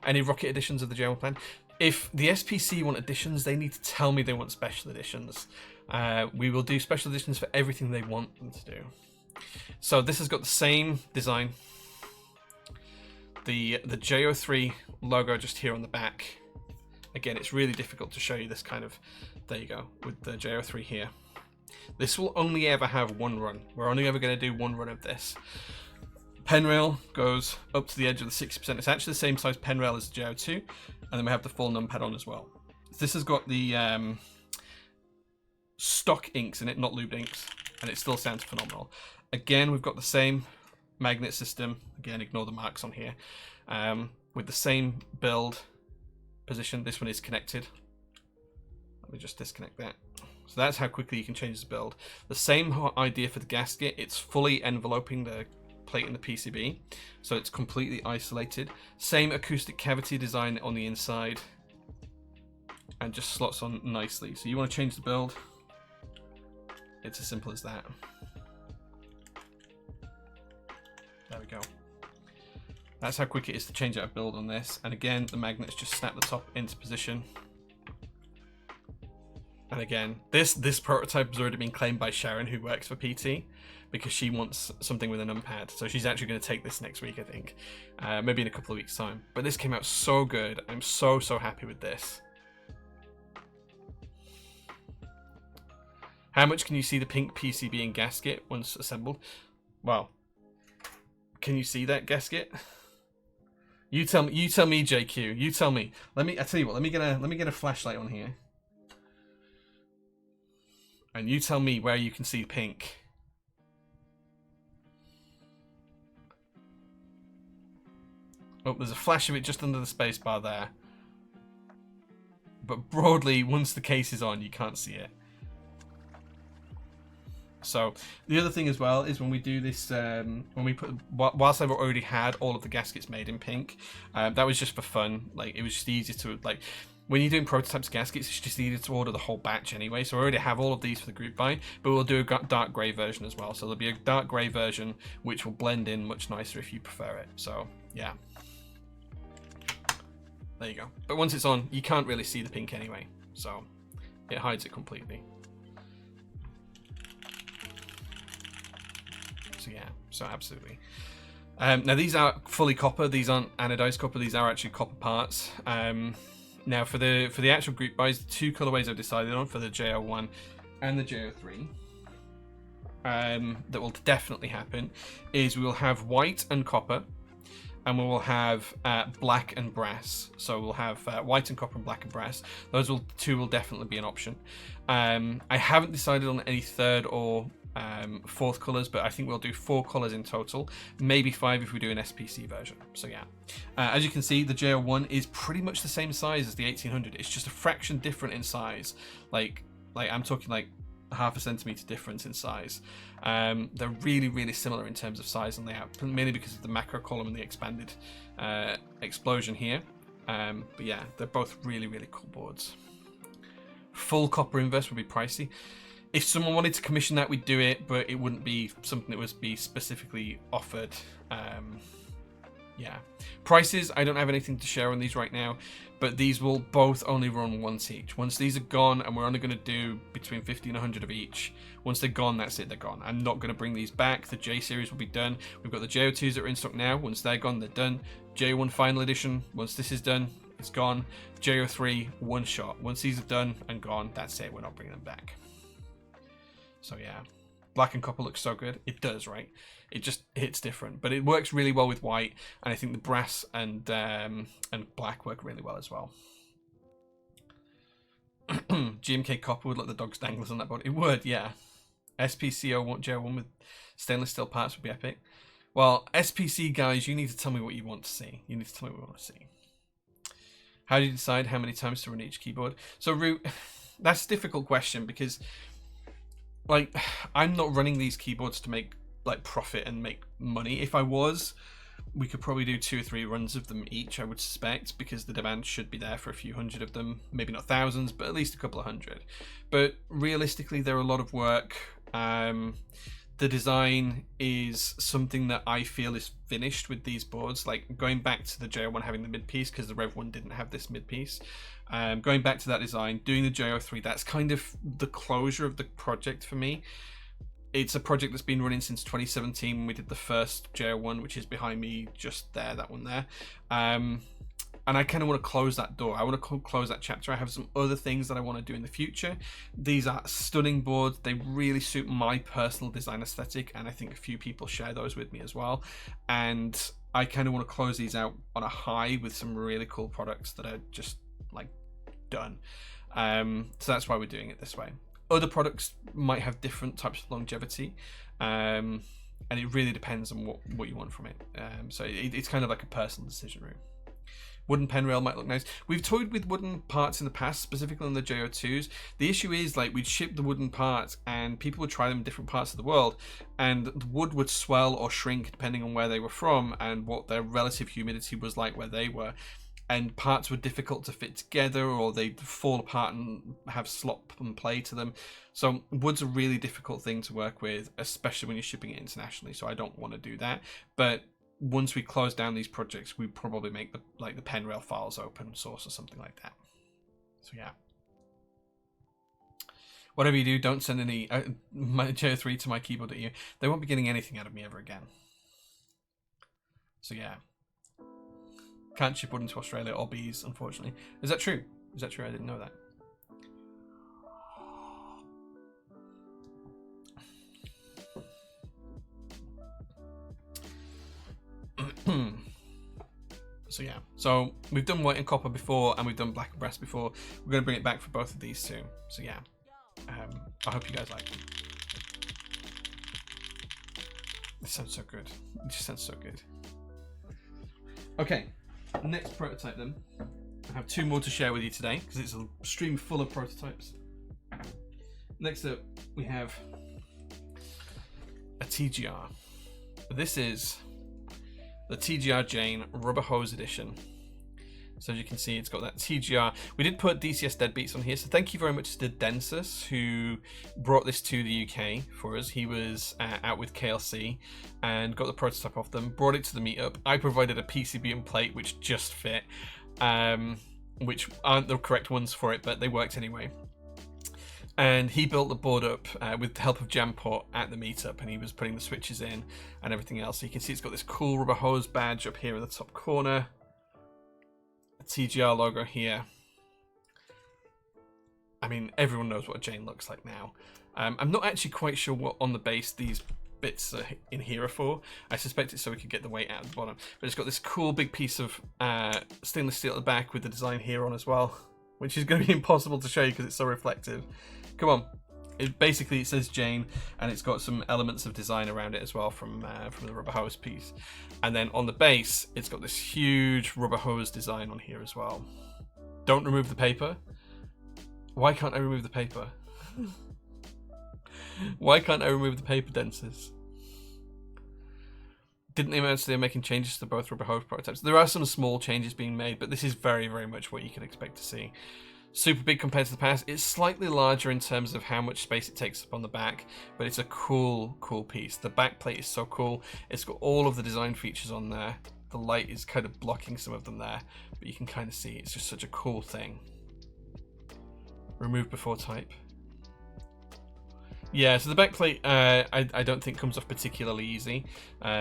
Any Rocket editions of the JO1 plan? If the SPC want editions, they need to tell me they want special editions. We will do special editions for everything they want them to do. So this has got the same design. The JO3 logo just here on the back. Again, it's really difficult to show you this kind of, there you go, with the JO3 here. This will only ever have one run. We're only ever going to do one run of this. Pen rail goes up to the edge of the 60%. It's actually the same size pen rail as the JO2, and then we have the full numpad on as well. This has got the stock inks in it, not lubed inks, and it still sounds phenomenal. Again, we've got the same magnet system. Again, ignore the marks on here. With the same build position. This one is connected. Let me just disconnect that. So that's how quickly you can change the build. The same idea for the gasket. It's fully enveloping the plate in the PCB, so it's completely isolated. Same acoustic cavity design on the inside, and just slots on nicely. So you want to change the build, it's as simple as that. There we go. That's how quick it is to change out a build on this. And again, the magnets just snap the top into position. And again, this prototype has already been claimed by Sharon, who works for PT, because she wants something with a numpad. So she's actually going to take this next week, I think. Maybe in a couple of weeks' time. But this came out so good. I'm so happy with this. How much can you see the pink PCB and gasket once assembled? Well, can you see that gasket? You tell me, JQ. You tell me. I tell you what. Let me get a flashlight on here, and you tell me where you can see pink. Oh, there's a flash of it just under the space bar there. But broadly, once the case is on, you can't see it. So the other thing as well is when we do this, when we put, whilst I've already had all of the gaskets made in pink, that was just for fun. Like, it was just easier to, like, when you're doing prototypes gaskets, it's just easier to order the whole batch anyway. So I already have all of these for the group buy, but we'll do a dark grey version as well. So there'll be a dark grey version which will blend in much nicer if you prefer it. So yeah. There you go. But once it's on, you can't really see the pink anyway, so it hides it completely. So yeah, so absolutely. Now these are fully copper. These aren't anodized copper. These are actually copper parts. Now for the actual group buys, the two colorways I've decided on for the JO1 and the JO3 that will definitely happen is we will have white and copper, and we will have black and brass. So we'll have white and copper and black and brass. Those two will definitely be an option. I haven't decided on any third or fourth colors, but I think we'll do 4 colors in total, maybe 5 if we do an SPC version. So yeah, as you can see, the JO1 is pretty much the same size as the 1800. It's just a fraction different in size. Like I'm talking like half a centimeter difference in size. They're really similar in terms of size and layout, mainly because of the macro column and the expanded explosion here. But yeah, they're both really cool boards. Full copper inverse would be pricey. If someone wanted to commission that, we'd do it, but it wouldn't be something that would be specifically offered. Yeah, prices, I don't have anything to share on these right now, but these will both only run once each. Once these are gone, and we're only going to do between 50 and 100 of each, once they're gone, that's it, they're gone. I'm not going to bring these back. The J series will be done. We've got the JO2s that are in stock now. Once they're gone, they're done. JO1 final edition, once this is done, it's gone. JO3, one shot. Once these are done and gone, that's it, we're not bringing them back. So yeah, black and copper looks so good. It does, right? It just hits different, but it works really well with white, and I think the brass and black work really well as well. GMK copper would let the dogs danglers on that board. It would, yeah. SPC JO1 with stainless steel parts would be epic. Well, SPC guys, you need to tell me what you want to see. You need to tell me what you want to see. How do you decide how many times to run each keyboard? So, Root, that's a difficult question because, like, I'm not running these keyboards to make like profit and make money. If I was, we could probably do 2 or 3 runs of them each, I would suspect, because the demand should be there for a few hundred of them, maybe not thousands, but at least a couple of hundred. But realistically, they're a lot of work. The design is something that I feel is finished with these boards, like going back to the JO1 having the mid piece because the Rev 1 didn't have this mid piece. Going back to that design, doing the JO3, that's kind of the closure of the project for me. It's a project that's been running since 2017 when we did the first JO1, which is behind me just there, that one there. And I kind of want to close that door. I want to close that chapter. I have some other things that I want to do in the future. These are stunning boards. They really suit my personal design aesthetic, and I think a few people share those with me as well. And I kind of want to close these out on a high with some really cool products that are just like done. So that's why we're doing it this way. Other products might have different types of longevity, and it really depends on what you want from it. So it's kind of like a personal decision room. Wooden pen rail might look nice. We've toyed with wooden parts in the past, specifically on the JO2s. The issue is, like, we'd ship the wooden parts and people would try them in different parts of the world, and the wood would swell or shrink depending on where they were from and what their relative humidity was like where they were. And parts were difficult to fit together, or they'd fall apart and have slop and play to them. So wood's a really difficult thing to work with, especially when you're shipping it internationally. So I don't want to do that. But once we close down these projects, we probably make the pen rail files open source or something like that. So yeah. Whatever you do, don't send any my JO3 to my keyboard at you. They won't be getting anything out of me ever again. So yeah. Can't ship wood into Australia or bees, unfortunately. Is that true? Is that true? I didn't know that. So yeah. So we've done white and copper before, and we've done black and brass before. We're going to bring it back for both of these soon. So yeah. I hope you guys like them. This sounds so good. It just sounds so good. Okay. Next prototype then. I have 2 more to share with you today because it's a stream full of prototypes. Next up we have a TGR. This is the TGR Jane Rubber Hose Edition. So as you can see, it's got that TGR. We did put DCS deadbeats on here, so thank you very much to Densis, who brought this to the UK for us. He was out with KLC and got the prototype off them, brought it to the meetup. I provided a PCB and plate which just fit, which aren't the correct ones for it, but they worked anyway. And he built the board up with the help of Jampot at the meetup, and he was putting the switches in and everything else. So you can see it's got this cool rubber hose badge up here in the top corner. TGR logo here. I mean, everyone knows what a Jane looks like now. I'm not actually quite sure what on the base these bits are in here are for. I suspect it's so we could get the weight out of the bottom. But it's got this cool big piece of stainless steel at the back with the design here on as well, which is going to be impossible to show you because it's so reflective. Come on. Basically, it says Jane, and it's got some elements of design around it as well from the rubber hose piece. And then on the base, it's got this huge rubber hose design on here as well. Don't remove the paper. Why can't I remove the paper? Why can't I remove the paper, Densis? Didn't they announce they're making changes to both rubber hose prototypes? There are some small changes being made, but this is very, very much what you can expect to see. Super big compared to the past. It's slightly larger in terms of how much space it takes up on the back, but it's a cool piece. The back plate is so cool. It's got all of the design features on there. The light is kind of blocking some of them there, but you can kind of see it's just such a cool thing. Remove before type. Yeah, so the back plate I don't think comes off particularly easy,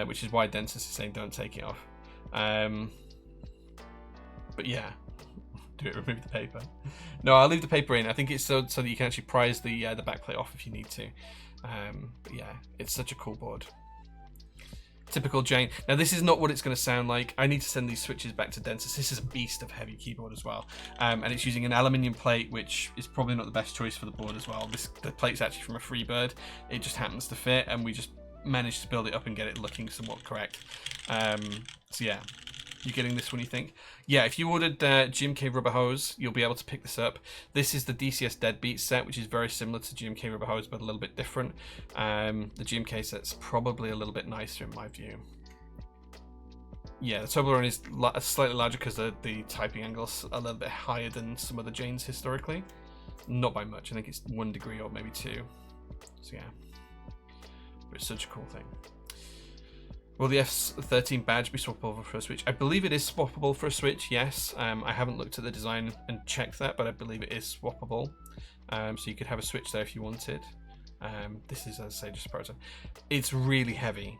which is why Densis is saying don't take it off. But yeah. Do it, remove the paper. No, I'll leave the paper in. I think it's so that you can actually prise the back plate off if you need to. But yeah, it's such a cool board. Typical Jane. Now this is not what it's going to sound like. I need to send these switches back to Densis. This is a beast of heavy keyboard as well, and it's using an aluminium plate, which is probably not the best choice for the board as well. The plate's actually from a Freebird. It just happens to fit, and we just managed to build it up and get it looking somewhat correct. So yeah. You getting this one, you think? Yeah, if you ordered GMK Rubber Hose, you'll be able to pick this up. This is the DCS Deadbeat set, which is very similar to GMK Rubber Hose, but a little bit different. The GMK set's probably a little bit nicer in my view. Yeah, the Toblerone is slightly larger because the typing angle's a little bit higher than some of the Janes historically. Not by much. I think it's 1 degree or maybe 2. So yeah. But it's such a cool thing. Will the F13 badge be swappable for a Switch? I believe it is swappable for a Switch, yes. I haven't looked at the design and checked that, but I believe it is swappable. So you could have a Switch there if you wanted. This is, as I say, just a prototype. It's really heavy.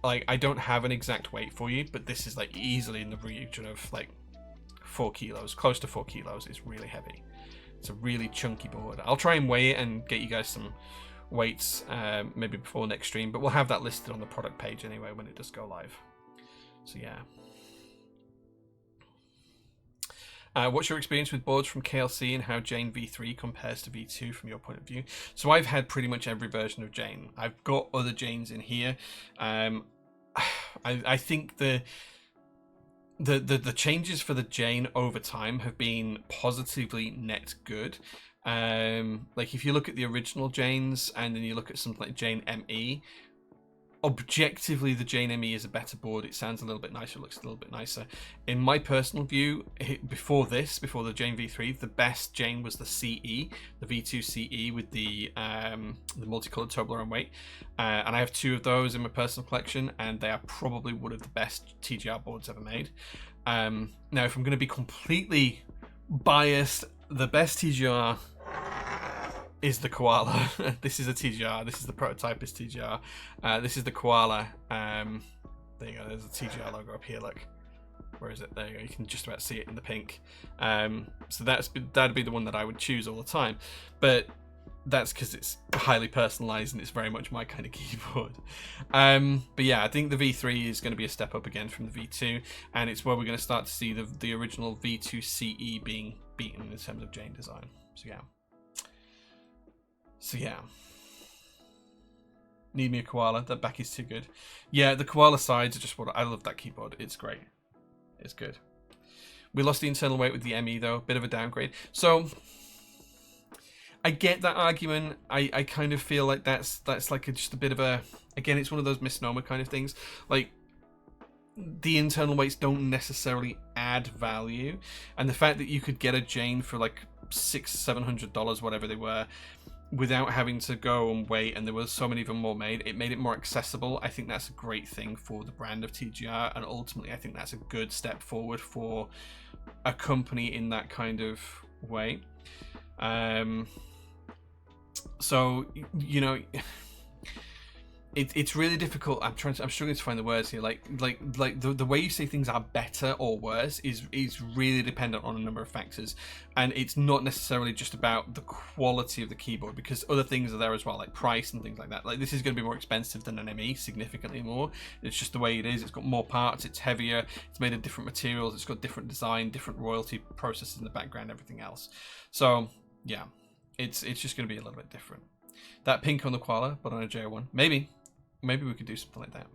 Like, I don't have an exact weight for you, but this is like easily in the region of like 4 kilos, close to 4 kilos. It's really heavy. It's a really chunky board. I'll try and weigh it and get you guys some weights maybe before next stream, but we'll have that listed on the product page anyway when it does go live. So yeah. What's your experience with boards from KLC and how Jane V3 compares to V2 from your point of view? So I've had pretty much every version of Jane. I've got other Janes in here. I think the changes for the Jane over time have been positively net good. Like if you look at the original Janes and then you look at something like Jane ME, objectively the Jane ME is a better board. It sounds a little bit nicer, looks a little bit nicer. In my personal view, before the Jane V3, the best Jane was the CE, the V2 CE with the multicolored Toblerone weight, and I have 2 of those in my personal collection, and they are probably one of the best TGR boards ever made. Now, if I'm going to be completely biased, the best TGR is the Koala. This is a TGR. This is the Prototypist TGR. This is the Koala. There you go. There's a TGR logo up here. Look. Where is it? There you go. You can just about see it in the pink. So that'd be the one that I would choose all the time. But that's because it's highly personalized and it's very much my kind of keyboard. But yeah, I think the V3 is going to be a step up again from the V2, and it's where we're going to start to see the original V2 CE being beaten in terms of Jane design. So yeah. Need me a Koala. That back is too good. Yeah, the Koala sides are just what I love. That keyboard. It's great. It's good. We lost the internal weight with the ME though. Bit of a downgrade. So I get that argument. I kind of feel like that's like just a bit of a, again, it's one of those misnomer kind of things. Like the internal weights don't necessarily add value, and the fact that you could get a Jane for like $600-700, whatever they were, without having to go and wait, and there were so many of them more made, it made it more accessible. I think that's a great thing for the brand of TGR, and ultimately I think that's a good step forward for a company in that kind of way. So, you know, it's really difficult. I'm struggling to find the words here. Like the way you say things are better or worse is really dependent on a number of factors, and it's not necessarily just about the quality of the keyboard, because other things are there as well, like price and things like that. Like, this is going to be more expensive than an ME, significantly more. It's just the way it is. It's got more parts. It's heavier. It's made of different materials. It's got different design, different royalty processes in the background, everything else. So yeah, it's just going to be a little bit different. That pink on the Koala, but on a JO1, maybe we could do something like that.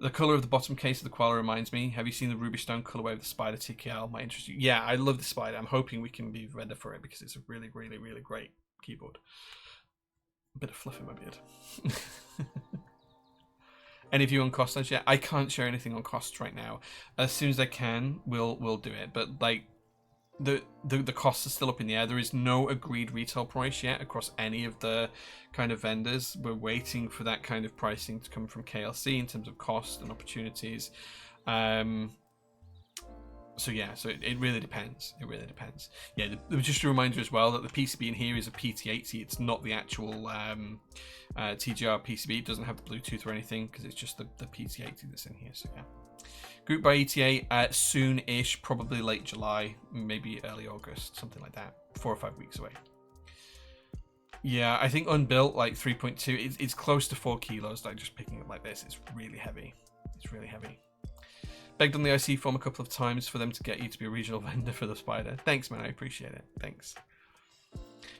The color of the bottom case of the Koala reminds me. Have you seen the Ruby Stone colorway of the Spider TKL? Might interest you. Yeah, I love the Spider. I'm hoping we can be vendor for it, because it's a really, really, really great keyboard. A bit of fluff in my beard. Any view on costs? Yeah, I can't share anything on costs right now. As soon as I can, we'll do it. But like, the costs are still up in the air. There is no agreed retail price yet across any of the kind of vendors. We're waiting for that kind of pricing to come from KLC in terms of cost and opportunities. So yeah, so it really depends. It really depends. Yeah, just a reminder as well that the PCB in here is a PT80. It's not the actual TGR PCB. It doesn't have the Bluetooth or anything, because it's just the PT80 that's in here. So yeah. Group by ETA soon-ish, probably late July, maybe early August, something like that. 4 or 5 weeks away. Yeah, I think unbuilt, like 3.2, it's close to 4 kilos. Like, just picking it like this, it's really heavy. It's really heavy. Begged on the IC form a couple of times for them to get you to be a regional vendor for the Spider. Thanks, man, I appreciate it. Thanks.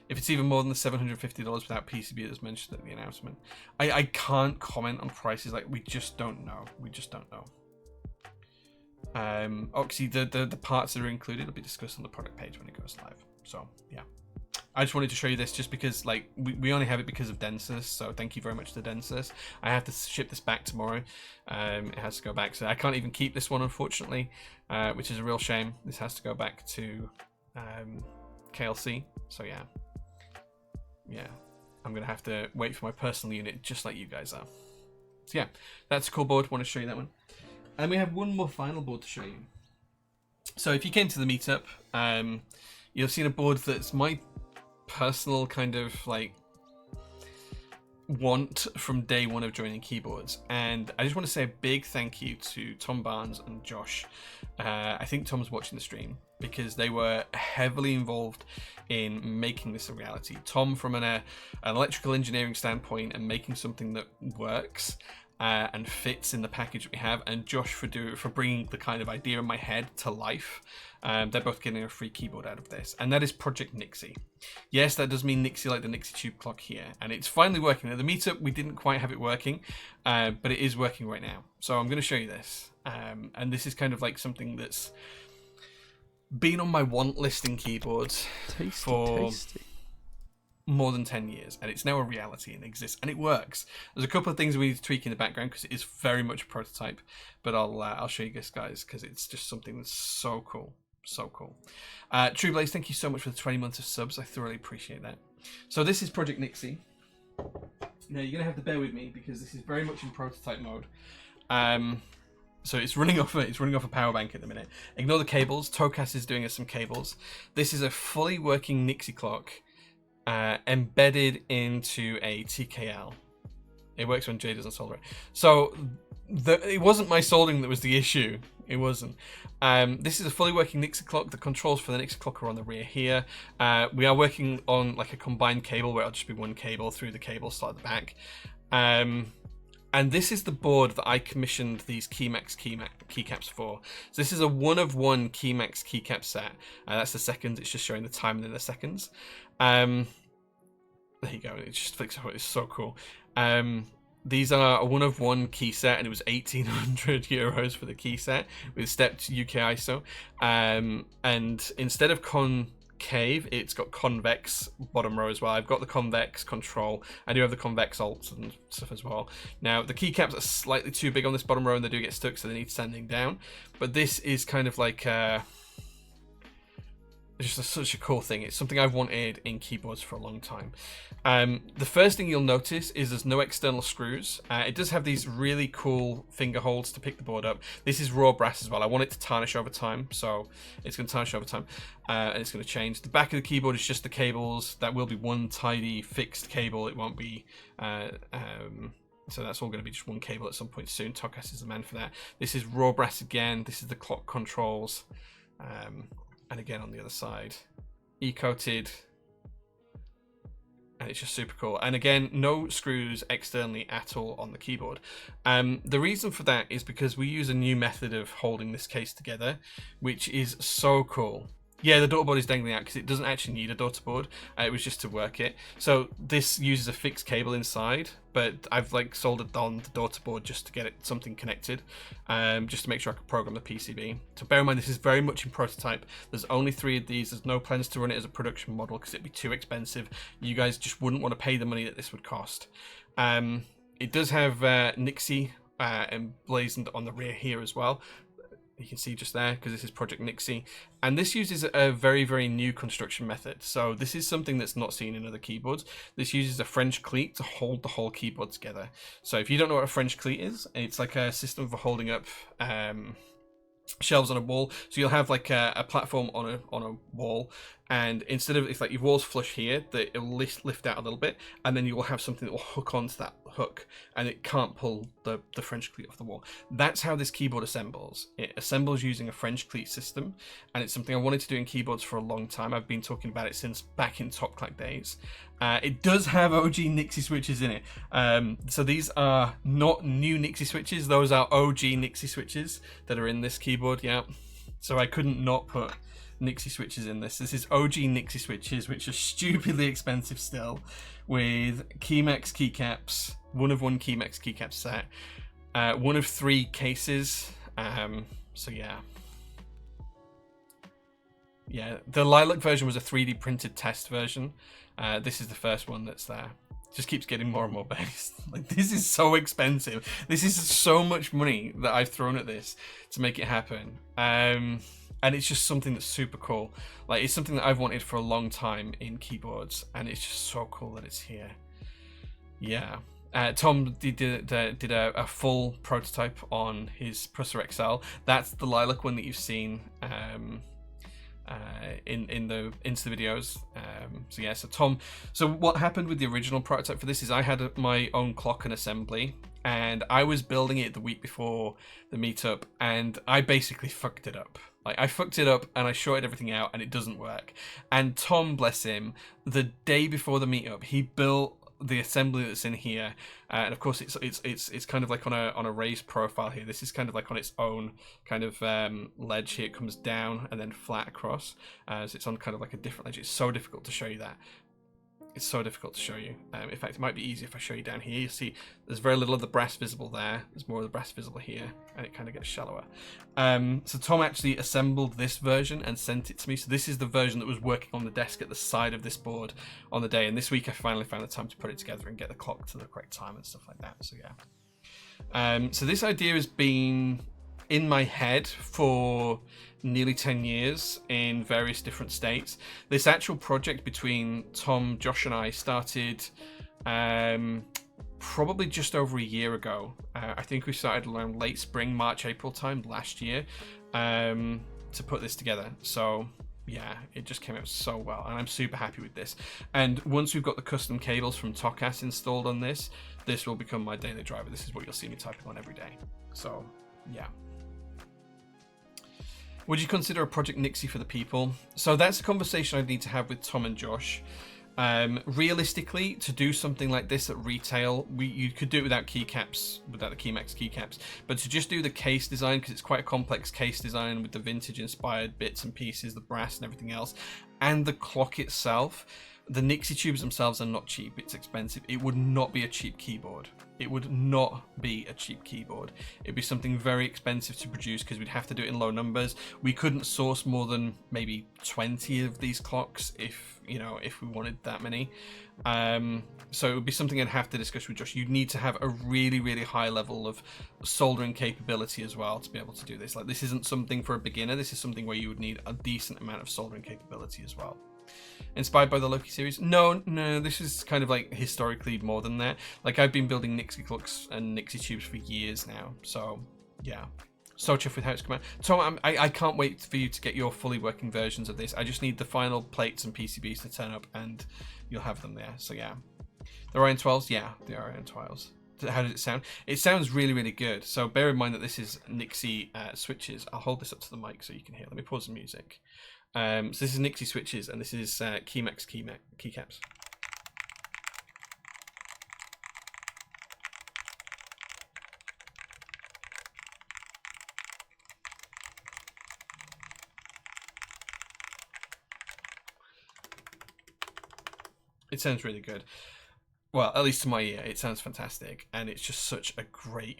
If it's even more than the $750 without PCB that's mentioned at the announcement. I can't comment on prices. Like, we just don't know. We just don't know. Obviously, the parts that are included will be discussed on the product page when it goes live. So yeah, I just wanted to show you this just because, like, we only have it because of Densys. So thank you very much to Densys. I have to ship this back tomorrow. It has to go back, so I can't even keep this one, unfortunately, which is a real shame. This has to go back to KLC. So yeah, I'm gonna have to wait for my personal unit, just like you guys are. So yeah, that's a cool board. Want to show you that one. And we have one more final board to show you. So if you came to the meetup, you'll have seen a board that's my personal kind of like want from day one of joining keyboards. And I just want to say a big thank you to Tom Barnes and Josh. I think Tom's watching the stream, because they were heavily involved in making this a reality. Tom from an electrical engineering standpoint and making something that works and fits in the package we have, and Josh for bringing the kind of idea in my head to life. They're both getting a free keyboard out of this, and that is Project Nixie. Yes, that does mean Nixie, like the Nixie tube clock here, and it's finally working. At the meetup, we didn't quite have it working, but it is working right now. So I'm going to show you this, and this is kind of like something that's been on my want list in keyboards for more than 10 years, and it's now a reality and exists, and it works. There's a couple of things we need to tweak in the background because it is very much a prototype, but I'll show you guys because it's just something that's so cool. So cool. True Blaze, thank you so much for the 20 months of subs. I thoroughly appreciate that. So this is Project Nixie. Now you're gonna have to bear with me because this is very much in prototype mode. So it's running off a power bank at the minute. Ignore the cables. Tocas is doing us some cables. This is a fully working Nixie clock embedded into a TKL. It works when Jay doesn't solder it. So it wasn't my soldering that was the issue. It wasn't. This is a fully working Nixie clock. The controls for the Nixie clock are on the rear here. We are working on like a combined cable where it'll just be one cable through the cable slot at the back. And this is the board that I commissioned these Keymax keycaps for. So this is a one-of-one Keymax keycap set. That's the seconds. It's just showing the time and then the seconds. There you go. It just flicks out. It's so cool. These are a one-of-one key set, and it was 1,800 euros for the key set with stepped UK ISO. And instead of concave. It's got convex bottom row as well. I've got the convex control. I do have the convex alt and stuff as well. Now, the keycaps are slightly too big on this bottom row and they do get stuck, so they need sanding down. But this is kind of like it's just such a cool thing. It's something I've wanted in keyboards for a long time. The first thing you'll notice is there's no external screws. It does have these really cool finger holds to pick the board up. This is raw brass as well. I want it to tarnish over time, so it's going to tarnish over time, and it's going to change. The back of the keyboard is just the cables. That will be one tidy fixed cable. It won't be so that's all going to be just one cable at some point soon. Tokas is the man for that. This is raw brass again. This is the clock controls. And again on the other side, e-coated, and it's just super cool. And again, no screws externally at all on the keyboard. The reason for that is because we use a new method of holding this case together, which is so cool. Yeah, the daughterboard is dangling out because it doesn't actually need a daughterboard. It was just to work it. So this uses a fixed cable inside, but I've like soldered on the daughterboard just to get it something connected, just to make sure I can program the PCB. So bear in mind, this is very much in prototype. There's only 3 of these. There's no plans to run it as a production model because it'd be too expensive. You guys just wouldn't want to pay the money that this would cost. It does have Nixie emblazoned on the rear here as well. You can see just there because this is Project Nixie, and this uses a very, very new construction method. So this is something that's not seen in other keyboards. This uses a French cleat to hold the whole keyboard together. So if you don't know what a French cleat is, it's like a system for holding up shelves on a wall. So you'll have like a platform on a wall, and instead of, if like your wall's flush here, that it'll lift out a little bit, and then you will have something that will hook onto that hook, and it can't pull the French cleat off the wall. That's how this keyboard assembles. It assembles using a French cleat system, and it's something I wanted to do in keyboards for a long time. I've been talking about it since back in Top Clack days. It does have OG Nixie switches in it. So these are not new Nixie switches. Those are OG Nixie switches that are in this keyboard, yeah. So I couldn't not put Nixie switches in this. This is OG Nixie switches, which are stupidly expensive still, with Keymax keycaps, one of one Keymax keycap set, one of 3 cases. So yeah. Yeah, the Lilac version was a 3D printed test version. This is the first one that's there. Just keeps getting more and more based. Like, this is so expensive. This is so much money that I've thrown at this to make it happen. And it's just something that's super cool. Like, it's something that I've wanted for a long time in keyboards, and it's just so cool that it's here. Yeah. Tom did a full prototype on his Prusa XL. That's the Lilac one that you've seen in the Insta videos. So yeah, so Tom, so what happened with the original prototype for this is I had my own clock and assembly, and I was building it the week before the meetup, and I basically fucked it up. Like, I fucked it up and I shorted everything out and it doesn't work. And Tom, bless him, the day before the meetup, he built the assembly that's in here, and of course it's kind of like on a raised profile here. This is kind of like on its own kind of ledge here. It comes down and then flat across, so it's on kind of like a different ledge. It's so difficult to show you that. It's so difficult to show you. In fact, it might be easier if I show you down here. You see there's very little of the brass visible there. There's more of the brass visible here, and it kind of gets shallower. So Tom actually assembled this version and sent it to me. So this is the version that was working on the desk at the side of this board on the day. And this week I finally found the time to put it together and get the clock to the correct time and stuff like that. So yeah. So this idea has been in my head for nearly 10 years in various different states. This actual project between Tom, Josh and I started probably just over a year ago. I think we started around late spring, March, April time last year to put this together. So yeah, it just came out so well, and I'm super happy with this. And once we've got the custom cables from Tokas installed on this, this will become my daily driver. This is what you'll see me typing on every day. So yeah. Would you consider a Project Nixie for the people? So that's a conversation I'd need to have with Tom and Josh. Realistically, to do something like this at retail, you could do it without keycaps, without the Keymax keycaps. But to just do the case design, because it's quite a complex case design with the vintage inspired bits and pieces, the brass and everything else, and the clock itself, The Nixie tubes themselves are not cheap. It's expensive. It would not be a cheap keyboard. It would not be a cheap keyboard. It'd be something very expensive to produce because we'd have to do it in low numbers. We couldn't source more than maybe 20 of these clocks if we wanted that many. So it would be something I'd have to discuss with Josh. You'd need to have a really, really high level of soldering capability as well to be able to do this. Like, this isn't something for a beginner. This is something where you would need a decent amount of soldering capability as well. Inspired by the Loki series? No, this is kind of like historically more than that. Like, I've been building Nixie clocks and Nixie tubes for years now. So, yeah. So chuffed with how it's come out. Tom, I can't wait for you to get your fully working versions of this. I just need the final plates and PCBs to turn up and you'll have them there. So, yeah. The Orion 12s? Yeah, the Orion 12s. How does it sound? It sounds really, really good. So bear in mind that this is Nixie switches. I'll hold this up to the mic so you can hear. Let me pause the music. So this is Nixie switches, and this is Keymax keycaps. It sounds really good. Well, at least to my ear, it sounds fantastic, and it's just such a great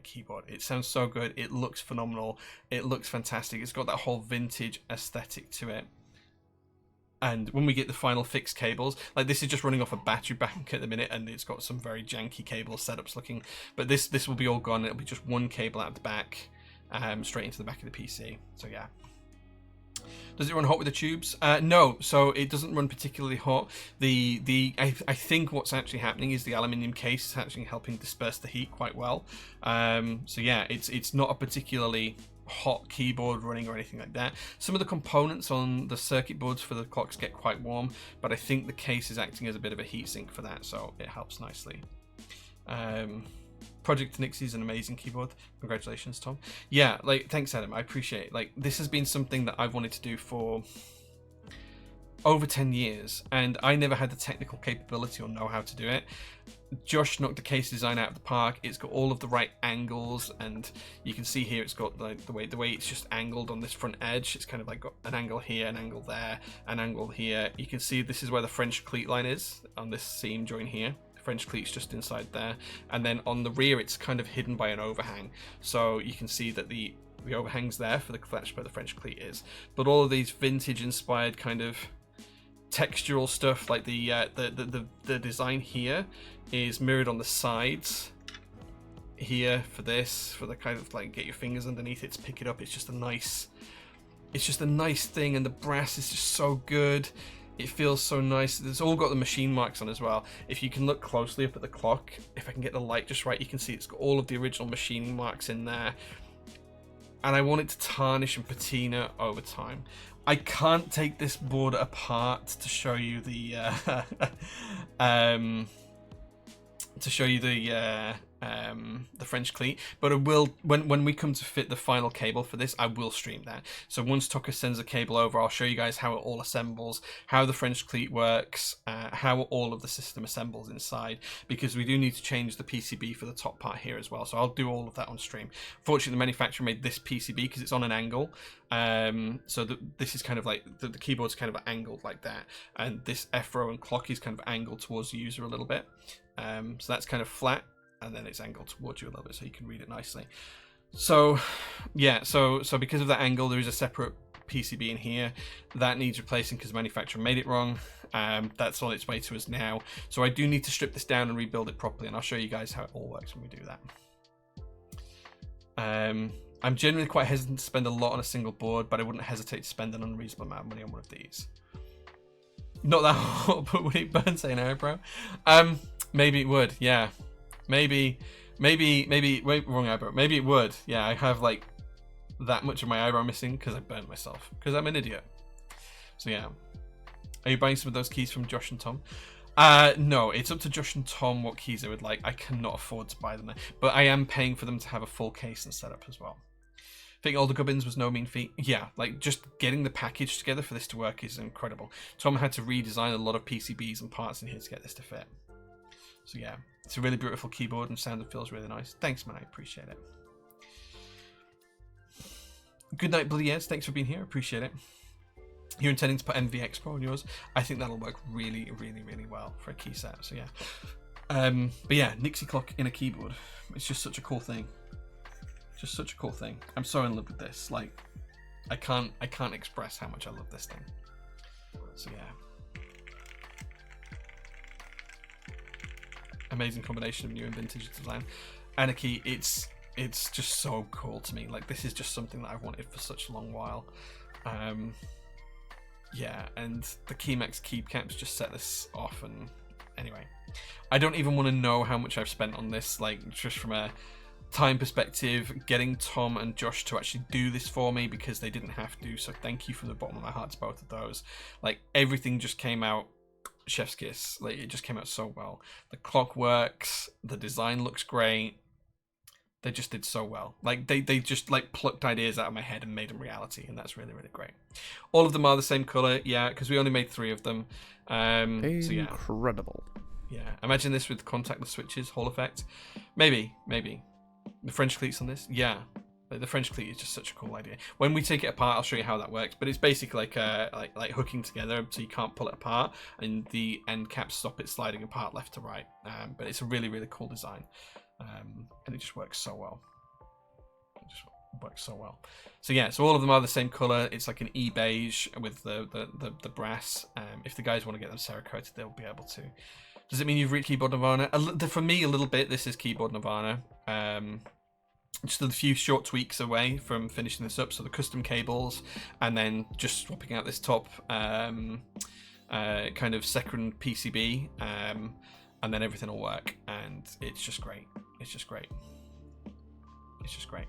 keyboard. It sounds so good. It looks phenomenal. It looks fantastic. It's got that whole vintage aesthetic to it. And when we get the final fixed cables, like, this is just running off a battery bank at the minute, and it's got some very janky cable setups looking. But this will be all gone. It'll be just one cable out of the back, straight into the back of the PC. So yeah. Does it run hot with the tubes? No, so it doesn't run particularly hot. I think what's actually happening is the aluminium case is actually helping disperse the heat quite well. So yeah, it's not a particularly hot keyboard running or anything like that. Some of the components on the circuit boards for the clocks get quite warm, but I think the case is acting as a bit of a heat sink for that, so it helps nicely. Project Nixie is an amazing keyboard. Congratulations, Tom. Yeah, like, thanks, Adam. I appreciate it. Like, this has been something that I've wanted to do for over 10 years, and I never had the technical capability or know how to do it. Josh knocked the case design out of the park. It's got all of the right angles, and you can see here it's got like the way it's just angled on this front edge. It's kind of like got an angle here, an angle there, an angle here. You can see this is where the French cleat line is on this seam joint here. French cleat's just inside there, and then on the rear it's kind of hidden by an overhang, so you can see that the overhang's there for that's where the French cleat is. But all of these vintage inspired kind of textural stuff, like the design here is mirrored on the sides here for this, for the kind of like get your fingers underneath it to pick it up. It's just a nice thing, and the brass is just so good. It feels so nice. It's all got the machine marks on as well. If you can look closely up at the clock, if I can get the light just right, you can see it's got all of the original machining marks in there. And I want it to tarnish and patina over time. I can't take this board apart to show you the the French cleat, but I will, when we come to fit the final cable for this, I will stream that. So once Tucker sends a cable over, I'll show you guys how it all assembles, how the French cleat works, how all of the system assembles inside, because we do need to change the PCB for the top part here as well. So I'll do all of that on stream. Fortunately, the manufacturer made this PCB because it's on an angle, so this is kind of like the keyboard's kind of angled like that, and this F-row and clock is kind of angled towards the user a little bit. So that's kind of flat, and then it's angled towards you a little bit so you can read it nicely. So yeah, so because of that angle, there is a separate PCB in here that needs replacing because the manufacturer made it wrong. That's on its way to us now, so I do need to strip this down and rebuild it properly, and I'll show you guys how it all works when we do that. I'm generally quite hesitant to spend a lot on a single board, but I wouldn't hesitate to spend an unreasonable amount of money on one of these. Not that hot, but would it burn, saying Eyebrow? Maybe it would, yeah. Maybe, wait, wrong eyebrow. Maybe it would, yeah. I have like that much of my eyebrow missing because I burnt myself, because I'm an idiot. So yeah. Are you buying some of those keys from Josh and Tom? No, it's up to Josh and Tom what keys they would like. I cannot afford to buy them, but I am paying for them to have a full case and setup as well. Fitting all the gubbins was no mean feat. Yeah, like just getting the package together for this to work is incredible. Tom had to redesign a lot of PCBs and parts in here to get this to fit. So yeah, it's a really beautiful keyboard and sound that feels really nice. Thanks, man, I appreciate it. Good night, Bloody Eds. Thanks for being here. Appreciate it. you're intending to put MVX Pro on yours, I think that'll work really, really, really well for a key set. So yeah. But yeah, Nixie clock in a keyboard. It's just such a cool thing. Just such a cool thing. I'm so in love with this. Like, I can't express how much I love this thing. So yeah. Amazing combination of new and vintage design. And a key, it's just so cool to me. Like, this is just something that I've wanted for such a long while. Yeah, and the Keymax keycaps just set this off. And anyway, I don't even want to know how much I've spent on this, like, just from a time perspective, getting Tom and Josh to actually do this for me, because they didn't have to. So thank you from the bottom of my heart to both of those. Like, everything just came out chef's kiss. Like, it just came out so well. The clock works, the design looks great. They just did so well. Like, they just like plucked ideas out of my head and made them reality, and that's really, really great. All of them are the same color, yeah, because we only made 3 of them. So yeah, incredible. Yeah, imagine this with contactless switches, Hall effect. Maybe the French cleats on this. Yeah, the French cleat is just such a cool idea. When we take it apart, I'll show you how that works. But it's basically like hooking together, so you can't pull it apart, and the end caps stop it sliding apart left to right. But it's a really, really cool design. And it just works so well. It just works so well. So yeah, so all of them are the same color. It's like an beige with the brass. If the guys want to get them Cerakoted, they'll be able to. Does it mean you've reached keyboard nirvana? For me, a little bit. This is keyboard nirvana. Just a few short tweaks away from finishing this up. So the custom cables, and then just swapping out this top kind of second PCB. And then everything will work, and it's just great. It's just great. It's just great.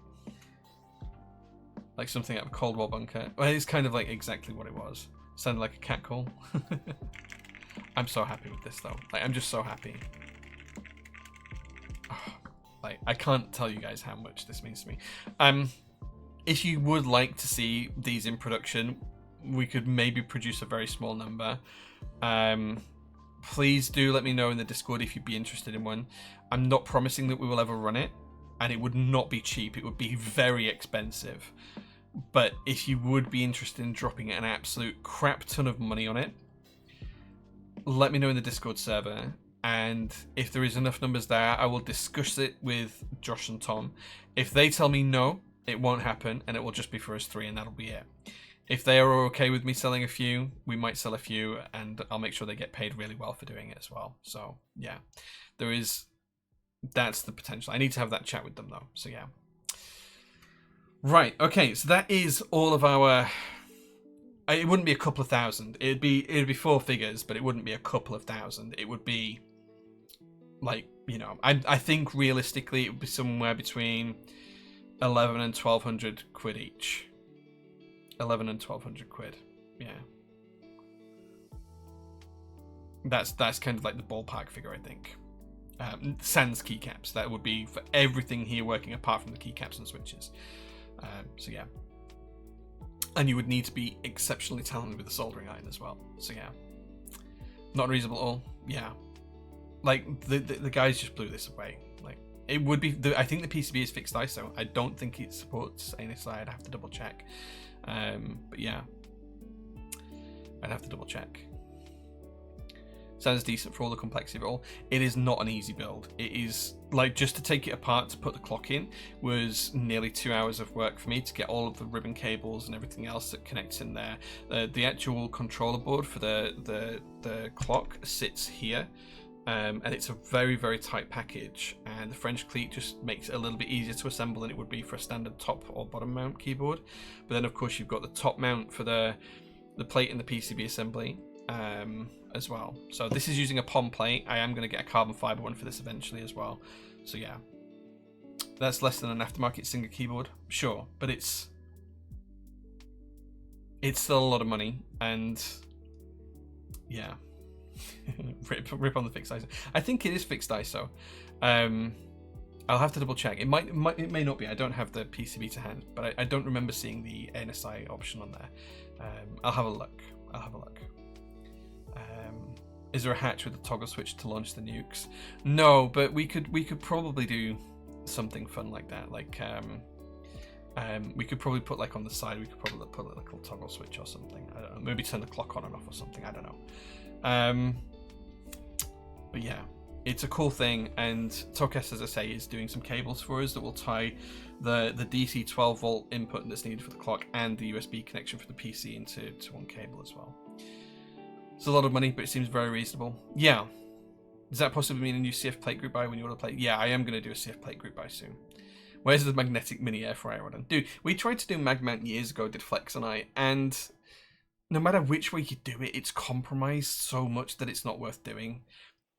Like something out of a Cold War bunker. Well, it's kind of like exactly what it was. Sounded like a cat call. I'm so happy with this though. Like, I'm just so happy. Oh, like, I can't tell you guys how much this means to me. If you would like to see these in production, we could maybe produce a very small number. Please do let me know in the Discord if you'd be interested in one. I'm not promising that we will ever run it, and it would not be cheap. It would be very expensive. But if you would be interested in dropping an absolute crap ton of money on it, let me know in the Discord server. And if there is enough numbers there, I will discuss it with Josh and Tom. If they tell me no, it won't happen, and it will just be for us 3, and that'll be it. If they are okay with me selling a few, we might sell a few, and I'll make sure they get paid really well for doing it as well. So yeah, that's the potential. I need to have that chat with them though. So yeah. Right. Okay. So that is all of our. It wouldn't be a couple of thousand. It'd be 4 figures, but it wouldn't be a couple of thousand. It would be like, you know, I think realistically it would be somewhere between 11 and 1,200 quid each. 11 and 1,200 quid. Yeah. That's kind of like the ballpark figure, I think. Sans keycaps. That would be for everything here working apart from the keycaps and switches. So yeah. And you would need to be exceptionally talented with the soldering iron as well. So yeah. Not unreasonable at all. Yeah. Like, the guys just blew this away. Like, it would be... I think the PCB is fixed ISO. I don't think it supports ANSI. I'd have to double check. But yeah. I'd have to double check. Sounds decent for all the complexity of it all. It is not an easy build. It is, like, just to take it apart to put the clock in was nearly 2 hours of work for me to get all of the ribbon cables and everything else that connects in there. The actual controller board for the clock sits here, and it's a very, very tight package, and the French cleat just makes it a little bit easier to assemble than it would be for a standard top or bottom mount keyboard. But then of course you've got the top mount for the plate and the PCB assembly as well. So this is using a POM plate. I am going to get a carbon fiber one for this eventually as well. So yeah, that's less than an aftermarket Singer keyboard, sure, but it's still a lot of money, and yeah. rip on the fixed ISO. I think it is fixed ISO. I'll have to double check. It may not be. I don't have the PCB to hand, but I don't remember seeing the ANSI option on there. I'll have a look. Is there a hatch with a toggle switch to launch the nukes? No, but we could probably do something fun like that. Like We could probably put like on the side, we could probably put like a little toggle switch or something. I don't know, maybe turn the clock on and off or something. I don't know. But yeah, it's a cool thing, and Tokes, as I say, is doing some cables for us that will tie the DC 12 volt input that's needed for the clock and the USB connection for the PC into one cable as well. It's a lot of money, but it seems very reasonable. Yeah. Does that possibly mean a new CF plate group buy when you order a plate? Yeah, I am going to do a CF plate group buy soon. Where's the magnetic mini air fryer on? Dude, we tried to do mag mount years ago, did Flex and I, and no matter which way you do it, it's compromised so much that it's not worth doing.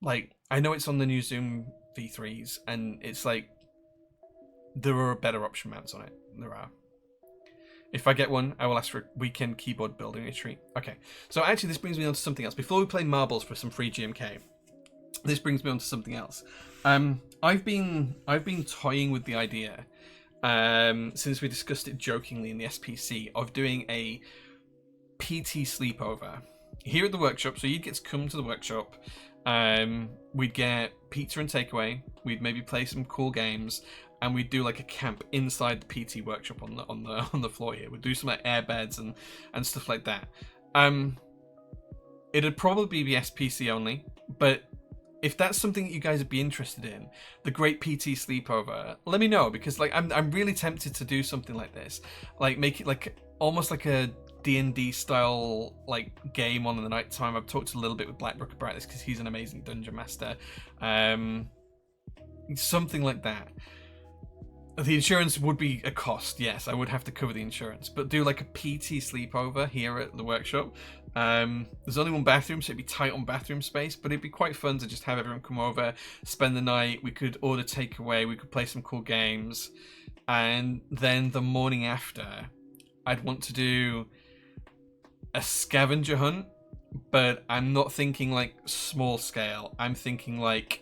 Like, I know it's on the new Zoom V3s, and it's like, there are better option mounts on it. There are. If I get one, I will ask for a weekend keyboard building retreat. Okay, so actually this brings me on to something else. Before we play marbles for some free GMK, this brings me on to something else. I've been toying with the idea, since we discussed it jokingly in the SPC, of doing a PT sleepover here at the workshop. So you'd get to come to the workshop. We'd get pizza and takeaway. We'd maybe play some cool games, and we'd do like a camp inside the PT workshop on the floor here. We'd do some like air beds and stuff like that. It'd probably be SPC only, but if that's something that you guys would be interested in, the Great PT Sleepover, let me know, because like I'm really tempted to do something like this, like make it like almost like a D&D style like game on in the night time. I've talked a little bit with Blackbrook about this because he's an amazing dungeon master. Something like that. The insurance would be a cost, yes. I would have to cover the insurance, but do like a PT sleepover here at the workshop. There's only one bathroom, so it'd be tight on bathroom space, but it'd be quite fun to just have everyone come over, spend the night. We could order takeaway, we could play some cool games, and then the morning after, I'd want to do a scavenger hunt, but I'm not thinking like small scale. I'm thinking like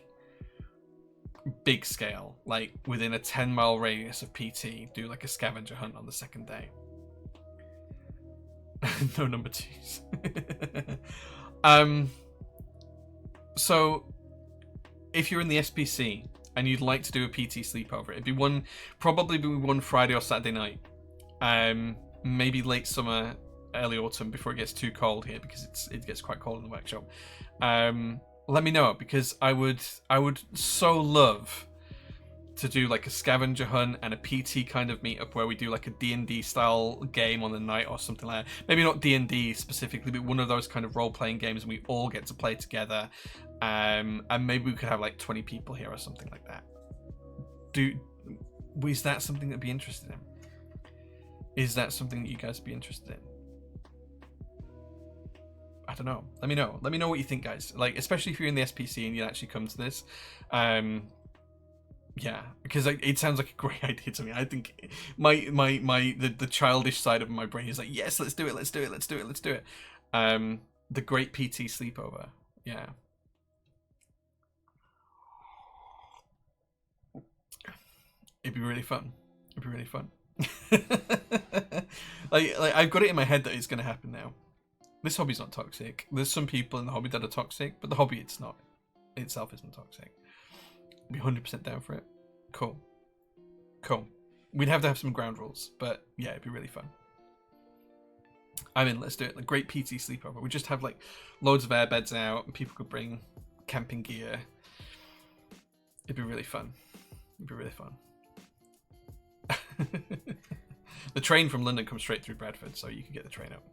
big scale, like within a 10-mile radius of PT, do like a scavenger hunt on the second day. No number twos. So if you're in the SPC and you'd like to do a PT sleepover, it'd be probably one Friday or Saturday night. Maybe late summer, early autumn, before it gets too cold here, because it gets quite cold in the workshop. Let me know, because I would so love to do like a scavenger hunt and a PT kind of meetup where we do like a D&D style game on the night or something like that. Maybe not D&D specifically, but one of those kind of role-playing games, and we all get to play together. And maybe we could have like 20 people here or something like that. Is that something that'd be interested in? Is that something that you guys would be interested in? I don't know. Let me know. Let me know what you think, guys. Like, especially if you're in the SPC and you actually come to this. Yeah, because it sounds like a great idea to me. I think the childish side of my brain is like, yes, let's do it. The Great PT Sleepover. Yeah. It'd be really fun. like I've got it in my head that it's going to happen now. This hobby's not toxic. There's some people in the hobby that are toxic, but the hobby itself isn't toxic. I'd be 100% down for it. Cool. We'd have to have some ground rules, but yeah, it'd be really fun. I mean, let's do it. The Great PT Sleepover. We just have like loads of air beds out, and people could bring camping gear. It'd be really fun. The train from London comes straight through Bradford, so you can get the train up.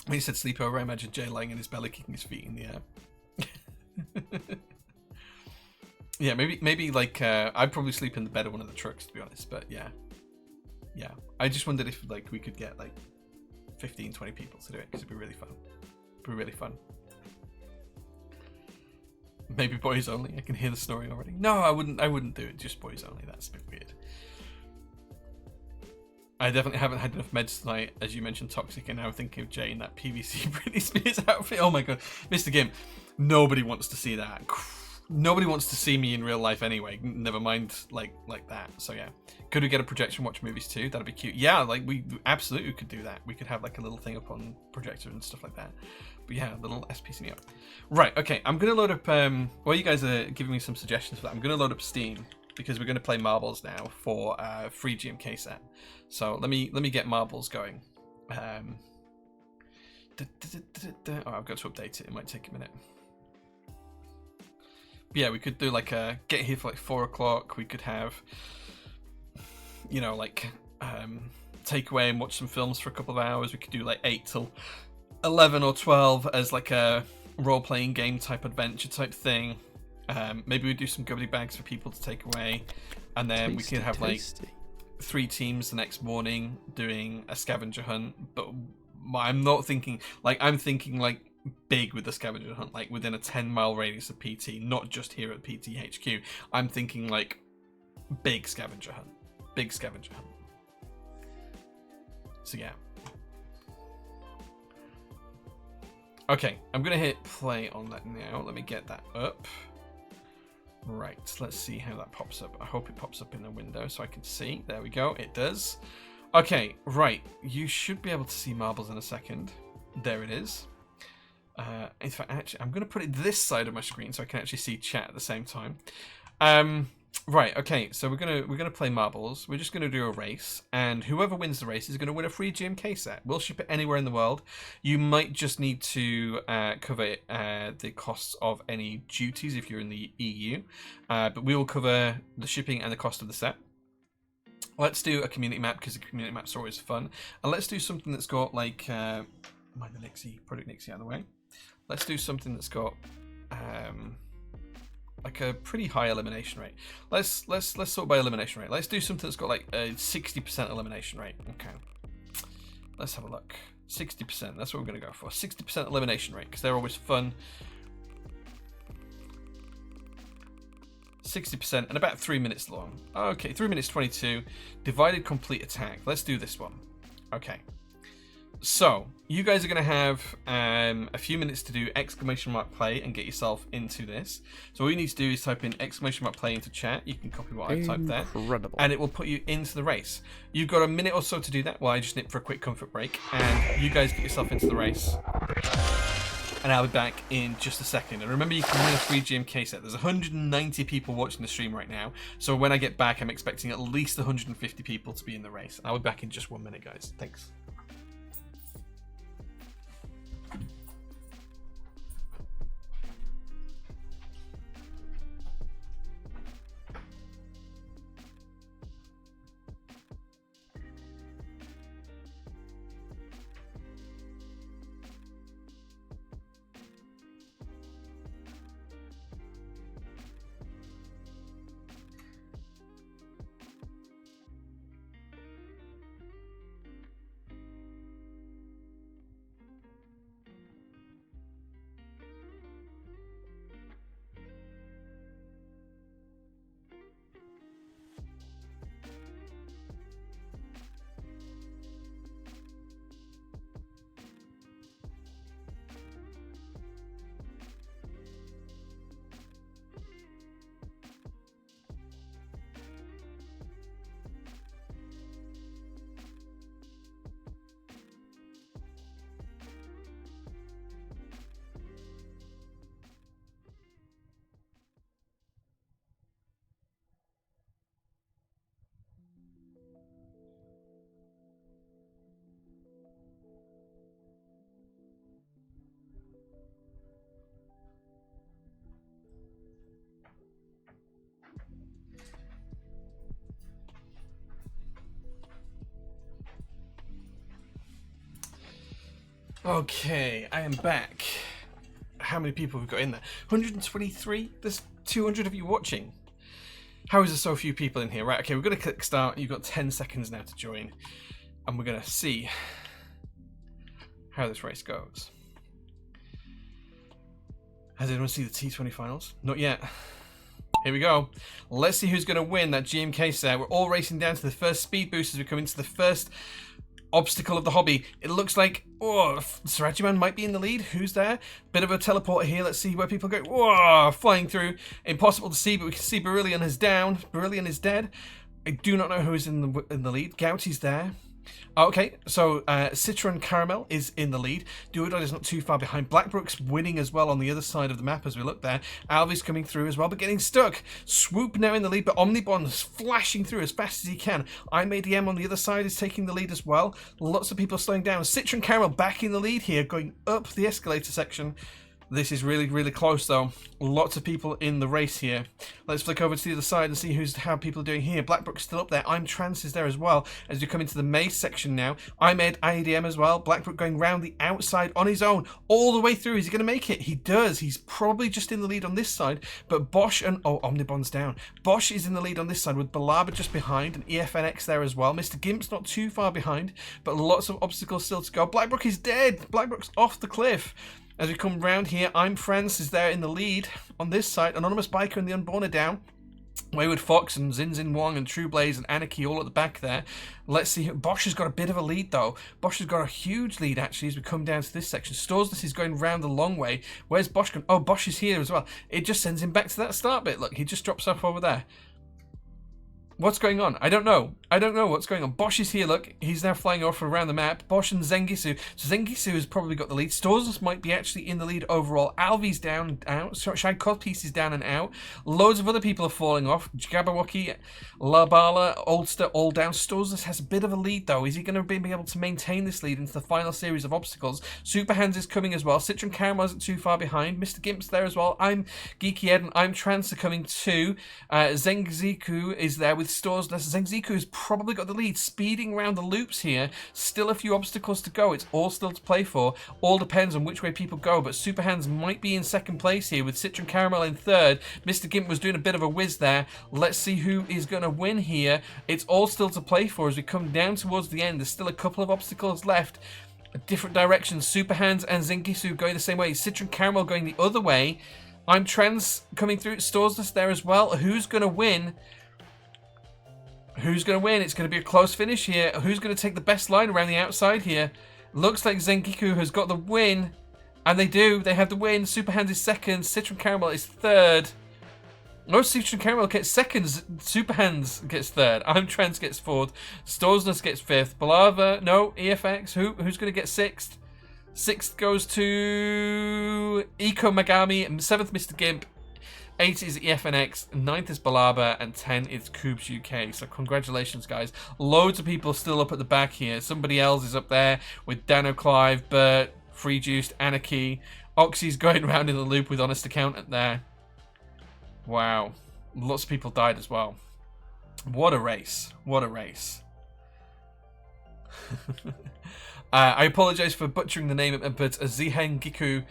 When he said sleepover, I imagine Jay lying in his belly, kicking his feet in the air. Yeah, maybe like I'd probably sleep in the bed of one of the trucks, to be honest. But yeah. I just wondered if like we could get like 15, 20 people to do it, because it'd be really fun. Maybe boys only. I can hear the snoring already. No, I wouldn't do it. Just boys only. That's a bit weird. I definitely haven't had enough meds tonight, as you mentioned toxic, and now I'm thinking of Jay in that PVC Britney Spears outfit. Oh my god, Mr. Gim, nobody wants to see that. Nobody wants to see me in real life anyway. Never mind like that. So yeah, could we get a projector and watch movies too? That'd be cute. Yeah, like we absolutely could do that. We could have like a little thing up on projector and stuff like that. But yeah, a little SPC up. Right. Okay. I'm gonna load up. Well, you guys are giving me some suggestions for that. I'm gonna load up Steam because we're gonna play Marbles now for free GMK set. So let me get Marbles going. Oh, I've got to update it. It might take a minute. Yeah, we could do like a get here for like 4 o'clock. We could have, you know, like take away and watch some films for a couple of hours. We could do like 8 till 11 or 12 as like a role-playing game type adventure type thing. Maybe we do some goodie bags for people to take away, and then we could have like 3 teams the next morning doing a scavenger hunt. But I'm not thinking like I'm thinking like big with the scavenger hunt, like within a 10-mile radius of PT, not just here at PT HQ. I'm thinking like big scavenger hunt. So yeah. Okay, I'm gonna hit play on that now. Let me get that up. Right, let's see how that pops up. I hope it pops up in a window so I can see. There we go, it does. Okay, right, you should be able to see Marbles in a second. There it is. In fact, actually, I'm going to put it this side of my screen so I can actually see chat at the same time. Right, okay, so we're gonna play Marbles. We're just gonna do a race, and whoever wins the race is gonna win a free GMK set. We'll ship it anywhere in the world. You might just need to cover the costs of any duties if you're in the EU, but we will cover the shipping and the cost of the set. Let's do a community map because the community maps are always fun, and let's do something that's got like mind the Nixie, Product Nixie out of the way. Let's do something that's got like a pretty high elimination rate. Let's sort by elimination rate. Let's do something that's got like a 60% elimination rate. Okay, let's have a look. 60%. That's what we're gonna go for. 60% elimination rate because they're always fun. 60% and about 3 minutes long. Okay, 3 minutes 22. Divided complete attack. Let's do this one. Okay. So, you guys are going to have a few minutes to do !play and get yourself into this. So all you need to do is type in !play into chat. You can copy what I've typed there. Incredible. And it will put you into the race. You've got a minute or so to do that while I just nip for a quick comfort break. And you guys get yourself into the race. And I'll be back in just a second. And remember, you can win a free GMK set. There's 190 people watching the stream right now. So when I get back, I'm expecting at least 150 people to be in the race. I'll be back in just 1 minute, guys. Thanks. Okay, I am back. How many people have we got in there? 123? There's 200 of you watching. How is there so few people in here? Right, okay, we're going to click start. You've got 10 seconds now to join. And we're going to see how this race goes. Has anyone seen the T20 finals? Not yet. Here we go. Let's see who's going to win that GMK set. We're all racing down to the first speed boost as we come into the first... obstacle of the hobby. It looks like, oh, Sarajiman might be in the lead. Who's there? Bit of a teleporter here. Let's see where people go. Whoa, flying through. Impossible to see, but we can see Beryllion is down. Beryllion is dead. I do not know who is in the lead. Gouty's there. Okay, so Citron Caramel is in the lead. Duodod is not too far behind. Blackbrook's winning as well on the other side of the map as we look there. Alvy's coming through as well, but getting stuck. Swoop now in the lead, but Omnibon's flashing through as fast as he can. IMADM on the other side is taking the lead as well. Lots of people slowing down. Citron Caramel back in the lead here, going up the escalator section. This is really, really close though. Lots of people in the race here. Let's flick over to the other side and see how people are doing here. Blackbrook's still up there. I'm Trans is there as well. As you come into the maze section now. IADM as well. Blackbrook going round the outside on his own. All the way through. Is he going to make it? He does. He's probably just in the lead on this side. But Bosch and... Oh, Omnibon's down. Bosch is in the lead on this side with Balaba just behind. And EFNX there as well. Mr. Gimp's not too far behind. But lots of obstacles still to go. Blackbrook is dead. Blackbrook's off the cliff. As we come round here, I'm Franz is there in the lead on this side. Anonymous Biker and the Unborn are down. Wayward Fox and Zinzin Wong and True Blaze and Anarchy all at the back there. Let's see. Bosch has got a bit of a lead though. Bosch has got a huge lead actually as we come down to this section. Storesless is going round the long way. Where's Bosch going? Oh, Bosch is here as well. It just sends him back to that start bit. Look, he just drops off over there. What's going on? I don't know. I don't know what's going on. Bosch is here, look. He's now flying off around the map. Bosch and Zengisu. So Zengisu has probably got the lead. Storzos might be actually in the lead overall. Alvy's down and out. Shy Codpiece is down and out. Loads of other people are falling off. Jabberwocky, Labala, Oldster, all down. Storzos has a bit of a lead, though. Is he going to be able to maintain this lead into the final series of obstacles? Superhands is coming as well. Citron Caramel isn't too far behind. Mr. Gimp's there as well. I'm Geeky Ed and I'm Trans are coming too. Zengziku is there with Storzos. Zengziku has probably got the lead, speeding around the loops here. Still a few obstacles to go. It's all still to play for. All depends on which way people go, but Superhands might be in second place here with Citron Caramel in third. Mr. Gimp was doing a bit of a whiz there. Let's see who is going to win here. It's all still to play for as we come down towards the end. There's still a couple of obstacles left. Different directions. Superhands and Zengisu going the same way. Citron Caramel going the other way. I'm Trans coming through. Storzos there as well. Who's going to win? Who's going to win? It's going to be a close finish here. Who's going to take the best line around the outside here? Looks like Zengiku has got the win. And they do. They have the win. Superhands is second. Citron Caramel is third. No, Citron Caramel gets second. Superhands gets third. I'm Trans gets fourth. Storzos gets fifth. Balava, no. EFX, who's going to get sixth? Sixth goes to Eco Megami. And seventh, Mr. Gimp. 8 is EFNX, 9th is Balaba, and 10 is Coobs UK. So congratulations, guys. Loads of people still up at the back here. Somebody else is up there with Dano Clive, Bert, Free Juiced, Anarchy. Oxy's going around in the loop with Honest Accountant there. Wow. Lots of people died as well. What a race. What a race. I apologise for butchering the name, but Zihen Giku,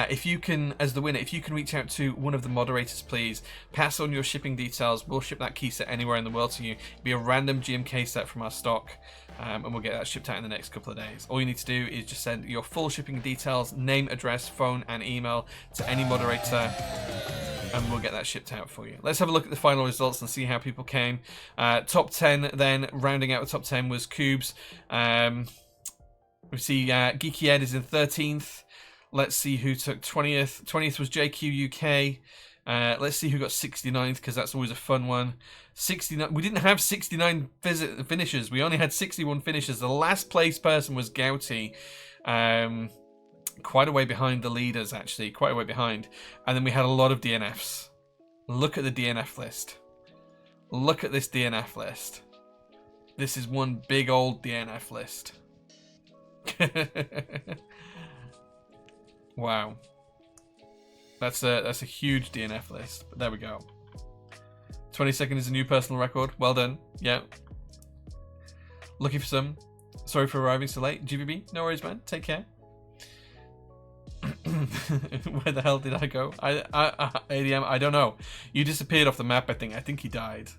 if you can, as the winner, if you can reach out to one of the moderators, please, pass on your shipping details. We'll ship that key set anywhere in the world to you. It'll be a random GMK set from our stock, and we'll get that shipped out in the next couple of days. All you need to do is just send your full shipping details, name, address, phone, and email to any moderator, and we'll get that shipped out for you. Let's have a look at the final results and see how people came. Top 10 then, rounding out the top 10 was Coobs. We see Geeky Ed is in 13th. Let's see who took 20th. 20th was JQ UK. Let's see who got 69th, because that's always a fun one. 69. We didn't have 69 finishes. We only had 61 finishes. The last place person was Gouty. Quite a way behind the leaders, actually. Quite a way behind. And then we had a lot of DNFs. Look at the DNF list. Look at this DNF list. This is one big old DNF list. Wow, that's a huge DNF list, but there we go. 22nd is a new personal record. Well done. Yeah, looking for some. Sorry for arriving so late. GVB, no worries, man. Take care. Where the hell did I go? ADM, I don't know. You disappeared off the map. I think he died.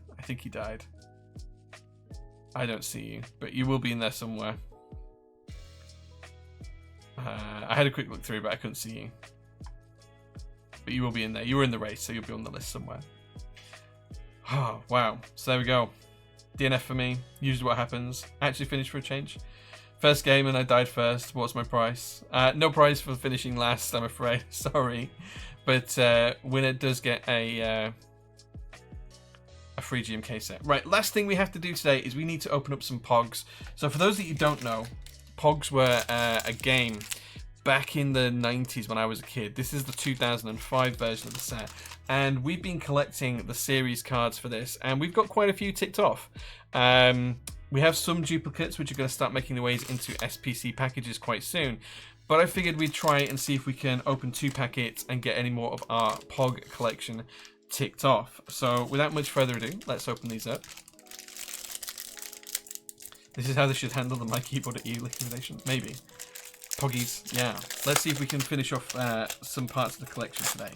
I don't see you, but you will be in there somewhere. I had a quick look through, but I couldn't see you. But you will be in there. You were in the race, so you'll be on the list somewhere. Oh, wow. So there we go. DNF for me. Usually what happens. Actually finished for a change. First game and I died first. What's my price? No prize for finishing last, I'm afraid. Sorry. But winner does get a free GMK set. Right, last thing we have to do today is we need to open up some Pogs. So for those that you don't know, Pogs were a game back in the 90s when I was a kid. This is the 2005 version of the set. And we've been collecting the series cards for this, and we've got quite a few ticked off. We have some duplicates which are going to start making their ways into SPC packages quite soon. But I figured we'd try and see if we can open 2 packets and get any more of our Pog collection ticked off. So without much further ado, let's open these up. This is how they should handle the My Keyboard at You liquidation. Maybe. Poggies, yeah. Let's see if we can finish off some parts of the collection today.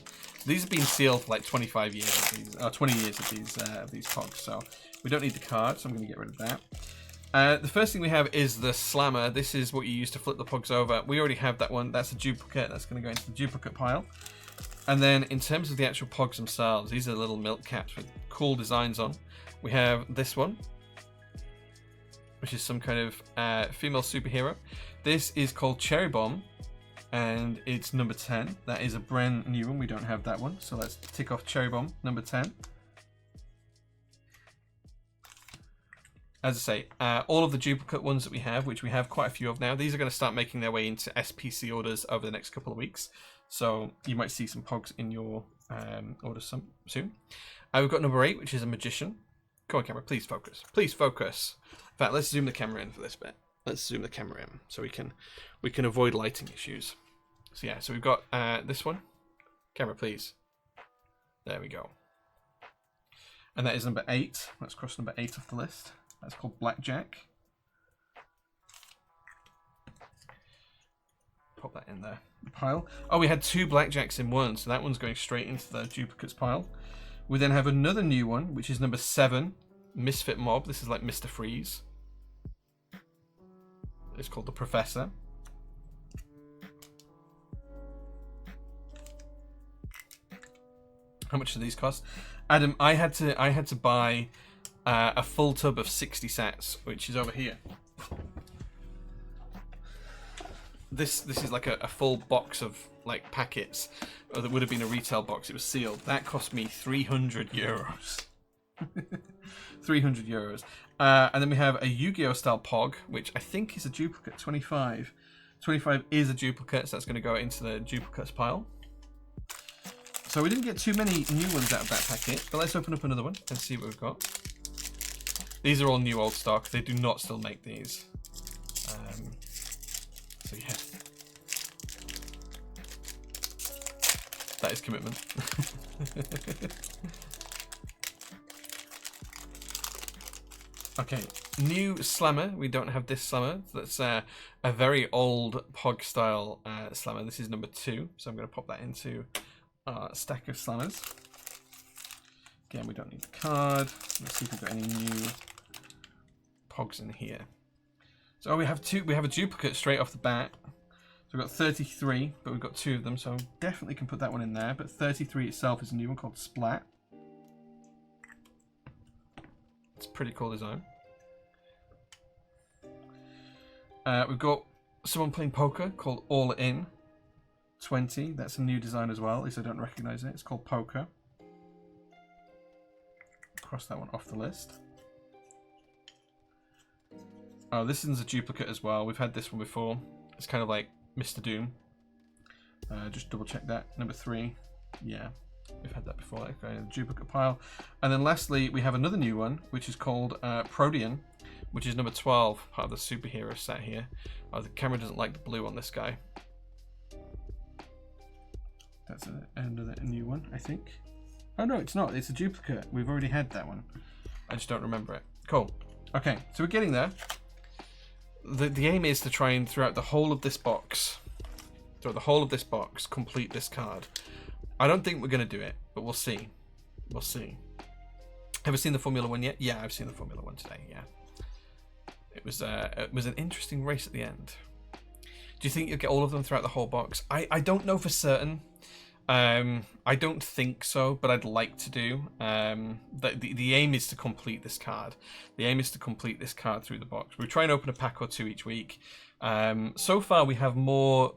These have been sealed for like 25 years of these, 20 years of these Pogs, so we don't need the card, so I'm going to get rid of that. The first thing we have is the Slammer. This is what you use to flip the Pogs over. We already have that one. That's a duplicate. That's going to go into the duplicate pile. And then in terms of the actual Pogs themselves, these are little milk caps with cool designs on. We have this one, which is some kind of female superhero. This is called Cherry Bomb, and it's number 10. That is a brand new one. We don't have that one, so let's tick off Cherry Bomb, number 10. As I say, all of the duplicate ones that we have, which we have quite a few of now, these are going to start making their way into SPC orders over the next couple of weeks. So you might see some Pogs in your orders soon. We've got number 8, which is a Magician. Come on, camera, please focus. Please focus. In fact, let's zoom the camera in for this bit. Let's zoom the camera in so we can avoid lighting issues. So yeah, so we've got this one. Camera, please. There we go. And that is number 8. Let's cross number 8 off the list. That's called Blackjack. Pop that in there. The pile. Oh, we had 2 Blackjacks in one, so that one's going straight into the duplicates pile. We then have another new one, which is number 7, Misfit Mob. This is like Mr. Freeze. It's called the Professor. How much do these cost? Adam, I had to buy a full tub of 60 sets, which is over here. This is like a full box of like packets. Or that would have been a retail box. It was sealed. That cost me 300 euros. 300 euros. And then we have a Yu-Gi-Oh style Pog, which I think is a duplicate. 25. 25 is a duplicate, so that's going to go into the duplicates pile. So we didn't get too many new ones out of that packet, but let's open up another one and see what we've got. These are all new old stock. They do not still make these. So yeah. That is commitment. Okay, new Slammer. We don't have this Slammer. That's a very old Pog style Slammer. This is number 2, so I'm going to pop that into our stack of Slammers. Again, we don't need the card. Let's see if we've got any new Pogs in here. So we have a duplicate straight off the bat. So we've got 33, but we've got 2 of them, so definitely can put that one in there. But 33 itself is a new one called Splat. It's a pretty cool design. We've got someone playing poker called All In 20. That's a new design as well, at least I don't recognize it. It's called Poker. Cross that one off the list. Oh, this is a duplicate as well. We've had this one before. It's kind of like Mr. Doom. Just double check that. Number 3. Yeah, we've had that before. Okay, the duplicate pile. And then lastly, we have another new one, which is called Protean, which is number 12, part of the superhero set here. Oh, the camera doesn't like the blue on this guy. That's another new one, I think. Oh no, it's not. It's a duplicate. We've already had that one. I just don't remember it. Cool. Okay, so we're getting there. The aim is to try and throughout the whole of this box, complete this card. I don't think we're going to do it, but we'll see. We'll see. Have you seen the Formula 1 yet? Yeah, I've seen the Formula 1 today, yeah. It was an interesting race at the end. Do you think you'll get all of them throughout the whole box? I don't know for certain. I don't think so, but I'd like to do. The aim is to complete this card. The aim is to complete this card through the box. We try and open a pack or two each week. So far, we have more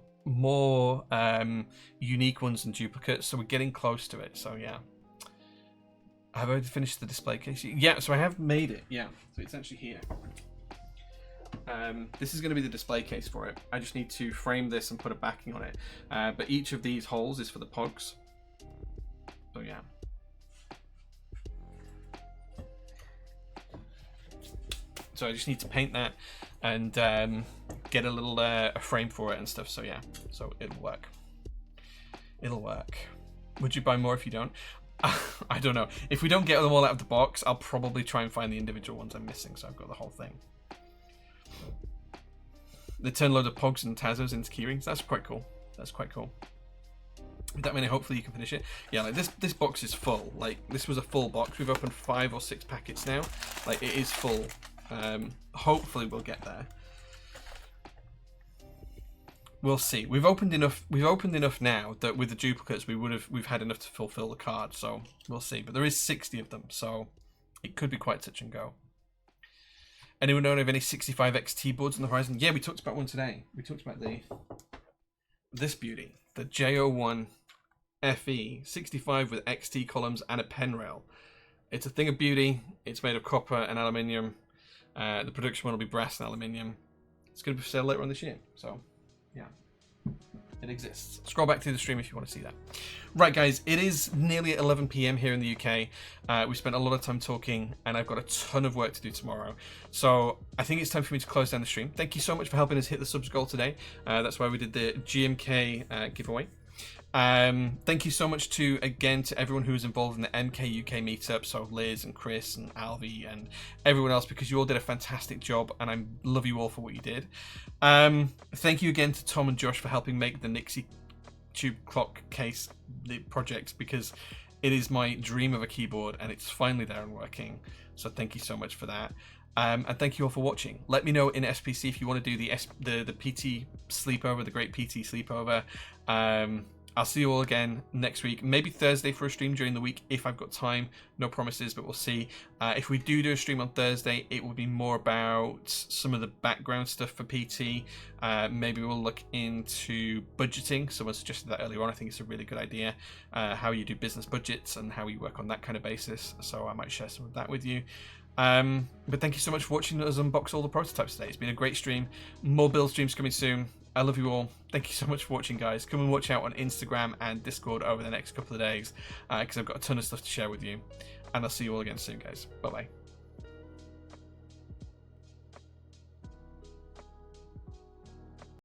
unique ones than duplicates, so we're getting close to it. So yeah, I've already finished the display case. Yeah, so I have made it. Yeah, so it's actually here. This is going to be the display case for it. I just need to frame this and put a backing on it. But each of these holes is for the pogs. So yeah. So I just need to paint that and get a little a frame for it and stuff. So yeah, so it'll work. It'll work. Would you buy more if you don't? I don't know. If we don't get them all out of the box, I'll probably try and find the individual ones I'm missing. So I've got the whole thing. They turn loads of pogs and Tazos into keyrings. That's quite cool. That's quite cool. With that many, hopefully you can finish it. Yeah, like this box is full. Like, this was a full box. We've opened 5 or 6 packets now. Like, it is full. Hopefully we'll get there. We'll see. We've opened enough now that with the duplicates we've had enough to fulfill the card. So we'll see. But there is 60 of them, so it could be quite touch and go. Anyone know of any 65 XT boards on the horizon? Yeah, we talked about one today. We talked about this beauty, the J01 FE 65 with XT columns and a pen rail. It's a thing of beauty. It's made of copper and aluminium. The production one will be brass and aluminium. It's going to be for sale later on this year. So, yeah. It exists. Scroll back through the stream if you want to see that. Right, guys, it is nearly 11 PM here in the UK. We spent a lot of time talking, and I've got a ton of work to do tomorrow. So I think it's time for me to close down the stream. Thank you so much for helping us hit the subs goal today. That's why we did the GMK giveaway. Thank you so much again to everyone who was involved in the MK UK meetup, so Liz and Chris and Alvi and everyone else, because you all did a fantastic job and I love you all for what you did. Thank you again to Tom and Josh for helping make the Nixie tube clock case project, because it is my dream of a keyboard and it's finally there and working. So thank you so much for that. And thank you all for watching. Let me know in SPC if you want to do the PT sleepover, the Great PT sleepover. I'll see you all again next week, maybe Thursday for a stream during the week if I've got time. No promises, but we'll see. If we do a stream on Thursday, it will be more about some of the background stuff for PT. Maybe we'll look into budgeting. Someone suggested that earlier on. I think it's a really good idea. How you do business budgets and how you work on that kind of basis. So I might share some of that with you. But thank you so much for watching us unbox all the prototypes today. It's been a great stream. More build streams coming soon. I love you all. Thank you so much for watching, guys. Come and watch out on Instagram and Discord over the next couple of days, because I've got a ton of stuff to share with you. And I'll see you all again soon, guys. Bye-bye.